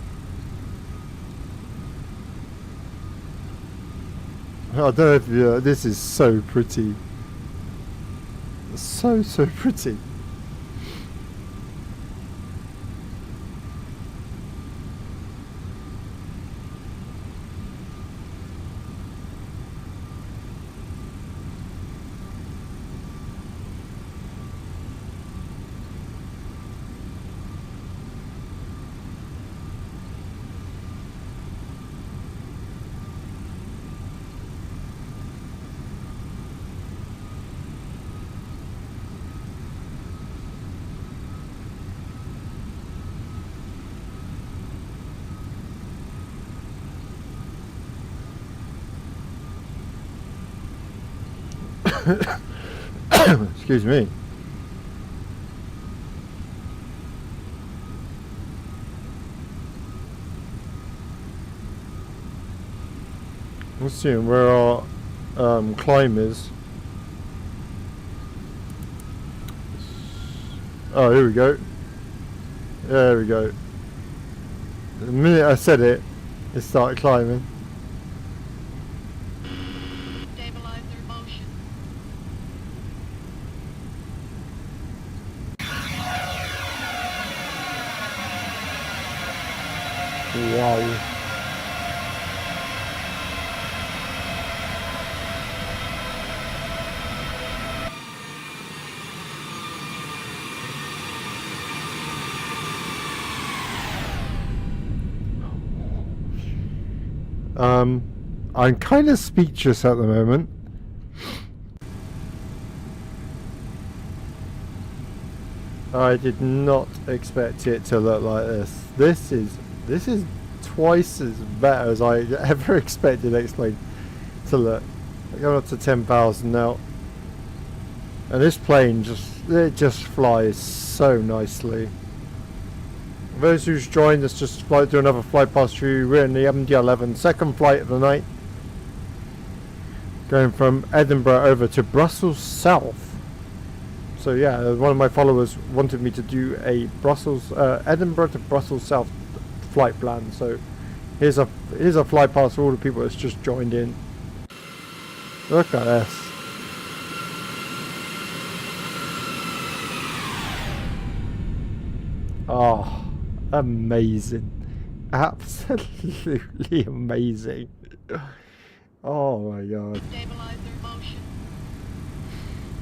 I don't know if you, this is so pretty. So pretty. Excuse me. Let's see where our climb is. Oh, here we go. There we go. The minute I said it, it started climbing. Stabilizer motion. Wow. I'm kind of speechless at the moment. I did not expect it to look like this. This is twice as better as I ever expected XPlane to look. We're going up to 10,000 now, and this plane just flies so nicely. For those who's joined us, just like do another flight past you. We're in the MD11, second flight of the night, going from Edinburgh over to Brussels South. So yeah, one of my followers wanted me to do a Edinburgh to Brussels South flight plan. So here's a flight past for all the people that's just joined in. Look at this. Oh. Amazing. Absolutely amazing. Oh my god. Stabilizer motion.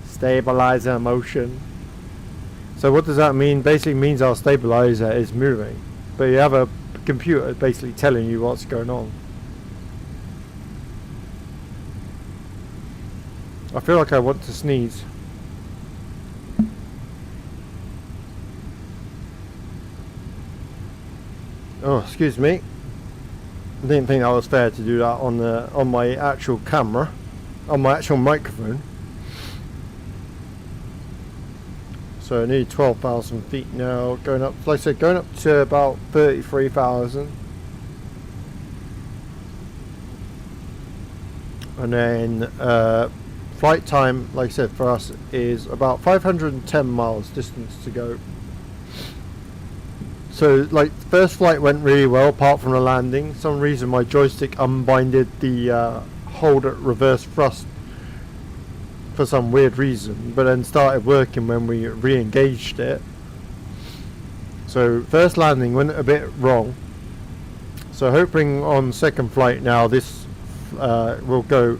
Stabilizer motion. So what does that mean? Basically means our stabilizer is moving, but you have a computer basically telling you what's going on. I feel like I want to sneeze. Oh, excuse me. I didn't think that was fair to do that on my actual camera, on my actual microphone. So I need 12,000 feet now, going up, like I said, going up to about 33,000. And then flight time, like I said, for us is about 510 miles distance to go. So, like, the first flight went really well, apart from the landing. For some reason, my joystick unbinded the hold at reverse thrust for some weird reason, but then started working when we re-engaged it. So, first landing went a bit wrong. So, hoping on second flight now, this will go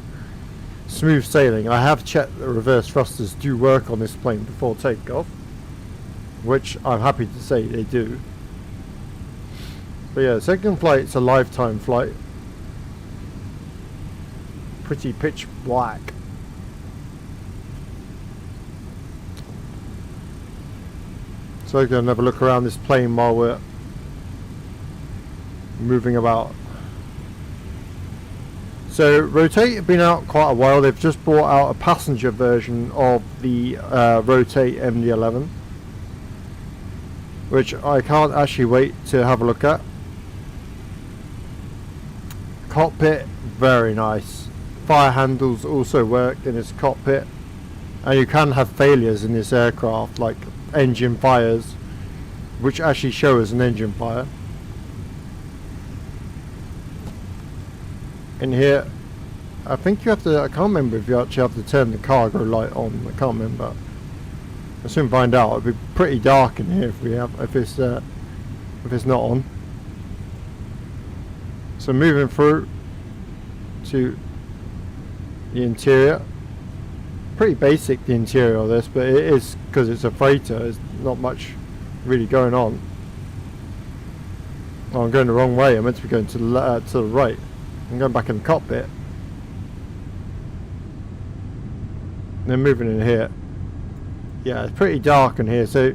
smooth sailing. I have checked the reverse thrusters do work on this plane before takeoff, which I'm happy to say they do. But yeah, second flight's a lifetime flight. Pretty pitch black. So we're going to have a look around this plane while we're moving about. So Rotate have been out quite a while. They've just brought out a passenger version of the Rotate MD11, which I can't actually wait to have a look at. Cockpit, very nice. Fire handles also work in this cockpit, and you can have failures in this aircraft, like engine fires, which actually show as an engine fire. In here, I think you have to, I can't remember if you actually have to turn the cargo light on. I can't remember. I'll soon find out. It'll be pretty dark in here if it's not on. So moving through to the interior. Pretty basic, the interior of this, but it is, because it's a freighter, there's not much really going on. Oh, I'm going the wrong way. I'm meant to be going to the right. I'm going back in the cockpit. Then moving in here. Yeah, it's pretty dark in here, so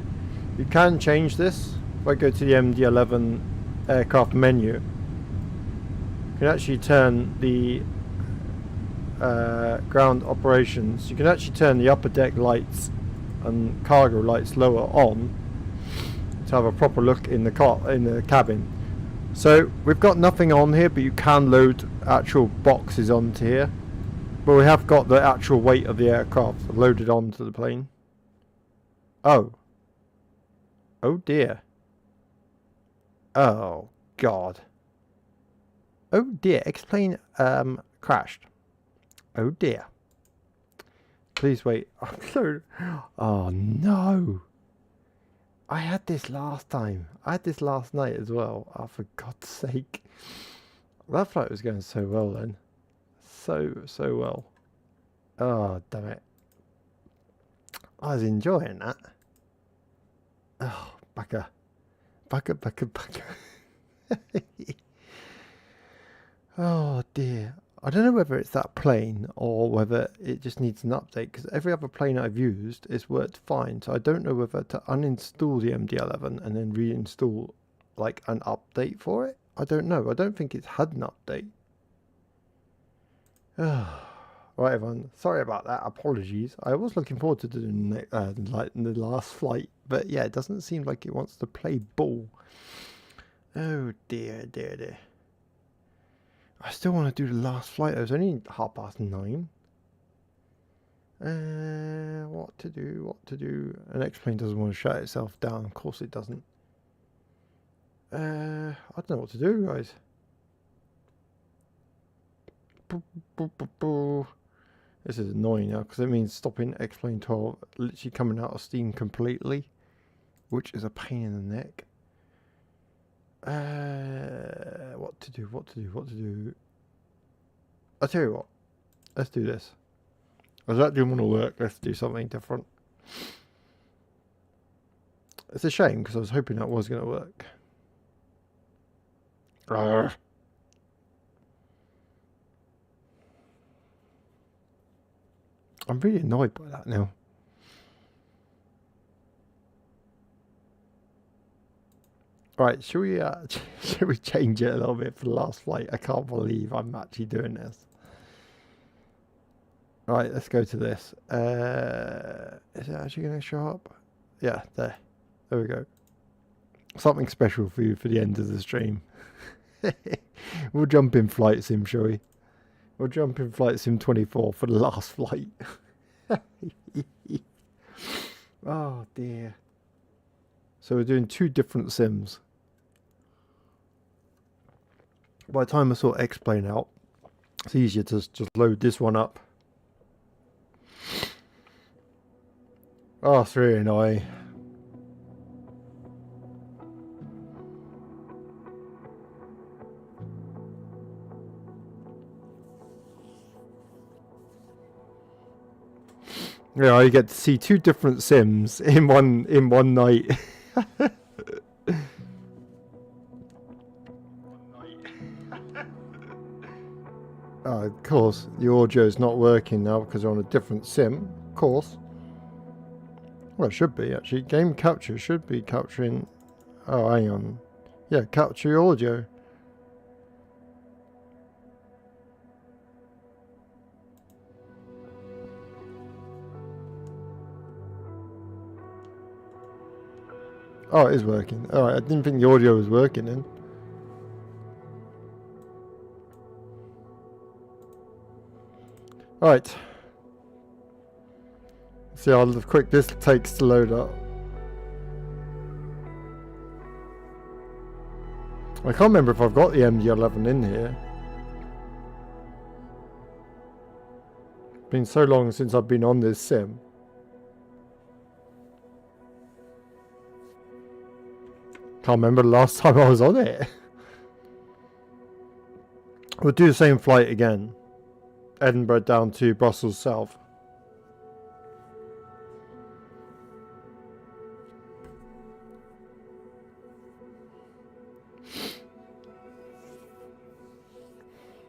you can change this. If I go to the MD11 aircraft menu, you can actually turn the ground operations, you can actually turn the upper deck lights and cargo lights lower on to have a proper look in the cabin. So we've got nothing on here, but you can load actual boxes onto here. But we have got the actual weight of the aircraft loaded onto the plane. Oh. Oh dear. Oh god. Oh dear, XPlane crashed. Oh dear. Please wait. Oh no. I had this last time. I had this last night as well. Oh, for God's sake. That flight was going so well then. So well. Oh, damn it. I was enjoying that. Oh, bugger. Bugger. Oh dear. I don't know whether it's that plane or whether it just needs an update, because every other plane I've used has worked fine. So I don't know whether to uninstall the MD11 and then reinstall like an update for it. I don't know. I don't think it's had an update. Right, everyone. Sorry about that. Apologies. I was looking forward to doing like the last flight, but yeah, it doesn't seem like it wants to play ball. Oh dear. I still want to do the last flight. It was only 9:30. What to do? An XPlane doesn't want to shut itself down. Of course it doesn't. I don't know what to do, guys. This is annoying now, because it means stopping XPlane 12 literally coming out of steam completely, which is a pain in the neck. What to do? I'll tell you what. Let's do this. As that didn't want to work, let's do something different. It's a shame, because I was hoping that was going to work. Arrgh. I'm really annoyed by that now. Right, should we change it a little bit for the last flight? I can't believe I'm actually doing this. Right, let's go to this. Is it actually going to show up? Yeah, there. There we go. Something special for you for the end of the stream. We'll jump in Flight Sim, shall we? We'll jump in Flight Sim 24 for the last flight. Oh dear. So we're doing two different sims. By the time I sort XPlane out, it's easier to just load this one up. Oh, it's really annoying. Yeah, you get to see two different sims in one night. Of course, the audio is not working now because we're on a different sim. Of course. Well, it should be actually. Game capture should be capturing. Oh, hang on. Yeah, capture your audio. Oh, it is working. Alright, I didn't think the audio was working then. Alright. See how quick this takes to load up. I can't remember if I've got the MD11 in here. It's been so long since I've been on this sim. Can't remember the last time I was on it. We'll do the same flight again. Edinburgh down to Brussels South.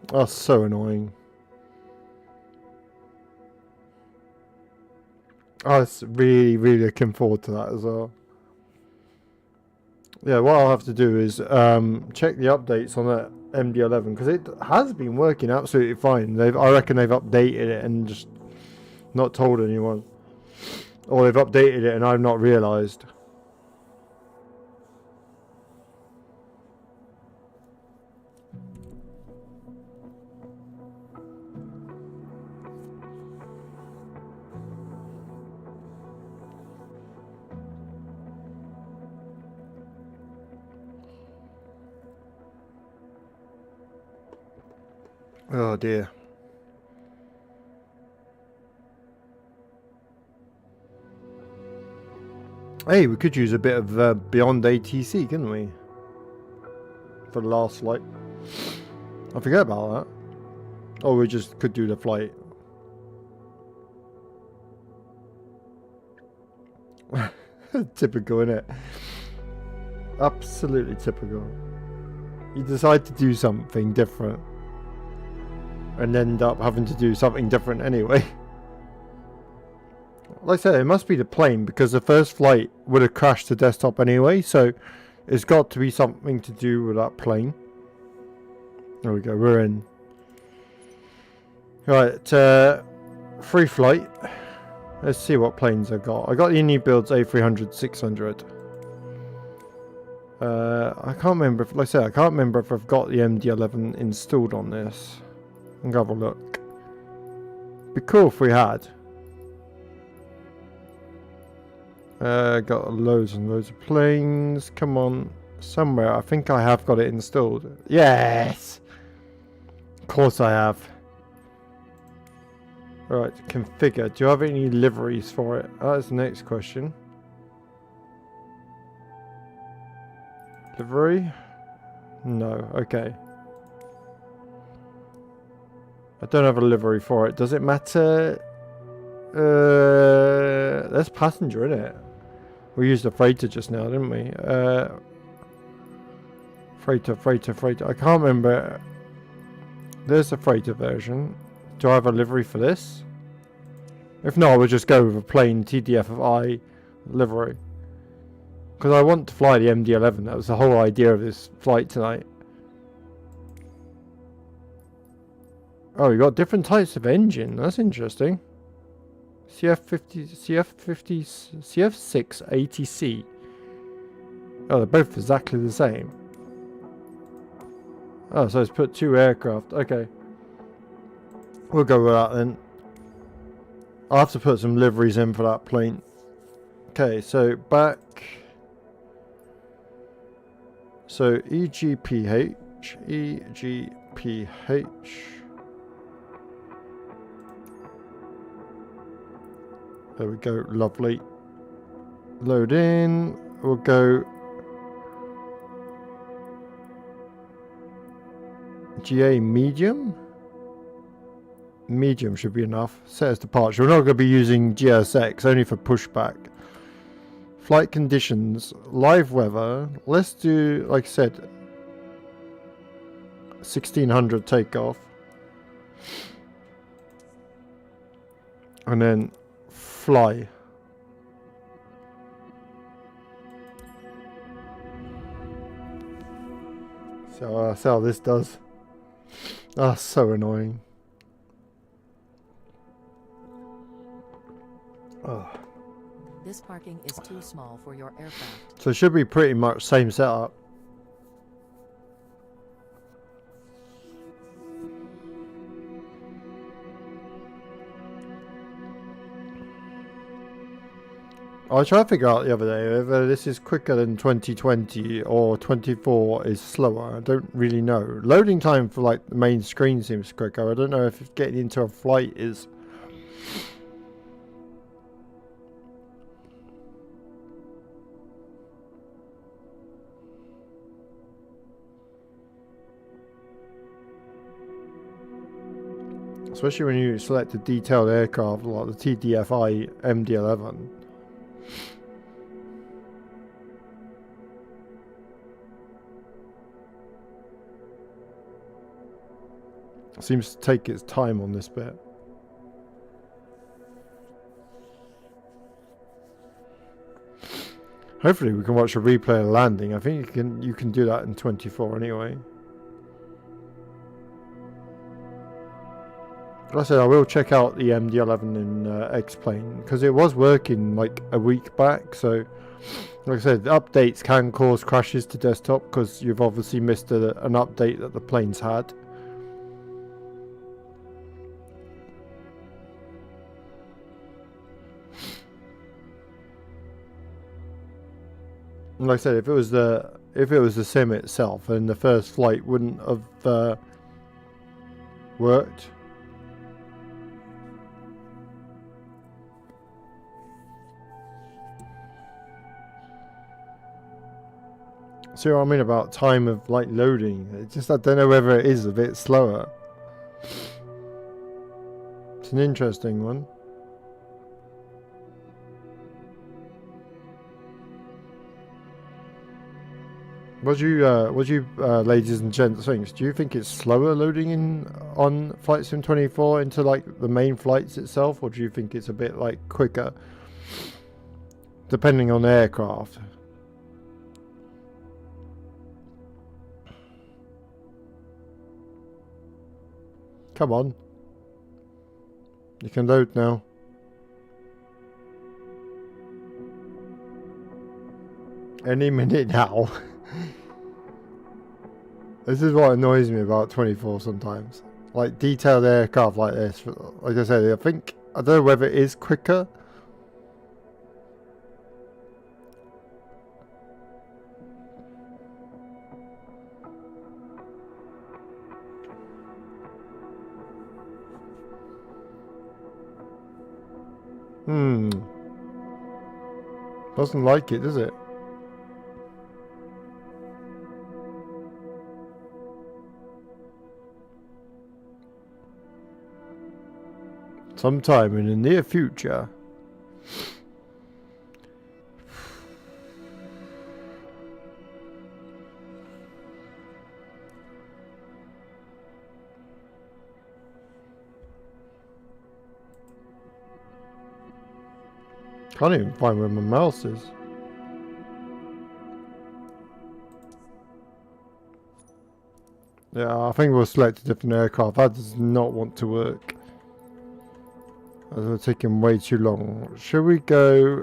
That's so annoying. I was really looking forward to that as well. Yeah, what I'll have to do is check the updates on it MD11 because it has been working absolutely fine. I reckon they've updated it and just not told anyone, or they've updated it and I've not realised. Oh dear. Hey, we could use a bit of Beyond ATC, couldn't we? For the last flight. I forget about that. Or we just could do the flight. Typical, innit? Absolutely typical. You decide to do something different and end up having to do something different anyway. Like I said, it must be the plane because the first flight would have crashed the desktop anyway, so it's got to be something to do with that plane. There we go, we're in. Right, free flight. Let's see what planes I got. I got the new builds A300, 600. I can't remember if, like I said, I can't remember if I've got the MD11 installed on this. I'm gonna have a look. Be cool if we had. Got loads and loads of planes. Come on, somewhere. I think I have got it installed. Yes, of course I have. Right, configure. Do you have any liveries for it? That's the next question. Livery? No. Okay. I don't have a livery for it. Does it matter? There's passenger in it. We used a freighter just now, didn't we? Freighter. I can't remember. There's the freighter version. Do I have a livery for this? If not, we'll just go with a plain TDFI livery. Because I want to fly the MD11. That was the whole idea of this flight tonight. Oh, you got different types of engine. That's interesting. CF6 ATC. Oh, they're both exactly the same. Oh, so it's put 2 aircraft. Okay. We'll go with that then. I'll have to put some liveries in for that plane. Okay, so back. So EGPH. There we go, lovely. Load in. We'll go GA medium. Medium should be enough. Set as departure. We're not going to be using GSX, only for pushback. Flight conditions, live weather. Let's do, like I said, 1600 takeoff. And then fly. So that's how this does. That's so annoying. Oh. This parking is too small for your aircraft. So it should be pretty much same setup. I was trying to figure out the other day whether this is quicker than 2020 or 24 is slower. I don't really know. Loading time for like the main screen seems quicker. I don't know if getting into a flight is. Especially when you select a detailed aircraft like the TDFI MD11. Seems to take its time on this bit. Hopefully we can watch a replay of landing. I think you can do that in 24 anyway. Like I said, I will check out the MD11 in XPlane because it was working like a week back. So, like I said, updates can cause crashes to desktop because you've obviously missed an update that the plane's had. And like I said, if it was the sim itself, then the first flight wouldn't have worked. See what I mean about time of like loading? It's just I don't know whether it is a bit slower. It's an interesting one. What do you, ladies and gents, think? Do you think it's slower loading in on Flight Sim 24 into like the main flights itself, or do you think it's a bit like quicker, depending on the aircraft? Come on, you can load now. Any minute now. This is what annoys me about 24 sometimes. Like detailed aircraft like this. Like I said, I don't know whether it is quicker. Doesn't like it, does it? Sometime in the near future. Can't even find where my mouse is. Yeah, I think we'll select a different aircraft. That does not want to work. It's taking way too long. Shall we go?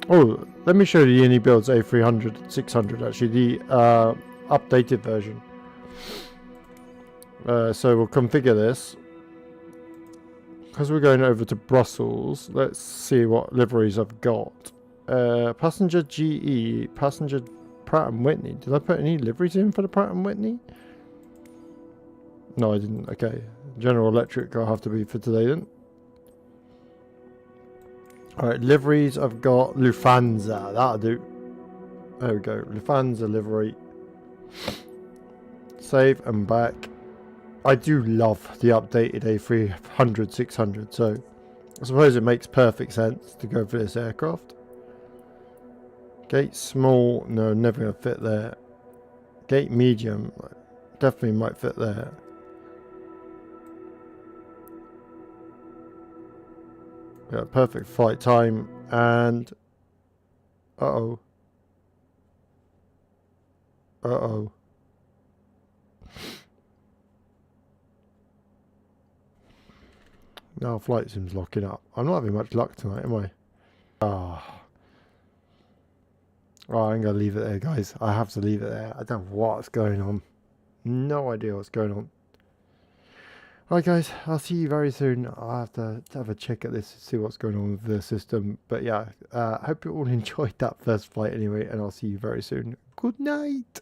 Oh, let me show you the Unibuilds A300, 600. Actually, the updated version. So we'll configure this. Because we're going over to Brussels, let's see what liveries I've got. Passenger GE, passenger Pratt & Whitney. Did I put any liveries in for the Pratt & Whitney? No, I didn't. Okay. General Electric I'll have to be for today then. Alright, liveries. I've got Lufthansa. That'll do. There we go. Lufthansa livery. Save and back. I do love the updated A300, 600. So I suppose it makes perfect sense to go for this aircraft. Gate small, no, never going to fit there. Gate medium, definitely might fit there. Yeah, perfect flight time and... Uh-oh. Uh-oh. Now flight sim's locking up. I'm not having much luck tonight, am I? Ah. Oh, I'm going to leave it there, guys. I have to leave it there. I don't know what's going on. No idea what's going on. Alright, guys. I'll see you very soon. I'll have to have a check at this, see what's going on with the system. But yeah, I hope you all enjoyed that first flight anyway. And I'll see you very soon. Good night.